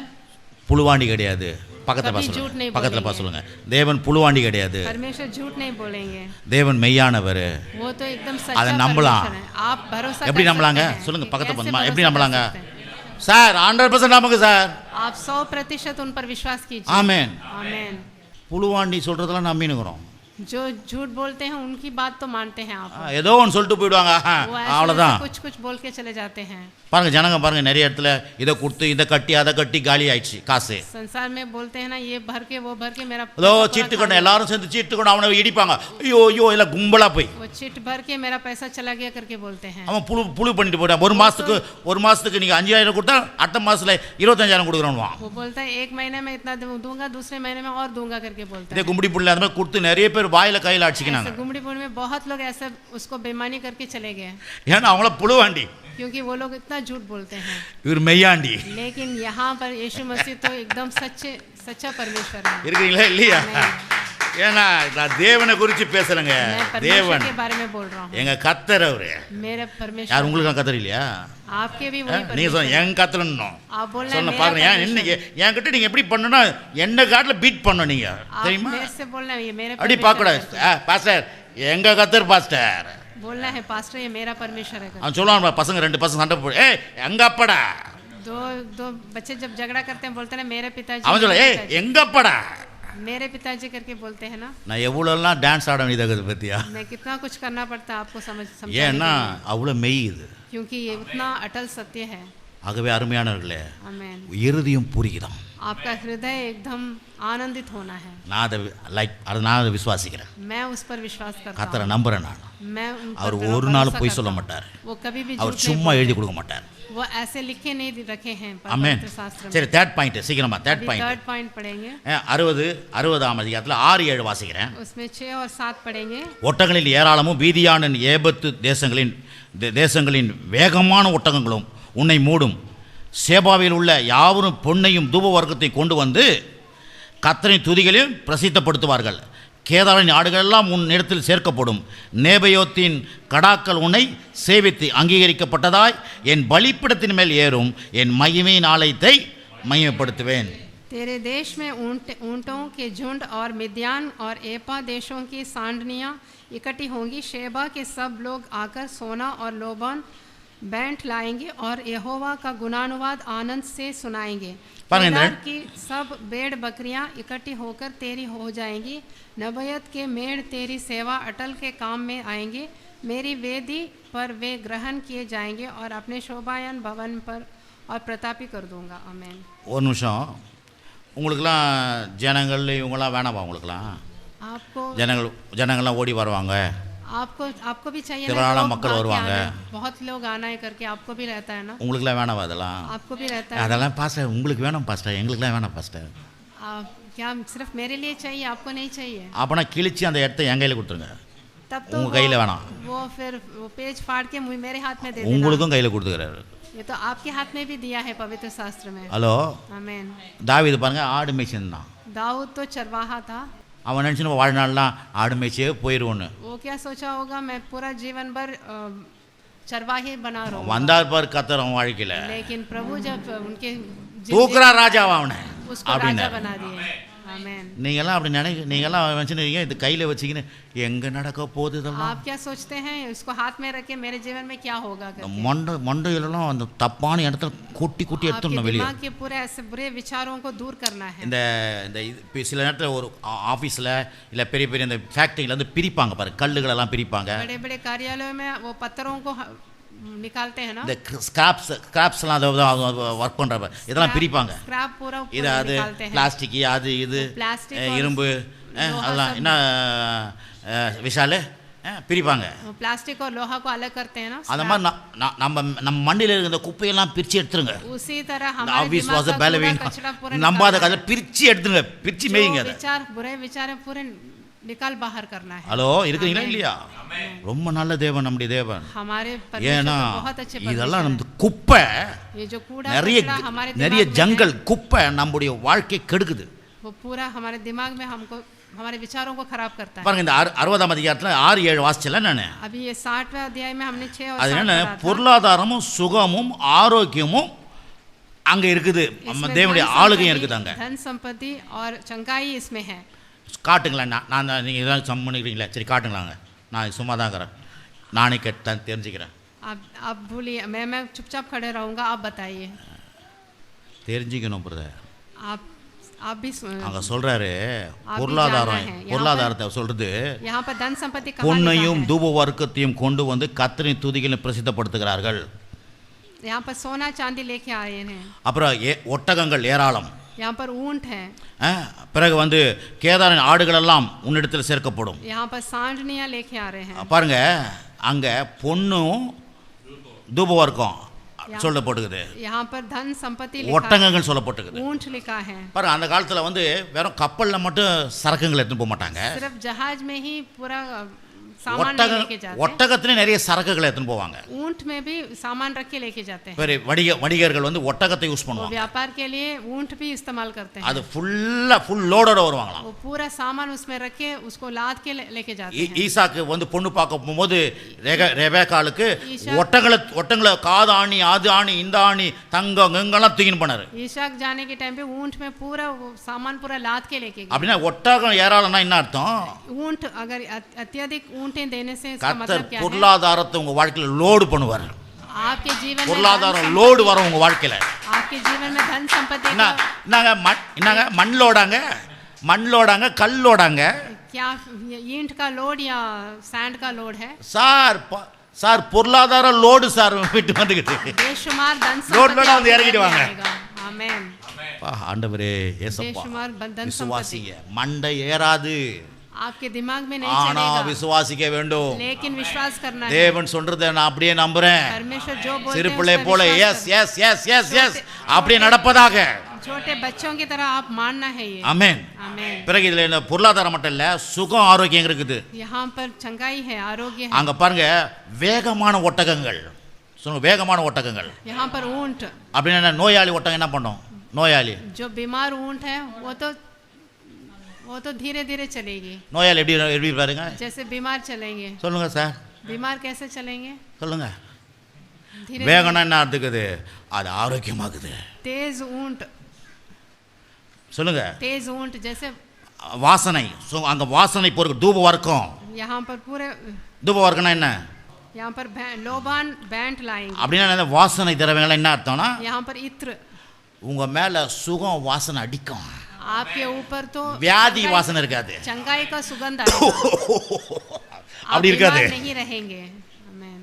புழுவாண்டி கிடையாது. பக்கத்துல कभी பாஸ் झूठ नहीं பக்கத்துல बोलेंगे। பாஸ் சொல்லுங்க, தேவன் புழுவாண்டி கிடையாது. परमेश्वर झूठ नहीं बोलेंगे। தேவன் மெய்யானவர். वो तो एकदम அதை सच्चा நம்பலாம். परमेश्वर है। आप भरोसा எப்படி कर நம்பலாங்க सकते हैं। சொல்லுங்க, பக்கத்துல कैसे பாஸ் भरोसा எப்படி कर நம்பலாங்க सकते हैं? சார்? 100% நமக்கு சார். आप 100% उन पर विश्वास कीजिए। ஆமென். आमेन। புழுவாண்டி சொல்றதெல்லாம் நம்பினுக்கிறோம். जो झूठ बोलते हैं उनकी बात तो मानते हैं आप। ஏதோ ஒன்று சொல்லிட்டு போயிடுவாங்க, वो அவ்வளோதான். ऐसे कुछ कुछ बोल के चले जाते हैं। பாருங்க ஜனங்க பாருங்க, நிறைய இடத்துல இதை கொடுத்து இதை கட்டி அதை கட்டி காலி ஆயிடுச்சு காசு. संसार में बोलते हैं ना, ये भर के वो भर के मेरा ஏதோ पैसा पूरा சீட்டு खा கொண்டு लिया। எல்லாரும் சேர்ந்து சீட்டு கொண்டு அவனை இடிப்பாங்க. ஐயோ ஐயோ எல்லாம் கும்பலா போய் वो चिट भर के मेरा पैसा चला गया करके बोलते हैं। அவன் புழு பண்ணிட்டு போயிட்டான். ஒரு மாசத்துக்கு நீங்க 5000 கொடுத்தா அடுத்த மாசத்துல 25000 கொடுக்குறோம். वो बोलता है एक महीने में इतना दूंगा, दूसरे महीने में और दूंगा करके बोलता இதே है। கும்படி புள்ள அந்த மாதிரி கொடுத்து நிறைய பேர் வாயில கையில அடிச்சுக்கினாங்க. ऐसे गुमड़ीपुर में बहुत लोग ऐसे उसको बेईमानी करके चले गए, ஏன்னா அவங்கள புழுவாண்டி, क्योंकि वो लोग इतना झूठ बोलते हैं। இவர் மெய்யாண்டி. लेकिन यहाँ पर यीशु मसीह तो एकदम सच्चा परमेश्वर है। இருக்கீங்களா இல்லையா? ஏன்னா நான் தேவனை குறித்து பேசுறேங்க. मैं परमेश्वर தேவன் के बारे में बोल रहा हूँ। எங்க கர்த்தர் அவரு. मेरे யார் परमेश्वर, உங்களுக்கு கர்த்தர் இல்லையா? आपके भी वही நீங்க परमेश्वर சொல்ல என் கர்த்தர்னு आप बोलना है சொன்ன मेरा பாருங்க. परमेश्वर। இன்னைக்கு என்கிட்ட நீங்க எப்படி பண்ணணும்னா என்ன காட்டில் பீட் பண்ணணும் நீங்க, आप தெரியுமா? मेरे से बोलना है ये मेरे அப்படி परमेश्वर பார்க்க है। கூடாது. பாஸ்டர் எங்க கர்த்தர் பாஸ்டர் बोलना है पास्टर ये मेरा परमेश्वर है। அவன் சொல்லுவான், பசங்க 2 பசங்க சண்டை போடு, ஏய் எங்க அப்படா. दो बच्चे जब झगड़ा करते हैं बोलते हैं ना मेरे पिताजी, அவன் சொல்ல, ஏய் எங்க அப்படா. मेरे पिताजी करके बोलते हैं ना। நான் எவ்வளோலாம் டான்ஸ் ஆட வேண்டியதாக பத்தியா? मैं कितना कुछ करना पड़ता है आपको समझाने ஏன்னா के लिए, அவ்வளோ மெய் இது. क्योंकि ये उतना अटल सत्य है। ஆகவே அருமையானவர்களே, आमेन। இறுதியும் புரியுதான். आपका हृदय एकदम आनंदित होना है। நான் அதை நான் அதை விசுவாசிக்கிறேன். मैं उस पर विश्वास करता கர்த்தரை हूँ। நம்புறேன் நான். मैं उन पर அவர் भरोसा ஒரு நாள் பொய் करता சொல்ல हूँ। மாட்டார். वो कभी भी அவர் झूठ नहीं சும்மா बोलते। எழுதி கொடுக்க மாட்டார். वो ऐसे लिखे नहीं रखे हैं ஆமென். पवित्र शास्त्र में। சரி, தேர்ட் பாயிண்ட் சீக்கிரமா. தேர்ட் अभी பாயிண்ட் थर्ड पॉइंट पढ़ेंगे, 60ஆம் அதிகாரத்தில் 6-7 வாசிக்கிறேன். उसमें 6 और 7 पढ़ेंगे। ஒட்டகங்களில் ஏராளமும் வீதியான ஏபத்து தேசங்களின் வேகமான ஒட்டகங்களும் உன்னை மூடும். சேபாவில் உள்ள யாவரும் பொன்னையும் தூப வர்க்கத்தை கொண்டு வந்து கர்த்தரின் துதிகளையும் பிரசித்தப்படுத்துவார்கள். கேதாரின் ஆடுகளெல்லாம் உன் இடத்தில் சேர்க்கப்படும். நேபயோத்தின் கடாக்கள் உன்னை சேவித்து அங்கீகரிக்கப்பட்டதாய் என் பலிப்பிடத்தின் மேல் ஏறும். என் மகிமையின் ஆலயத்தை மகிமைப்படுத்துவேன். तेरे देश में ऊँटों के झुंड और मिद्यान और एपा देशों की सांडनियाँ इकट्ठी होंगी। शेबा के सब लोग आकर सोना और लोबान बैंड लाएंगे और यहोवा का गुणानुवाद आनंद से सुनाएंगे। केदार की सब भेड़ बकरियां इकट्ठी होकर तेरी हो जाएंगी। नबयत के मेढ़ तेरी सेवा अटल के काम में आएंगे। मेरी वेदी पर वे ग्रहण किए जाएंगे और अपने शोभायन भवन पर और प्रतापी कर दूंगा। आमेन। ஒரு நிமிஷம், உங்களுக்கெல்லாம் ஜனங்கள் இவங்களாம் வேணாமா? உங்களுக்கெல்லாம் आपको ஜனங்கள்லாம் ஓடி வருவாங்க, आपको भी चाहिए திரளான ना, மக்கள் வருவாங்க. बहुत लोग आना है करके आपको भी रहता है ना। உங்களுக்குலாம் வேணாமா? அதெல்லாம் आपको भी रहता है। அதெல்லாம் பாஸ்டர் உங்களுக்கு வேணும் பாஸ்டர், எங்களுக்குலாம் வேணாம் பாஸ்டர். क्या सिर्फ मेरे लिए चाहिए, आपको नहीं चाहिए? அப்போனா கிழிச்சு அந்த இடத்த என் கையில் கொடுத்துருங்க. तब तो உங்கள் கையில் வேணாம், वो फिर वो पेज फाड़ के मेरे हाथ में दे देना। உங்களுக்கும் கையில் கொடுத்துக்கிறாரு. ये तो आपके हाथ में भी दिया है पवित्र शास्त्र में। ஹலோ, आमेन। தாவீது பாருங்க, ஆடு மேய்ச்சிருந்தான். दाऊद तो चरवाहा था। அவன் நினச்சின்னு வாழ்நாள்லாம் ஆடு மேய்ச்சியே போயிடுவோன்னு. वो क्या सोचा होगा, मैं पूरा जीवन भर चरवाहे बना रहा हूँ। வந்தார் பார் கர்த்தர் அவன் வாழ்க்கையில், लेकिन प्रभु जब उनके தூக்குறா ராஜாவா அவனை उसको राजा बना दिए। आमेन। நீங்கள்லாம் அப்படி நீங்கள்லாம் வச்சுருக்கீங்க, இது கையில் வச்சிக்கின்னு எங்கே நடக்க போகுது இதெல்லாம். आप क्या सोचते हैं इसको हाथ में रख के मेरे जीवन में क्या होगा करके? மண்டையிலலாம் அந்த தப்பான இடத்துல கூட்டி எடுத்துடணும் வெளியே. दिमाग के पूरे ऐसे बुरे विचारों को दूर करना है। இந்த சில நேரத்தில் ஒரு ஆஃபீஸில் இல்லை பெரிய பெரிய இந்த ஃபேக்ட்ரியில் வந்து பிரிப்பாங்க பாரு, கல்லுகளெல்லாம் பிரிப்பாங்க. बड़े बड़े कार्यालयों में वो पत्थरों को निकालते हैं ना, இந்த ஸ்கிராப்ஸ்லாம் அதை ஒர்க் பண்ணுறப்ப இதெல்லாம் பிரிப்பாங்க. स्क्रैप पूरा இது அது निकालते हैं। பிளாஸ்டிக், அது இது प्लास्टिक இரும்பு அதெல்லாம் என்ன விஷாலு பிரிப்பாங்க. प्लास्टिक और लोहा को अलग करते हैं ना। அந்த மாதிரி நம்ம மண்ணில் இருக்கிற குப்பையெல்லாம் பிரித்து எடுத்துருங்க. उसी तरह हमारे दिमाग का पूरा कचरा पूरा நம்பாத கதை பிரித்து எடுத்துருங்க, பிரித்து மேய்ங்க. विचार बुरे विचार पूरे निकाल बाहर करना है। ஹலோ இருக்கிறீங்களா இல்லையா? ரொம்ப நல்ல தேவன் நம்முடைய தேவன். हमारे ஏன்னா परमेश्वर तो बहुत अच्छे இதெல்லாம் परमेश्वर நம்ம குப்பை, हैं। ये जो कूड़ा நிறைய कचरा हमारे நிறைய दिमाग में ஜங்கல் குப்பை நம்முடைய வாழ்க்கை கெடுக்குது. है, वो पूरा हमारे दिमाग में हमको हमारे विचारों को खराब करता है। பாருங்க இந்த 60ஆம் அதிகாரத்துல 6-7 வாசிச்சல நானு. अभी ये 60वें अध्याय में हमने 6 और அது 7 என்ன पढ़ा था। பொருளாதாரமும் சுகமும் ஆரோக்கியமும் அங்க இருக்குது. इसमें தேவனுடைய धन ஆளுகையும் संपत्ति- இருக்குது அங்க. धन संपत्ति और चंगाई इसमें है। காட்டுங்களா? நான் நீங்கள் இதான் சம் பண்ணிக்கிறீங்களா? சரி காட்டுங்களாங்க. நான் சும்மா தான் இருக்கிறேன், நானே கேட்டு தெரிஞ்சுக்கிறேன். आप बोलिए, मैं चुपचाप खड़े रहूँगा, आप बताइए। தெரிஞ்சுக்கணும் பிரதர். आप भी அங்கே சொல்கிறாரு आप भी பொருளாதாரம், जानना है। பொருளாதாரத்தை சொல்கிறது यहाँ पर धन संपत्ति कहाँ பொன்னையும் लिखा है? தூப வர்க்கத்தையும் கொண்டு வந்து கர்த்தரின் துதிகளை பிரசித்தப்படுத்துகிறார்கள். यहाँ पर सोना चांदी लेके आए हैं। அப்புறம் ஒட்டகங்கள் ஏராளம். यहाँ पर ऊंट है। பிறகு வந்து கேதாரின் ஆடுகள் எல்லாம் உன்னிடத்தில் சேர்க்கப்படும். यहाँ पर सांडनियाँ लेके आ रहे हैं। பாருங்க அங்கே பொண்ணும் தூப வர்க்கம் சொல்லப்பட்டுக்குது, यहाँ पर धन संपत्ति लिखा ஒட்டகங்கள் சொல்லப்பட்டுக்குது. है, ऊंट लिखा है। பாருங்க அந்த காலத்தில் வந்து வெறும் கப்பலில் மட்டும் சரக்குங்களை எடுத்துன்னு போக மாட்டாங்க. सिर्फ जहाज में ही पूरा सामान नहीं लेके जाते। ஒட்டகத்திலே நிறைய சரக்குகளை எடுத்துன்னு போவாங்க. ऊंट में भी सामान रख के लेके जाते हैं। வேறு வணிகர்கள் வந்து ஒட்டகத்தை யூஸ் वो பண்ணுவாங்க. व्यापार के लिए ऊंट भी इस्तेमाल करते हैं। அது ஃபுல் லோடோட வருவாங்களாம். वो पूरा सामान उसमें रख के उसको लाद के लेके जाते हैं। ஈசாக்கு வந்து பொண்ணு பார்க்க போகும்போது ரெபேக்காளுக்கு ஈசாக் ஒட்டங்களை காது ஆணி அது ஆணி இந்த ஆணி தங்கம் கங்கெல்லாம் தூக்கின்னு போனாரு. ईशाक जाने के टाइम पे ऊंट में पूरा वो सामान पूरा लाद के लेके गए। அப்படின்னா ஒட்டகம் ஏராளம்னா என்ன அர்த்தம்? ऊंट अगर अत्यधिक ऊंटें देने से इसका கர்த்தர் मतलब क्या है? பொருளாதாரத்தை உங்க வாழ்க்கையில லோடு பண்ணுவார். आपके जीवन में பொருளாதாரம் லோடு வரும் உங்க வாழ்க்கையில. आपके जीवन में धन संपत्ति என்னங்க மண்ணோடாங்க கல்லோடாங்க क्या ईंट का लोड या सैंड का लोड है? சார் பொருளாதார லோடு சார் விட்டு வந்துக்கிட்டு बेशुमार धन லோட்ல संपत्ति வந்து இறங்கிட்டு வாங்க. आमेन। ஆண்டவரே இயேசுப்பா बेशुमार धन संपत्ति விசுவாசிங்க. மண்டை ஏறாது, आपके दिमाग में नहीं ஆனா चलेगा, விசுவாசிக்க வேண்டும். लेकिन विश्वास करना है। தேவன் சொல்றதை நான் அப்படியே நம்புறேன். परमेश्वर जो बोलते சிறு हैं பிள்ளை उस पर போல विश्वास எஸ் करना। எஸ் எஸ் எஸ் எஸ் அப்படியே நடப்பதாக. छोटे बच्चों की तरह आप मानना है ये। ஆமென். आमेन। பிறகு இதுல என்ன பொருளாதாரம் மட்டும் இல்ல, சுகம் ஆரோக்கியம் இருக்குது. यहाँ पर चंगाई है, आरोग्य है। அங்க பாருங்க வேகமான ஒட்டகங்கள், சொல்லுங்க வேகமான ஒட்டகங்கள். यहाँ पर ऊंट, அப்படின்னா என்ன? நோயாளி ஒட்டகம் என்ன பண்ணும்? நோயாளி जो बीमार ऊंट है वो तो धीरे धीरे चलेगी। நோயாளி எப்படி பாருங்க? जैसे बीमार चलेंगे। சொல்லுங்க சார், बीमार कैसे चलेंगे? சொல்லுங்க. धीरे வேகம்னா என்ன அர்த்தக்குது? அது ஆரோக்கியமாகுது. तेज ऊंट, சொல்லுங்க. तेज ऊंट जैसे வாசனை, அங்க வாசனை போற தூப வர்க்கம். यहाँ पर पूरे தூப வர்க்கம்னா என்ன? यहाँ पर लोबान बैंड लाएंगे। அப்படின்னா என்ன? வாசனை திரவியங்கள் என்ன அர்த்தம்னா यहाँ पर इत्र, உங்க மேல சுகம் வாசனை அடிக்கும். आपके ऊपर तो வியாதி வாசனை இருக்காது. चंगाई का सुगंध आएगा। आप அப்படி இருக்காது. बीमार नहीं रहेंगे। आमेन।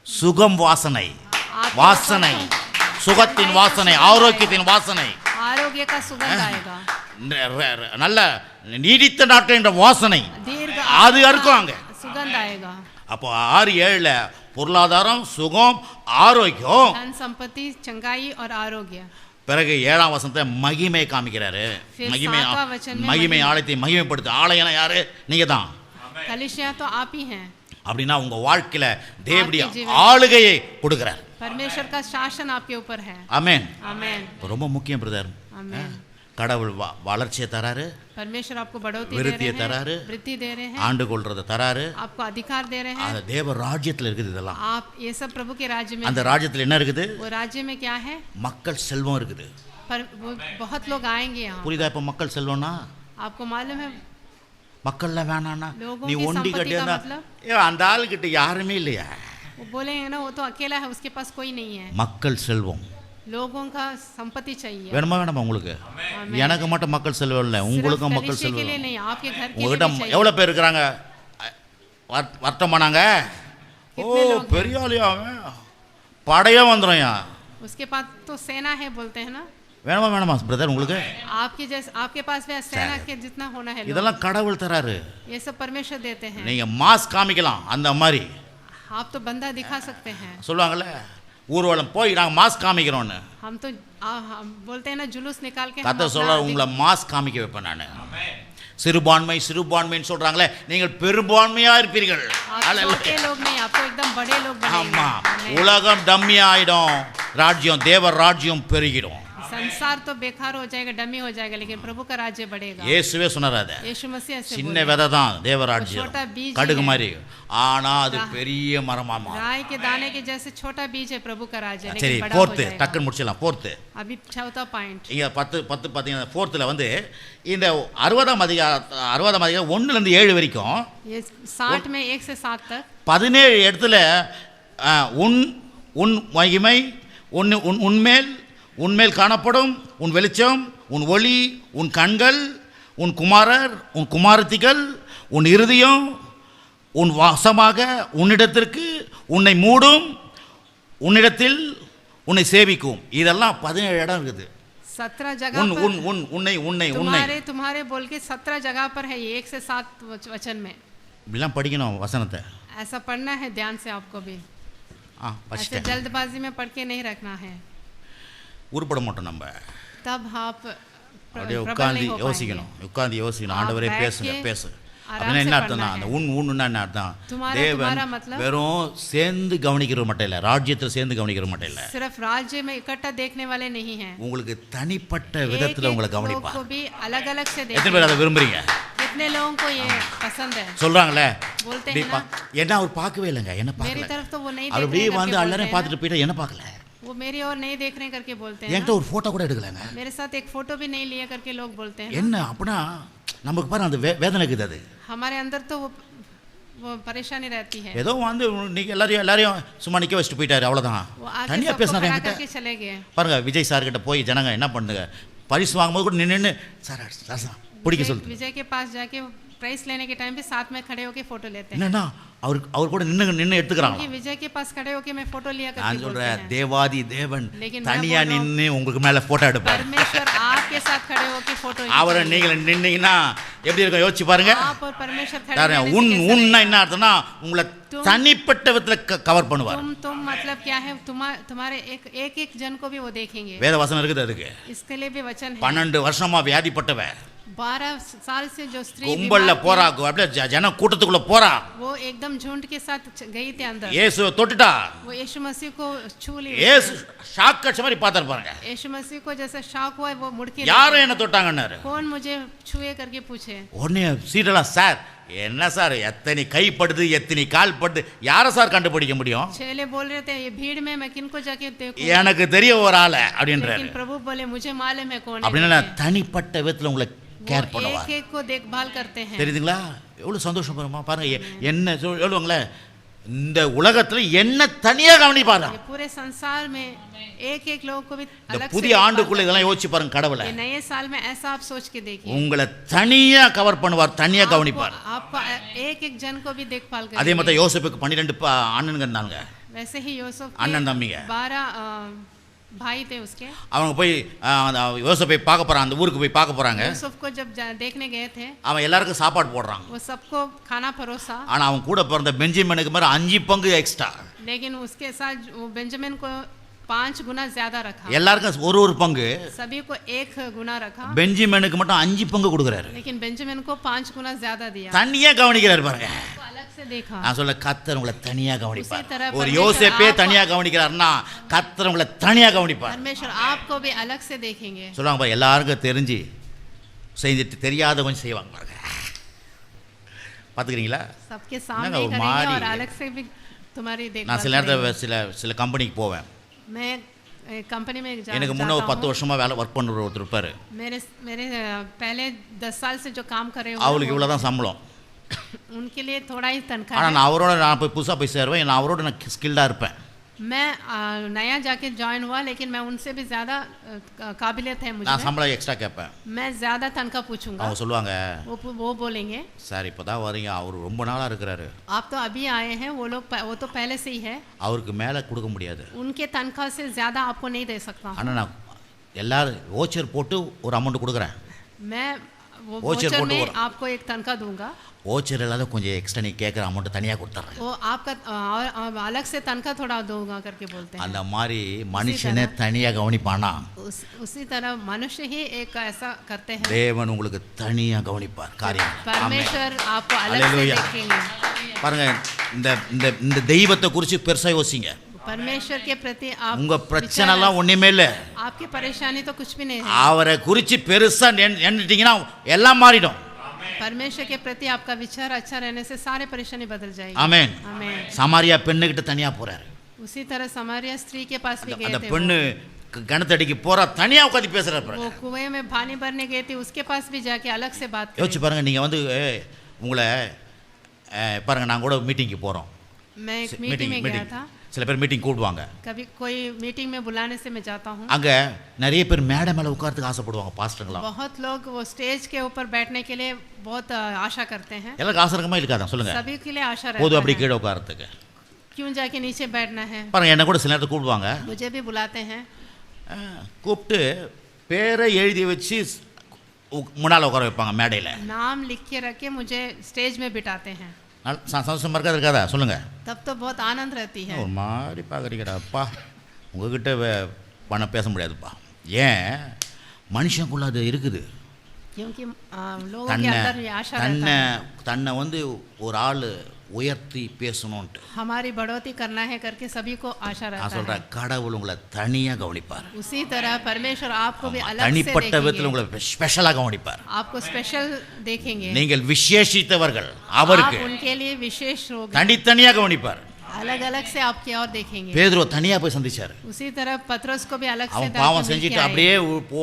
சுகம் வாசனை, आपके வாசனை, ऊपर तो சுகத்தின் வாசனை, ஆரோக்கியத்தின் வாசனை, आरोग्य का सुगंध आएगा। நல்ல நீடித்த நாட்கள் என்ற வாசனை दीर्घ அது இருக்கும் அங்க. सुगंध आएगा। அப்போ 6-7ல பொருளாதாரம், சுகம், ஆரோக்கியம். धन संपत्ति, चंगाई और आरोग्य। பிறகு 7ஆம் வசனத்தை மகிமை காமிக்கிறாரு. फिर மகிமை 7वां वचन में மகிமை ஆலயத்தை மகிமைப்படுத்து. ஆலயம்னா யாரு? நீங்க தான். कलीसिया तो आप ही हैं। அப்படின்னா உங்க வாழ்க்கையில தேவனுடைய आपके जीवन ஆளுகையை கொடுக்கிறார். परमेश्वर का शासन आपके ऊपर है। ஆமென். आमेन। ரொம்ப முக்கியம் பிரதர். आमेन। கடவுள் வளர்ச்சியை தராரு, परमेश्वर आपको बढ़ोतरी दे விருத்தியை रहे தராரு, हैं, वृद्धि दे रहे हैं, ஆண்டு கொள்றதை தராரு. आपको अधिकार दे रहे हैं। அந்த தேவ ராஜ்யத்துல இருக்குது இதெல்லாம். आप ये सब प्रभु के राज्य में அந்த हैं। ராஜ்யத்துல என்ன இருக்குது? वो राज्य में क्या है? மக்கள் செல்வம் இருக்குது. पर वो बहुत लोग आएंगे यहाँ। புரியுதா? இப்ப மக்கள் செல்வம்னா आपको मालूम है மக்கள்லாம் வேணான்னா लोगों நீ की ஒண்டி संपत्ति का கட்டியா मतलब? அந்த ஆளுகிட்ட யாருமே இல்லையா? वो बोलेंगे ना वो तो अकेला है, उसके पास कोई नहीं है। மக்கள் செல்வம் लोगों का संपत्ति चाहिए। வேணுமா வேணாமா உங்களுக்கு? आमेन। எனக்கு மட்டும் மக்கள் செல்வம் இல்லை, सिर्फ உங்களுக்கும் மக்கள் कलीसिया के செல்வம். लिए नहीं, आपके घर के लिए உங்ககிட்ட भी चाहिए। எவ்வளவு பேர் இருக்கிறாங்க வர்த்தமானாங்க? ஓ कितने लोग हैं? பெரிய ஆளியா அவன், படையே வந்துடும். उसके पास तो सेना है बोलते हैं ना। வேணுமா வேணாமா பிரதர் உங்களுக்கு? आपके जैसे आपके पास भी सेना के जितना होना है लोग। இதெல்லாம் கடவுள் தராரு. ये सब परमेश्वर देते हैं। நீங்க மாஸ் காமிக்கலாம் அந்த மாதிரி. आप तो बंदा दिखा सकते हैं। சொல்லுவாங்கல்ல ஊர்வலம் போய் நாங்கள் மாஸ் காமிக்கிறோன்னு. हम तो हम बोलते हैं ना जुलूस निकाल के हम கர்த்தர் अपना சொல்றாரு உங்களை மாஸ் காமிக்க வைப்பேன் நான். சிறுபான்மை சிறுபான்மைன்னு சொல்றாங்களே, நீங்கள் பெரும்பான்மையா இருப்பீர்கள். आप छोटे लोग नहीं, आपको एकदम बड़े लोग ஆமா, बनेंगे। உலகம் டம்மி ஆயிடும், ராஜ்யம் தேவ ராஜ்யம் பெருகிடும். संसार तो बेकार हो जाएगा, डमी हो जाएगा, लेकिन प्रभु का राज्य बढ़ेगा। இயேசுவே சொன்னார், அத यीशु मसीह ऐसे சின்ன बोले, விதை தான் தேவராஜ்யம், छोटा बीज கடுகு है। மாதிரி, ஆனா அது பெரிய மரமா மாறும். राई के दाने के जैसे छोटा बीज है प्रभु का राज्य, சரி, लेकिन बड़ा हो फोर्थ जाएगा। டக்குன்னு முடிச்சிடலாம். फोर्थ अभी चौथा पॉइंट, இங்க 10 பார்த்தீங்கன்னா ஃபோர்த்தில் வந்து இந்த 60ஆம் அதிகாரம் 1லேருந்து 7 வரைக்கும் ये 60 में 1 से 7 तक 17 இடத்துல உன் மகிமை உன்மேல் காணப்படும், உன் வெளிச்சம், உன் ஒளி, உன் கண்கள், உன் குமாரர், உன் குமாரத்திகள், உன் இருதயம், உன் வாசமாக உன்னிடத்திற்கு உன்னை மூடும், உன்னிடத்தில் உன்னை சேவிக்கும். இதெல்லாம் 17 இடம் இருக்குது. 17 जगह உன் पर உன் உன் உன்னை உன்னை உன்னை तुम्हारे बोल के 17 जगह पर है, ये 1 से 7 वचन में। இப்படிலாம் படிக்கணும் வசனத்தை. ऐसा पढ़ना है ध्यान से आपको भी, ऐसे படிச்சுட்டேன். जल्दबाजी में पढ़ के नहीं रखना है, உருப்பட மாட்டோம் நம்ம. तब आप அப்படியே प्रबल உட்காந்து नहीं हो पाएंगे। யோசிக்கணும். ஆண்டவரே बैठ பேசுங்க के பேசு. आराम அப்படின்னா से என்ன அர்த்தம்னா, पढ़ना அந்த है। உன்னுன்னா என்ன அர்த்தம்? तुम्हारा தேவன் मतलब வெறும் சேர்ந்து கவனிக்கிற மட்டும் இல்லை, ராஜ்யத்தில் சேர்ந்து கவனிக்கிற மட்டும் இல்லை, सिर्फ राज्य में इकट्ठा देखने वाले नहीं हैं, உங்களுக்கு தனிப்பட்ட एक விதத்தில் एक உங்களை लोग கவனிப்பார். को भी अलग अलग से எத்தனை பேர் அதை देखेंगे। விரும்புறீங்க? कितने लोगों को ये पसंद है? சொல்றாங்களே, बोलते இப்படி हैं ना, என்ன அவர் பார்க்கவே இல்லைங்க, என்ன मेरी பார்க்கல, तरफ तो वो नहीं அவர் देख रहे அப்படியே करके வந்து बोलते எல்லாரும் हैं பார்த்துட்டு ना, போயிட்டா என்ன பார்க்கல, वो मेरी और नहीं देख रहे करके बोलते हैं என்கிட்ட ना, ஒரு போட்டோ கூட எடுக்கலங்க. मेरे साथ एक फोटो भी नहीं लिया करके लोग बोलते हैं ना। என்ன அப்படின்னா நமக்கு பாரு அந்த வேதனை இருக்குது. அது हमारे अंदर तो वो परेशानी रहती है। ஏதோ வந்து நீங்க எல்லாரையும் சும்மா நிக்க வச்சுட்டு போயிட்டாரு, அவ்வளவுதான். वो आके தனியா सबको பேசினாரு खड़ा என்கிட்ட. करके चले गए। பாருங்க, விஜய் சார் கிட்ட போய் ஜனங்க என்ன பண்ணுங்க, பரிசு வாங்கும்போது கூட நின்று சார் பிடிக்க சொல்லுது. विजय के पास जाके प्राइस लेने के टाइम पे साथ में खड़े होके फोटो लेते हैं, என்னன்னா அவர் கூட நின்று எடுத்துக்கிறாங்க. क्योंकि विजय के पास खड़े होके मैं फोटो लिया நான் करके बोलते சொல்றேன், हैं। தேவாதி தேவன் लेकिन தனியா मैं बोल रहा हूं, நின்று உங்களுக்கு மேல போட்டோ எடுப்பார். परमेश्वर आपके साथ खड़े होके फोटो அவரை நீங்க நின்னீங்கன்னா எப்படி இருக்கும் யோசிச்சு பாருங்க. आप और परमेश्वर खड़े யாரு रहने से உன் कैसा உன்னா लगेगा? என்ன அர்த்தம்னா உங்களை தனிப்பட்ட விதத்துல கவர் பண்ணுவார். तुम मतलब क्या है, तुम्हारे एक एक जन को भी वो देखेंगे। வேத வசனம் இருக்குது அதுக்கு. इसके लिए भी वचन है। 12 வருஷமா வியாதிப்பட்டவ 12 साल से जो स्त्री கும்பல்ல बीमार போறா, அப்படியே ஜன கூட்டத்துக்குள்ள போறா, थी, वो एकदम झुंड के साथ गई थी अंदर, இயேசு தொட்டுட்டா. वो यीशु मसीह को छू ली। இயேசு ஷாக் அடிச்ச மாதிரி பார்த்தாரு பாருங்க. यीशु मसीह को जैसे शॉक हुआ, वो मुड़ के யாரும் என்ன தொட்டாங்கன்னாரு. कौन मुझे छुए करके पूछे। உடனே சீடெல்லாம், சார் என்ன சார் எத்தனை கை படுது எத்தனை கால் படுது, யாரை சார் கண்டுபிடிக்க முடியும்? चेले बोल रहे थे, ये भीड़ में मैं किनको जाके देखूं? எனக்கு தெரிய ஒரு ஆளை அப்படின்றாரு. लेकिन प्रभु बोले, मुझे मालूम है कौन है। அப்படின்னா தனிப்பட்ட விதத்துல உங்களை கேர் वो பண்ணுவார். एक एक को देखभाल करते हैं। தெரியுதுங்களா? எவ்வளவு சந்தோஷம் பாருங்க. என்ன சொல்லுவாங்களே, இந்த உலகத்துல என்ன தனியா கவனிப்பாரு. ये पूरे संसार में एक एक लोगों को भी இந்த अलग से புதிய देखभाल ஆண்டுக்குள்ள இதெல்லாம் யோசிச்சு பாருங்க. கடவுளை करते हैं। ये नए साल में ऐसा आप सोच के देखिए, உங்களை தனியா கவர் பண்ணுவார், தனியா கவனிப்பார். आपको एक एक जन को भी देखभाल அதே करेंगे। மாதிரி யோசேப்புக்கு 12 அண்ணனுங்க இருந்தாங்க, वैसे ही यूसुफ அண்ணன் தம்பிங்க. 12 भाई थे उसके। அவங்க போய் யோசேப்பை பார்க்க போறாங்க, அந்த ஊருக்கு போய் பார்க்க போறாங்க. यूसुफ को जब देखने गए थे, அவன் எல்லாருக்கும் சாப்பாடு போடுறான். वो सबको खाना परोसा, ஆனா அவன் கூட பிறந்த பெஞ்சமினுக்கு மாதிரி 5 பங்கு எக்ஸ்ட்ரா. लेकिन उसके साथ वो बेंजामिन को 5 गुना ज्यादा रखा। எல்லாருக்கும் ஒரு பங்கு, सभी को 1 गुना रखा, பெஞ்சமினுக்கு மட்டும் 5 பங்கு கொடுக்குறாரு. लेकिन बेंजामिन को 5 गुना ज्यादा दिया। தனியா கவனிக்கிறாரு பாருங்க. उसको अलग से देखा। நான் சொல்ல, கர்த்தர் உங்களை தனியா கவனிப்பார். उसी तरह ஒரு परमेश्वर யோசேப்பே आप- தனியா கவனிக்கிறாருன்னா கர்த்தர் உங்களை தனியா கவனிப்பார். परमेश्वर आपको भी अलग से देखेंगे। சொல்லுவாங்க பாரு, எல்லாருக்கும் தெரிஞ்சு செஞ்சுட்டு தெரியாதவங்க செய்வாங்க பாருங்க. பாத்துக்கிறீங்களா? सबके ना, सामने वो ही करेंगे मारी और है। अलग से भी तुम्हारी நான் देखभाल சில करेंगे। நேரத்தில் சில கம்பெனிக்கு போவேன். मैं कंपनी में எனக்கு முன்ன ஒரு जाता 10 हूँ। வருஷமா வேலை ஒர்க் பண்ணுற ஒருத்தர் இருப்பாரு. मेरे पहले 10 साल से जो काम कर रहे हो, அவளுக்கு இவ்வளோதான் சம்பளம். उनके लिए थोड़ा ही तनख्वाह ஆனால் है। நான் அவரோட போய் புதுசாக போய் சேருவேன், நான் அவரோட நான் ஸ்கில்டாக இருப்பேன். मैं नया जाके ज्वाइन हुआ, लेकिन मैं उनसे भी ज्यादा काबिलियत है मुझे। நான் சம்பளம் எக்ஸ்ட்ரா கேட்பேன். मैं ज्यादा तनख्वाह पूछूंगा। அவங்க சொல்லுவாங்க, वो बोलेंगे, சார் இப்போ தான் வரீங்க, அவர் ரொம்ப நாளாக இருக்கிறாரு, आप तो अभी आए हैं, वो तो पहले से ही है, அவருக்கு மேலே கொடுக்க முடியாது. उनके तनख्वाह से ज्यादा आपको नहीं दे सकता हूं। ஆனால் நான் எல்லாரும் ஓச்சர் போட்டு ஒரு அமௌண்ட் கொடுக்குறேன். मैं वो ஓச்சர் वोचर போட்டு में வரும். आपको एक तनख्वाह दूंगा, ஓச்சர் இல்லாத கொஞ்சம் எக்ஸ்ட்ரா நீ கேட்குற அமௌண்ட்டு தனியாக கொடுத்துட்றேன். वो आपका अलग से तनख्वाह थोड़ा दूंगा करके बोलते हैं। அந்த மாதிரி மனுஷனே தனியாக கவனிப்பானா उसी तरह मनुष्य ही एक ऐसा करते हैं, தேவன் உங்களுக்கு தனியாக கவனிப்பார் காரியம். परमेश्वर आपको अलग से हालेलुया. देखेंगे। பாருங்க, இந்த இந்த இந்த தெய்வத்தை குறித்து பெருசாக யோசிங்க. परमेश्वर के प्रति आप உங்க பிரச்சனை எல்லாம் ஒண்ணுமே இல்லை. आपकी परेशानी तो कुछ भी नहीं है। அவரை குறித்து பெருசாக எண்ணிட்டீங்கன்னா எல்லாம் மாறிடும். परमेश्वर के प्रति आपका विचार अच्छा रहने से सारे परेशानी बदल जाएगी। ஆமென். आमेन। சமாரியா பெண்ணுகிட்ட தனியாக போறாரு. उसी तरह समारिया स्त्री के पास भी அந்த गए थे, பெண்ணு கிணத்தடிக்கு போறா, தனியாக உட்காந்து பேசுறாரு. वो कुएं में पानी भरने गई थी, उसके पास भी जाके अलग से बात யோசிச்சு करें। பாருங்க, நீங்க வந்து உங்களை பாருங்க, நான் கூட மீட்டிங்க்கு போறோம். मैं एक मीटिंग में गया था, சில பேர் மீட்டிங் கூடுவாங்க. कभी कोई मीटिंग में बुलाने से मैं जाता हूँ। அங்க நிறைய பேர் மேடை மேல உட்கார்றதுக்கு ஆசைப்படுவாங்க, பாஸ்டர்லாம். बहुत लोग वो स्टेज के ऊपर बैठने के लिए बहुत आशा करते हैं। எல்லாருக்கும் ஆசை இருக்குமா இருக்காதா சொல்லுங்க? सभी के लिए आशा போதும் रहता அப்படி है, கீழே உட்கார்றதுக்கு. क्यों जाके नीचे बैठना है। பாருங்க, என்ன கூட சில நேரத்துக்கு கூப்பிடுவாங்க. मुझे भी बुलाते हैं, கூப்பிட்டு பேரை எழுதி வச்சு முன்னால் உட்கார வைப்பாங்க மேடையில். नाम लिख के रख के मुझे स्टेज में बिठाते हैं। சந்தோஷமா இருக்காதா சொல்லுங்க? तब तो बहुत आनंद रहती है। ஒரு மாதிரி பார்க்குறீங்கடாப்பா, உங்ககிட்ட பணம் பேச முடியாதுப்பா. ஏன்? மனுஷனுக்குள்ள அது இருக்குது. क्योंकि लोगों के अंदर ये आशा रहता है, தன்னை வந்து ஒரு ஆள் உயர்த்தி பேசணும்ட்டு हमारी बढ़ोतरी करना है करके सभी को आशा நான் रहता है। சொல்கிறேன், கடவுள் உங்களை தனியாக கவனிப்பார். उसी तरह परमेश्वर आपको भी अलग से தனிப்பட்ட விதத்தில் देखेंगे, உங்களை ஸ்பெஷலாக கவனிப்பார். आपको स्पेशल देखेंगे। நீங்கள் விசேஷித்தவர்கள், आप அவருக்கு उनके लिए विशेष लोग, தனித்தனியாக கவனிப்பார். अलग अलग से आपकी और देखेंगे। பேதுரு தனியாக போய் சந்திச்சார். उसी तरह पतरस को भी अलग से அவன் जाके பாவம் मिल के செஞ்சுட்டு आए। அப்படியே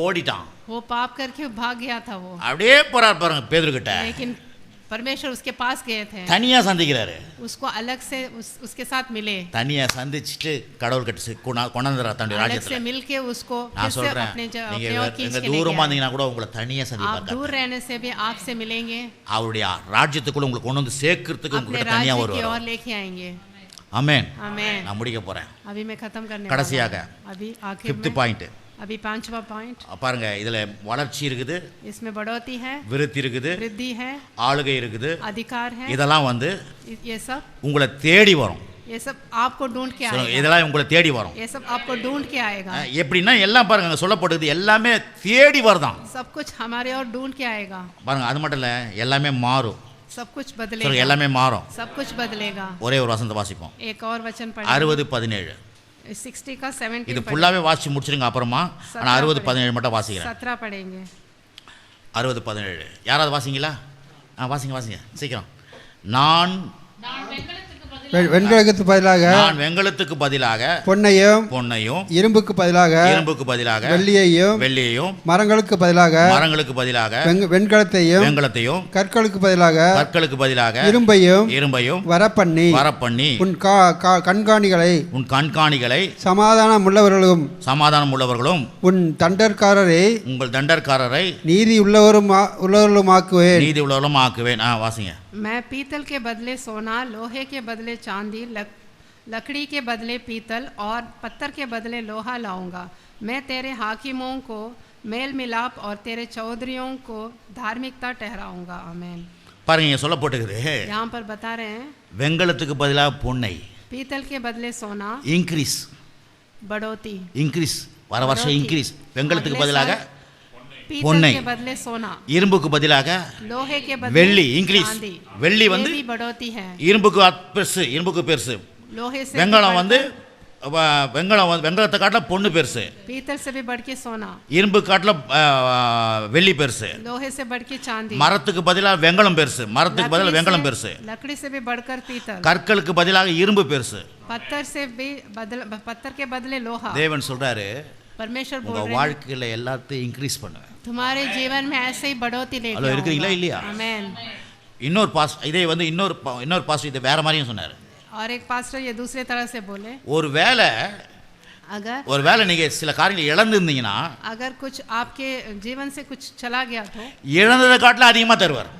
ஓடிட்டான். वो पाप करके भाग गया था वो, அப்படியே போறார் பாருங்க பேதுரு கிட்ட. लेकिन परमेश्वर उसके पास गए थे, தனியாக சந்திக்கிறாரு. उसको अलग से उसके साथ मिले, தனியாக சந்திச்சுட்டு கடவுள் கிட்ட கொண்டாந்துறா தன்னுடைய अलग से ராஜ்யத்தில். मिल के उसको फिर நான் से சொல்றேன், अपने நீங்க अपने और खींच எங்க के ले தூரமா गया। இருந்தீங்கன்னா கூட உங்களை தனியாக आप சந்திப்பார். दूर रहने से भी आपसे मिलेंगे, அவருடைய ராஜ்யத்துக்குள்ள உங்களுக்கு கொண்டு வந்து சேர்க்கறதுக்கு अपने உங்களுக்கு राज्य தனியாக की வருவார். ओर लेके आएंगे। ஆமென். आमेन। நான் முடிக்க போறேன். अभी मैं खत्म करने கடைசியாக वाला हूं। अभी आखिर ஃபிஃப்த் में பாயிண்ட். अभी 5वां पॉइंट, பாருங்க, இதுல வளர்ச்சி இருக்குது, इसमें बढ़ोतरी है, விருத்தி இருக்குது, वृद्धि है, ஆளுகை இருக்குது. अधिकार है, இதெல்லாம் வந்து ये सब உங்களை தேடி வரும். ये सब आपको ढूंढ के சொல்லுங்க, आएगा, இதெல்லாம் உங்களை தேடி வரும். ये सब आपको ढूंढ के आएगा। எப்படின்னா எல்லாம் பாருங்க, அங்க சொல்லப்படுது எல்லாமே தேடி வருதான். सब कुछ हमारे और ढूंढ के आएगा, பாருங்க, அது மட்டும் இல்ல, எல்லாமே மாறும். सब कुछ சொல்லுங்க, बदलेगा, எல்லாமே மாறும். सब कुछ बदलेगा। ஒரே ஒரு வசனத்தை வாசிப்போம். एक और वचन 60-17. 60 का 17 இது ஃபுல்லாவே வாசிச்சு முடிச்சிருங்க அப்புறமா. ஆனா 60-17 மட்டும் வாசிக்கிறேன். 17 पढ़ेंगे। 60-17 யாராவது வாசிங்களா? வாசிங்க சீக்கிரம். நான் வெண்கலத்துக்கு பதிலாக வெண்கலத்துக்கு பதிலாக பொன்னையும் இரும்புக்கு பதிலாக வெள்ளியையும் மரங்களுக்கு பதிலாக வெண்கலத்தையும் கற்களுக்கு பதிலாக இரும்பையும் வரப்பண்ணி உன் கண்காணிகளை சமாதானம் உள்ளவர்களும் உன் உங்கள் தண்டற்காரரை நீதி உள்ளவர்களுமாக்குவேன். வாசிங்க. मैं पीतल के बदले सोना, लोहे के बदले चांदी, लकड़ी के बदले पीतल और पत्थर के बदले लोहा लाऊंगा। मैं तेरे हाकिमों को मेल मिलाप और तेरे चौधरियों को धार्मिकता ठहराऊंगा। आमीन। பாருங்க, சொல்லப்பட்டிருக்குது, यहाँ पर बता रहे हैं வெண்கலத்துக்கு பதிலாக பொன்னை, पीतल के बदले सोना, இன்க்ரீஸ் வர வருஷம் இன்க்ரீஸ். வெண்கலத்துக்கு பதிலாக पीतल के बदले सोना, இரும்புக்கு பதிலாக लोहे के बदले வெள்ளி இன்க்ரீஸ். வெள்ளி வந்து बढ़ोतरी है, இரும்புக்கு பெருசு. लोहे से வெண்கலம் வந்து வெண்கலத்தை காட்டில பொண்ணு பெருசு. पीतल से भी बढ़ के सोना, இரும்பு காட்டில வெள்ளி பெருசு. लोहे से बढ़ के चांदी, மரத்துக்கு பதிலாக வெண்கலம் பெருசு. लकड़ी से भी बढ़कर पीतल, கற்களுக்கு பதிலாக இரும்பு பெருசு. पत्थर के बदले लोहा। தேவன் சொல்றாரு, परमेश्वर बोल உங்க रहे हैं, வாழ்க்கையில எல்லாத்தையும் இன்க்ரீஸ் பண்ணுவேன். तुम्हारे जीवन में ऐसे ही बढ़ोतरी लेके ஹலோ, இருக்கிறீங்களா இல்லையா? आमीन। இன்னொரு இதே வந்து இன்னொரு பாஸ்டர் இதை வேற மாதிரியும் சொன்னாரு. और एक पास्टर ये दूसरे तरह से बोले, ஒருவேளை நீங்க சில காரியங்களை இழந்திருந்தீங்கன்னா, अगर कुछ आपके जीवन से कुछ चला गया तो இழந்ததை காட்டில அதிகமா தருவார்.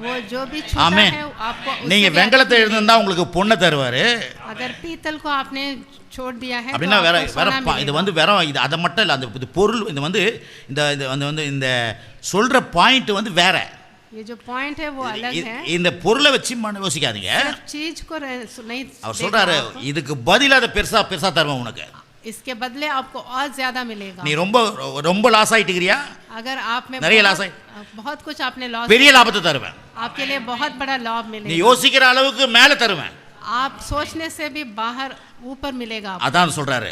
वो जो भी छूता ஆமென். है आपको उससे நீங்க भी வெங்கலத்தை எழுந்திருந்தா உங்களுக்கு பொண்ணை தருவாரு. अगर पीतल को आपने छोड़ दिया है तो அப்படின்னா வேற आपको வேற सोना இது मिलेगा। வந்து வெறும் இது அதை மட்டும் இல்லை, அந்த இது பொருள் இது வந்து இந்த இது வந்து இந்த சொல்ற பாயிண்ட் வந்து வேற. ये जो पॉइंट है वो अलग है। இந்த பொருளை வச்சு யோசிக்காதீங்க. सिर्फ चीज को नहीं அவர் சொல்றாரு இதுக்கு பதிலா அதை பெருசா பெருசா தருவேன் உனக்கு. इसके बदले आपको और ज्यादा मिलेगा। நீ ரொம்ப ரொம்ப லாஸ் ஆயிட்டுக்கிறியா? अगर आप में நிறைய லாஸ் ஆயி बहुत कुछ आपने लॉस, பெரிய லாபத்தை தருவேன். आपके लिए बहुत बड़ा लाभ நீ मिलेगा। யோசிக்கிற அளவுக்கு மேல தருவேன். आप सोचने से भी बाहर ऊपर मिलेगा आपको। அதான் சொல்றாரு.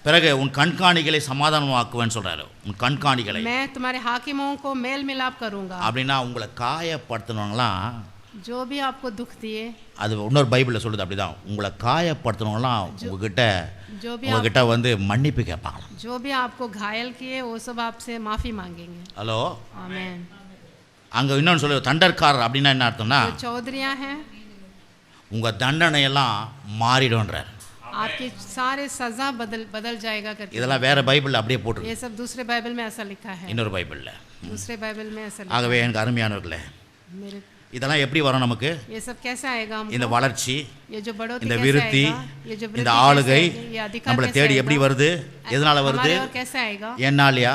பிறகு உன் கண்காணிகளை சமாதானமாக்குவேன்னு சொல்றாரு. உன் கண்காணிகளை मैं तुम्हारे हाकिमों को मेल मिलाप करूंगा। அப்படின்னா உங்களை காயப்படுத்தினவங்களாம், जो भी आपको दुख दिए, அது இன்னொரு பைபிளில் சொல்லுது அப்படிதான், உங்களை காயப்படுத்தினவங்களாம் जो भी உங்ககிட்ட வந்து மன்னிப்பு கேட்பாங்களாம். जो भी आपको घायल किए वो सब आपसे माफी मांगेंगे। ஹலோ, आमीन। அங்க இன்னொன்று சொல்லு, தண்டர்காரர் அப்படின்னா என்ன அர்த்தம்னா जो चौधरियां हैं உங்க தண்டனை எல்லாம் மாறிடும்ன்றார். आपके सारे सजा बदल जाएगा करके। இதெல்லாம் வேற பைபிளில் அப்படியே போட்டுருக்கு. ये सब दूसरे बाइबल में ऐसा लिखा है। இன்னொரு பைபிளில். दूसरे बाइबल में ऐसा लिखा ஆகவே எனக்கு அருமையானவர்களே, है। मेरे இதெல்லாம் எப்படி வரும் நமக்கு? ये सब कैसे आएगा हमको? இந்த வளர்ச்சி, ये जो बढ़ोतरी இந்த कैसे விருத்தி, आएगा? ये जो இந்த वृद्धि ஆளுகை कैसे आएगी? ये अधिकार நம்மளை कैसे தேடி आएगा? எப்படி வருது? எதனால வருது? हमारे और कैसे आएगा? என்னாலயா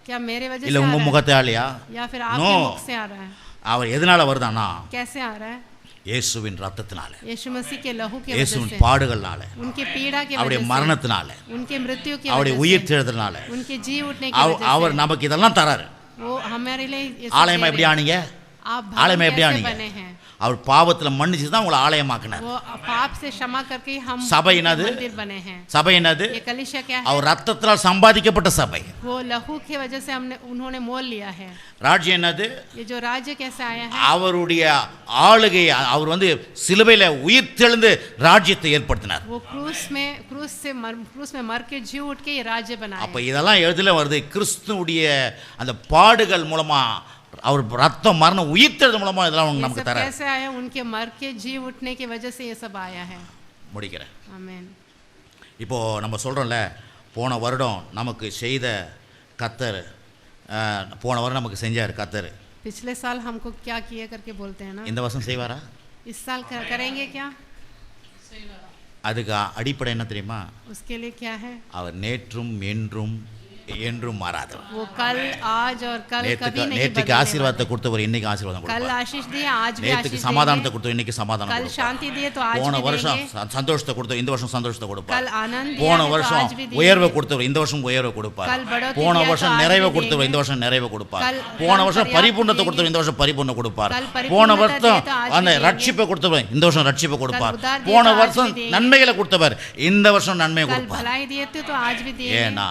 क्या मेरे वजह இல்ல से आ உங்க रहा है? முகத்தாலயா? या फिर No. आपके मुख से आ रहा है? அவர் எதனால வருதானா कैसे आ रहा है? இயேசுவின் ரத்தத்தினால, यीशु मसीह के लहू के वजह இயேசுவின் से, பாடுகள்னால, उनके पीड़ा के அவருடைய वजह से, மரணத்தினால, उनके मृत्यु की அவருடைய वजह உயிர் से, தெழுதனால उनके जी उठने की वजह அவர் से நமக்கு இதெல்லாம் தராரு. वो हमारे लिए ये सब ஆலயமா दे எப்படி रहे हैं। ஆனீங்க? आप ஆலயமா भवन எப்படி कैसे ஆனீங்க? बने हैं? அவர் பாவத்துல மன்னிச்சு தான் உங்களை ஆலயமாக்குனார். वो पाप से क्षमा करके हम சபை என்னது? मंदिर बने हैं। சபை என்னது? ये कलीसिया क्या है? அவர் ரத்தத்தினால் சம்பாதிக்கப்பட்ட சபை. वो लहू की वजह से उन्होंने मोल लिया है। ராஜ்யம் என்னது? ये जो राज्य कैसे आया है? அவருடைய ஆளுகை, அவர் வந்து சிலுவையில உயிர் தெழுந்து ராஜ்யத்தை ஏற்படுத்தினார். वो क्रूस में मर के जी उठ के ये राज्य बनाया। அப்ப இதெல்லாம் எழுதுல வருது, கிறிஸ்துவுடைய அந்த பாடுகள் மூலமா, அவர் ரத்தம் மரணம் உயிர் தெழுது மூலமா இதெல்லாம் ये நமக்கு सब தர. कैसे आया? उनके मर के जी उठने की वजह से ये सब आया है। முடிக்கிறேன். आमीन। இப்போ நம்ம சொல்றோம்ல, போன வருடம் நமக்கு செய்த கர்த்தர், போன வருடம் நமக்கு செஞ்சார் கர்த்தர். पिछले साल हमको क्या किए करके बोलते हैं ना, இந்த வருஷம் செய்வாரா? इस साल करेंगे क्या? அதுக்கு அடிப்படை என்ன தெரியுமா? उसके लिए क्या है? அவர் நேற்றும் என்றும் என்றும் மாறாதவர். वो कल आज और कल कभी नहीं நேற்றுக்கு बदलने ஆசீர்வாதத்தை கொடுத்தவர் இன்னைக்கு ஆசீர்வாதம் वाला। कल கொடுப்பார். आशीष दिए आज भी நேற்றுக்கு आशीष சமாதானத்தை देंगे। கொடுத்தவர் இன்னைக்கு சமாதானம் कल கொடுப்பார். शांति दिए तो आज போன भी வருஷம் देंगे। சந்தோஷத்தை கொடுத்தவர் இந்த வருஷம் சந்தோஷத்தை कल கொடுப்பார். आनंद दिया போன है तो வருஷம் आज भी देंगे। உயர்வை கொடுத்தவர் இந்த வருஷம் உயர்வை கொடுப்பார். कल बढ़ोतरी போன दिया तो வருஷம் आज நிறைவை भी கொடுத்தவர் देंगे। இந்த வருஷம் நிறைவை கொடுப்பார். कल போன வருஷம் पर्याप्त பரிபூர்ணத்தை देंगे। கொடுத்தவர் இந்த வருஷம் பரிபூர்ணம் கொடுப்பார். कल परिपूर्णता போன दिए வருஷம் तो आज அந்த भी देंगे। ரட்சிப்பை கொடுத்தவர் இந்த வருஷம் ரட்சிப்பை கொடுப்பார். उद्धार दिए போன तो आज வருஷம் भी देंगे। நன்மைகளை கொடுத்தவர் இந்த வருஷம் நன்மையை कल கொடுப்பார். भलाई दिए थे तो आज भी देंगे। ஏன்னா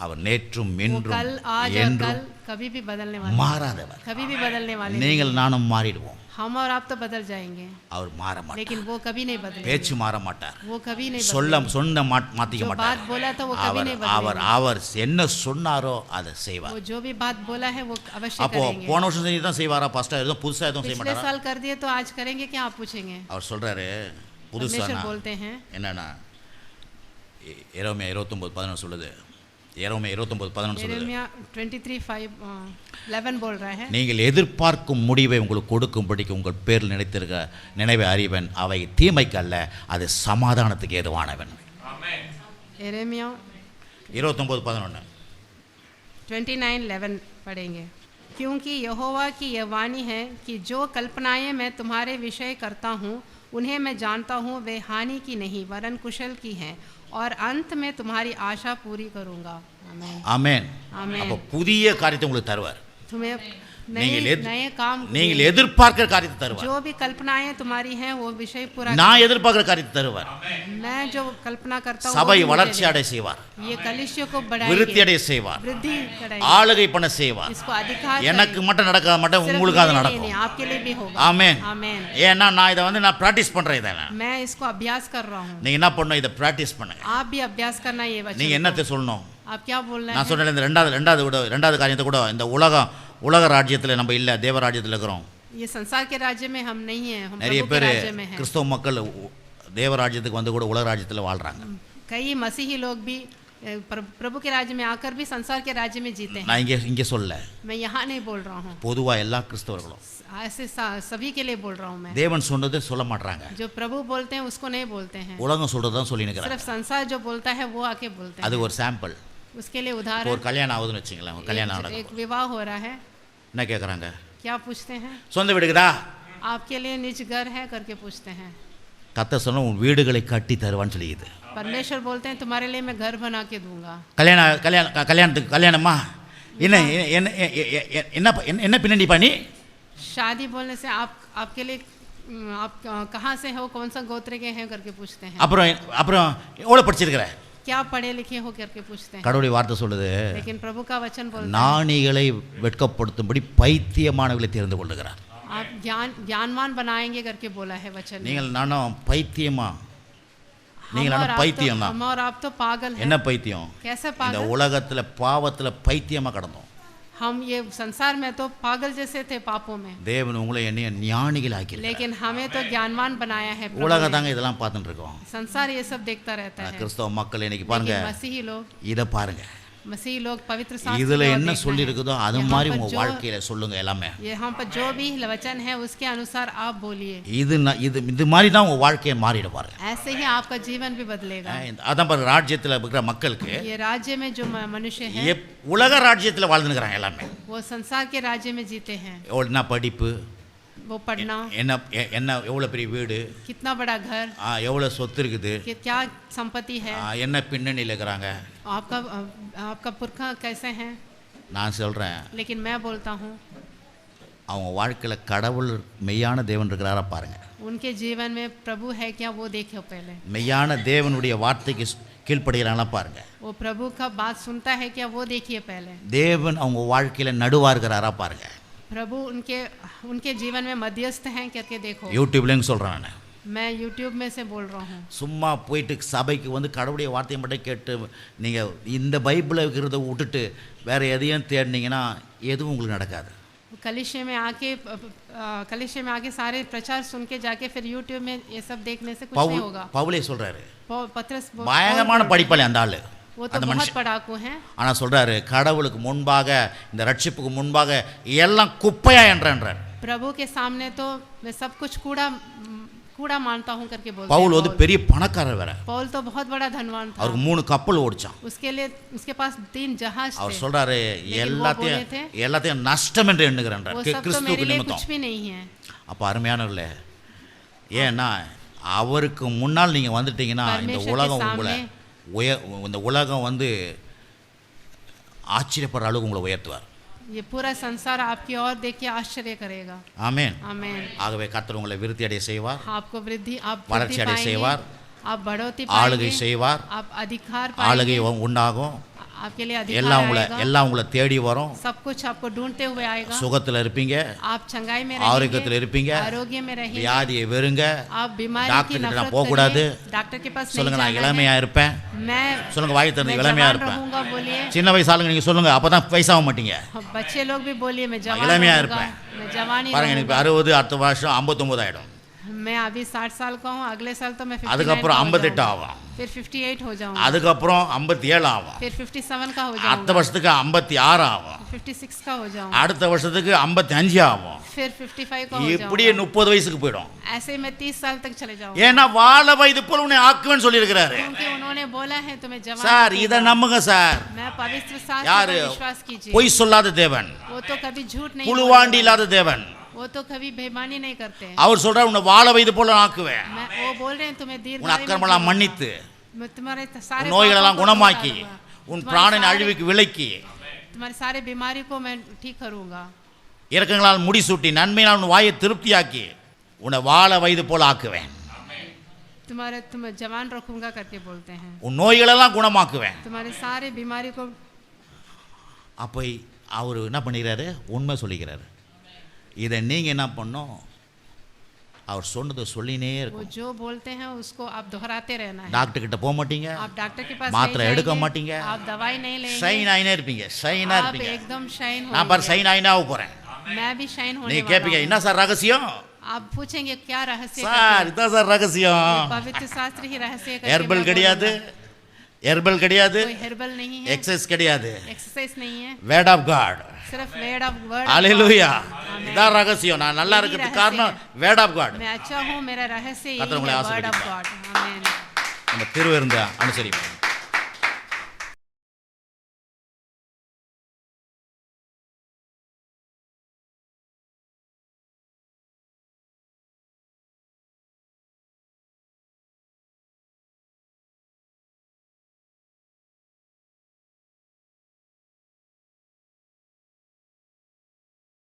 அவர் நேற்றும் वो என்றும் कल आज और என்றும் कल कभी भी बदलने वाले, மாறாதவர். कभी भी बदलने वाले நீங்கள் நானும் மாறிடுவோம், हम और आप तो बदल जाएंगे, அவர் மாற மாட்டார். लेकिन वो कभी नहीं बदलेंगे। பேச்சு மாற மாட்டார், वो कभी नहीं சொன்ன மாத்திக்க जो மாட்டார். बात बोला था वो कभी அவர் नहीं அவர் बदलेंगे। அவர் என்ன சொன்னாரோ அதை वो செய்வார். जो भी बात बोला है वो अवश्य அப்போ करेंगे। போன வருஷம் செஞ்சு தான் செய்வாரா? ஃபர்ஸ்டா எதுவும் புதுசா எதுவும் செய்ய पिछले மாட்டாரா? साल कर दिए तो आज करेंगे क्या, आप पूछेंगे? அவர் சொல்றாரு புதுசா परमेश्वर बोलते हैं, என்னன்னா எரேமியா 29:11 சொல்லுது. எரேமியா 29:11 சொல்லுது, यिर्मयाह 23:11 बोल रहा है, நீங்கள் எதிர்பார்க்கும் முடிவை உங்களுக்கு கொடுக்கும்படிக்கு உங்கள் பேரில் நினைத்திருக்க நினைவை அறிவன், அவை தீமைக்கு அல்ல, அது சமாதானத்துக்கு ஏதுவானவன். यिर्मयाह 29:11 29:11 पढ़ेंगे। क्योंकि यहोवा की यह वाणी है कि जो कल्पनाएं मैं तुम्हारे विषय करता हूँ उन्हें मैं जानता हूँ, वे हानि की नहीं वरन कुशल की हैं, और अंत में तुम्हारी आशा पूरी करूँगा। आमीन। ஆமென். ஆமென். அப்போ புதிய காரியத்தை உங்களுக்கு தருவார். तुम्हें நீங்கள் नए काम, நீங்கள் எதிர்பார்க்கிற காரியத்தை தருவார். जो भी कल्पनाएं तुम्हारी हैं वो विषय पूरा, நான் எதிர்பார்க்கிற காரியத்தை தருவார். मैं जो कल्पना करता हूँ சபை वो भी வளர்ச்சி मुझे அடைய செய்வார், दे। ये कलिसियों को விருத்தி बढ़ाएंगे, அடைய செய்வார், वृद्धि कराएंगे, ஆளுகை பண்ண செய்வார். इसको अधिकार எனக்கு மட்டும் நடக்காத மாட்டேன், सिर्फ உங்களுக்கு அது मेरे लिए நடக்கும். नहीं, आपके लिए भी होगा। ஆமென். आमीन। ஏன்னா நான் இதை வந்து நான் பிராக்டிஸ் பண்றேன். இதை मैं इसको अभ्यास कर रहा हूँ, நீங்க என்ன பண்ணணும்? இதை பிராக்டிஸ் பண்ணுங்க. आप भी अभ्यास करना ये वचन நீங்க को। என்னத்தை சொல்லணும்? आप क्या बोलना நான் है? சொன்னேன், இந்த ரெண்டாவது காரியத்தை கூட, இந்த உலக ராஜ்யத்தில் நம்ம இல்லை, தேவ ராஜ்யத்தில் இருக்கிறோம். ये संसार के राज्य में हम नहीं हैं, हम நிறைய प्रभु के பேர் राज्य में हैं। கிறிஸ்தவ மக்கள் தேவ ராஜ்யத்துக்கு வந்து கூட உலக ராஜ்யத்தில் வாழ்றாங்க. कई मसीही लोग भी प्रभु के राज्य में आकर भी संसार के राज्य में जीते हैं। நான் இங்கே சொல்ல, मैं यहाँ नहीं बोल रहा हूँ, பொதுவா எல்லா கிறிஸ்தவர்களும் ऐसे सभी के लिए बोल रहा हूँ मैं। தேவன் சொன்னதை சொல்ல மாட்டாங்க, जो प्रभु बोलते हैं उसको नहीं बोलते हैं, உலகம் சொல்றதான் சொல்லி நிக்கிறாங்க। सिर्फ संसार जो बोलता है वो आके बोलते हैं। அது ஒரு சாம்பிள்। उसके लिए उदाहरण, ஒரு கல்யாணம் ஆகுதுன்னு வச்சுங்களேன், கல்யாணம் एक நடக்கும், विवाह हो रहा है, என்ன கேட்குறாங்க? क्या पूछते हैं? சொந்த வீடுக்குதா? आपके लिए निज घर है करके पूछते हैं। கர்த்தர் சொன்ன உன் வீடுகளை கட்டி தருவான்னு சொல்லிக்குது। परमेश्वर बोलते हैं तुम्हारे लिए मैं घर बना के दूंगा। கல்யாணத்துக்கு கல்யாணமா என்ன என்ன என்ன என்ன பின்னணி பண்ணி? शादी बोलने से आपके लिए आप कहाँ से हो, कौन सा गोत्र के हैं करके पूछते हैं। அப்புறம் எவ்வளோ படிச்சிருக்கிற? क्या पढ़े लिखे हो करके पूछते हैं। கடவுளுடைய வார்த்தை சொல்லுது, लेकिन प्रभु का वचन बोलता है ஞானிகளை வெட்கப்படுத்தும்படி பைத்தியமானவர்களை தெரிந்து கொள்ளுகிறார்। आप ज्ञानवान बनाएंगे करके बोला है वचन। நீங்கள் நானும் பைத்தியமா? நீங்கள் நானும் பைத்தியம் தான்। हम और आप तो पागल हैं। என்ன பைத்தியம்? कैसे இந்த पागल? உலகத்துல பாவத்துல பைத்தியமா கடந்தோம்। हम ये संसार में तो पागल जैसे थे पापों में, தேவன் உங்களை என்னைய ஞானிகள் ஆக்கியிருக்கிறார்। लेकिन हमें तो ज्ञानवान बनाया है। உலகம் தாங்க இதெல்லாம் பார்த்துட்டு இருக்கோம்। संसार ये सब देखता रहता है। கிறிஸ்தவ மக்கள் இன்னைக்கு பாருங்க, लेकिन मसीही लोग, இதை பாருங்க, मसीही लोग पवित्र शास्त्र இதுல को என்ன देखना சொல்லி है। இருக்குதோ அது மாதிரி உங்க வாழ்க்கையில சொல்லுங்க எல்லாமே। यहाँ पर जो भी वचन है उसके अनुसार आप बोलिए। இது மாதிரி தான் உங்க வாழ்க்கையை மாறிட பாருங்க। ऐसे ही आपका जीवन भी बदलेगा। அதான் பாருங்க, ராஜ்யத்துல இருக்கிற மக்களுக்கு, ये राज्य में जो मनुष्य है உலக ராஜ்யத்துல வாழ்ந்துக்கிறாங்க எல்லாமே। वो संसार के राज्य में जीते हैं। என்ன படிப்பு, वो पढ़ना, என்ன எவ்வளவு பெரிய வீடு, कितना बड़ा घर, எவ்வளவு சொத்து இருக்குது, क्या संपत्ति है, என்ன பின்னணியில் இருக்கிறாங்க, आपका पुरखा कैसे हैं। நான் சொல்றேன், लेकिन मैं बोलता हूँ அவங்க வாழ்க்கையில கடவுள் மெய்யான தேவன் இருக்கிறாரா பாருங்க। उनके जीवन में प्रभु है क्या वो देखो पहले। மெய்யான தேவனுடைய வார்த்தைக்கு கீழ்ப்படுகிறாங்களா பாருங்க। वो प्रभु का बात सुनता है क्या वो देखिए पहले। தேவன் அவங்க வாழ்க்கையில நடுவா இருக்கிறாரா பாருங்க। प्रभु उनके जीवन में मध्यस्थ हैं करके देखो। யூடியூப்லயும் சொல்றேன், मैं यूट्यूब में से बोल रहा हूँ। சும்மா போயிட்டு சபைக்கு வந்து கடவுளுடைய வார்த்தையை மட்டும் கேட்டு நீங்க இந்த பைபிளை இருக்கிறத விட்டுட்டு வேற எதையும் தேடினீங்கன்னா எதுவும் உங்களுக்கு நடக்காது। कलिशे में आके सारे प्रचार सुन के जाके फिर यूट्यूब में ये सब देखने से कुछ नहीं होगा। பவுலே சொல்றாரு, पत्रस பயங்கரமான படிப்பாளி அந்த ஆளு, वो तो बहुत पढ़ाकू हैं। ஆனா சொல்றாரு, கடவுளுக்கு முன்பாக இந்த ரட்சிப்புக்கு முன்பாக எல்லாம் குப்பையா என்றார்। प्रभु के सामने तो मैं सब कुछ कूड़ा मानता हूँ करके बोलते हैं। பவுல் வந்து பெரிய பணக்காரர் வேற। पौल तो बहुत बड़ा धनवान था। அவருக்கு 3 கப்பல் ஓடிச்சான்। उसके पास 3 जहाज थे। அவர் சொல்றாரு, எல்லாத்தையும் நஷ்டம் என்று எண்ணுகிறேன் கிறிஸ்துவுக்கு நிமித்தம்। कुछ भी नहीं है। அப்ப அருமையானவர்களே, ஏன்னா அவருக்கு முன்னால் நீங்க வந்துட்டீங்கன்னா இந்த உலகம் வந்து ஆச்சரியப்படுற அளவுக்கு உங்களை உயர்த்துவார்। ये पूरा संसार आपकी ओर देख के आश्चर्य करेगा। आमेन, आमेन। ஆகவே கர்த்தர் உங்களை விருத்தி அடைய செய்வார், आपको आप வளர்ச்சி அடைய செய்வார், आप बढ़ोतरी ஆளுகை செய்வார், आप अधिकार पाएंगे, ஆளுகை உண்டாகும், आपके लिए अधिकार आएगा, எல்லாம் உங்களை தேடி வரும், सब कुछ आपको ढूंढते हुए आएगा, சுகத்துல இருப்பீங்க, आप चंगाई में रहेंगे, ஆரோக்கியத்துல இருப்பீங்க, आरोग्य में रहेंगे, வியாதியை வெறுங்க, आप बीमारी की नफरत போக கூடாது, डॉक्टर के पास சொல்லுங்க நான் இளமையா இருப்பேன், मैं சொல்லுங்க வாய் திறந்து இளமையா இருப்பேன், बोलिए। சின்ன வயசு ஆளுங்க நீங்க சொல்லுங்க, அப்பதான் வயசாக மாட்டீங்க। बच्चे लोग भी बोलिए मैं जवान இளமையா இருப்பேன், मैं जवानी பாருங்க எனக்கு 60, அடுத்த வருஷம் 59 ஆயிடும், मैं अभी 60 साल का हूँ, अगले साल तो मैं 59 அதுக்கப்புறம் 58 ஆகும், फिर 58 हो जाऊंगा, அதுக்கப்புறம் 57 ஆகும், फिर 57 का हो जाऊंगा, அடுத்த வருஷத்துக்கு 56 ஆகும், 56 का हो जाऊंगा, அடுத்த வருஷத்துக்கு 55 ஆகும், फिर 55 का हो இப்படியே 30 வயசுக்கு போய்டும்। ऐसे मैं 30 साल तक चले जाऊंगा, ஏன்னா வாழ வயது போல உன்னை ஆக்குவேன்னு சொல்லி இருக்காரு। क्योंकि उन्होंने बोला है तुम्हें जवान சார் இத நம்புங்க சார்। मैं पवित्र शास्त्र யாரு पर विश्वास कीजिए, பொய் சொல்லாத தேவன், वो तो कभी झूठ नहीं புழுவாண்டி இல்லாத தேவன், वो तो कभी बेईमानी नहीं करते। அவர் சொல்றார் உன்னை வாழ வயது போல ஆக்குவேன், वो बोल रहे हैं तुम्हें दीर्घ உன் அக்கிரமலாம் மன்னித்து, मैं तुम्हारे सारे நோய்களெல்லாம் குணமாக்கி, உன் பிராணனை அழிவுக்கு விலக்கி, तुम्हारे सारे बीमारी को मैं ठीक करूंगा, இரக்கங்களால் முடிசூட்டி, நன்மையால் உன் வாயை திருப்தியாக்கி, உன்னை வாழ வயது போல ஆக்குவேன், तुम्हें जवान रखूंगा करके बोलते हैं, உன் நோய்களெல்லாம் குணமாக்குவேன்। तुम्हारे सारे बीमारी को அப்ப அவர் என்ன பண்ணிக்கிறாரு, உண்மை சொல்லிக்கிறாரு। இதை நீங்க என்ன பண்ணணும், அவர் சொன்னதை சொல்லினே वो இருக்கும்। जो बोलते हैं उसको आप दोहराते रहना है। டாக்டர் கிட்ட போக மாட்டீங்க, आप डॉक्टर के पास மாத்திரை नहीं எடுக்க जाएंगे, மாட்டீங்க, आप दवाई नहीं लेंगे, ஷைன் ஆயினே இருப்பீங்க, ஷைனா आप இருப்பீங்க। एकदम शाइन நான் பாரு होंगे। ஷைன் ஆயினா ஆக போறேன்। मैं भी शाइन होने நீங்க वाला கேட்பீங்க, हूं। என்ன சார் ரகசியம்? आप पूछेंगे क्या रहस्य சார் இதான் சார் ரகசியம்। पवित्र शास्त्र ही रहस्य करके ஹெர்பல் मैं கிடையாது, बोलूंगा। ஹெர்பல் கிடையாது, कोई herbal नहीं है, எக்ஸசைஸ் கிடையாது, एक्सरसाइज नहीं है, வேர்ட் ஆஃப் காட். सिर्फ word of word. ஹalleluya. இதான் ரகசியம். நான் நல்லா இருக்கிறதுக்கு காரணம் வேர்ட் ஆஃப் காட். मैं अच्छा हूँ, मेरा रहस्य यही கர்த்தர் உங்களை है, word of ஆசீர்வதிப்பார். God. आमेन. நம்ம திருவிருந்த அனுசரிப்போம்.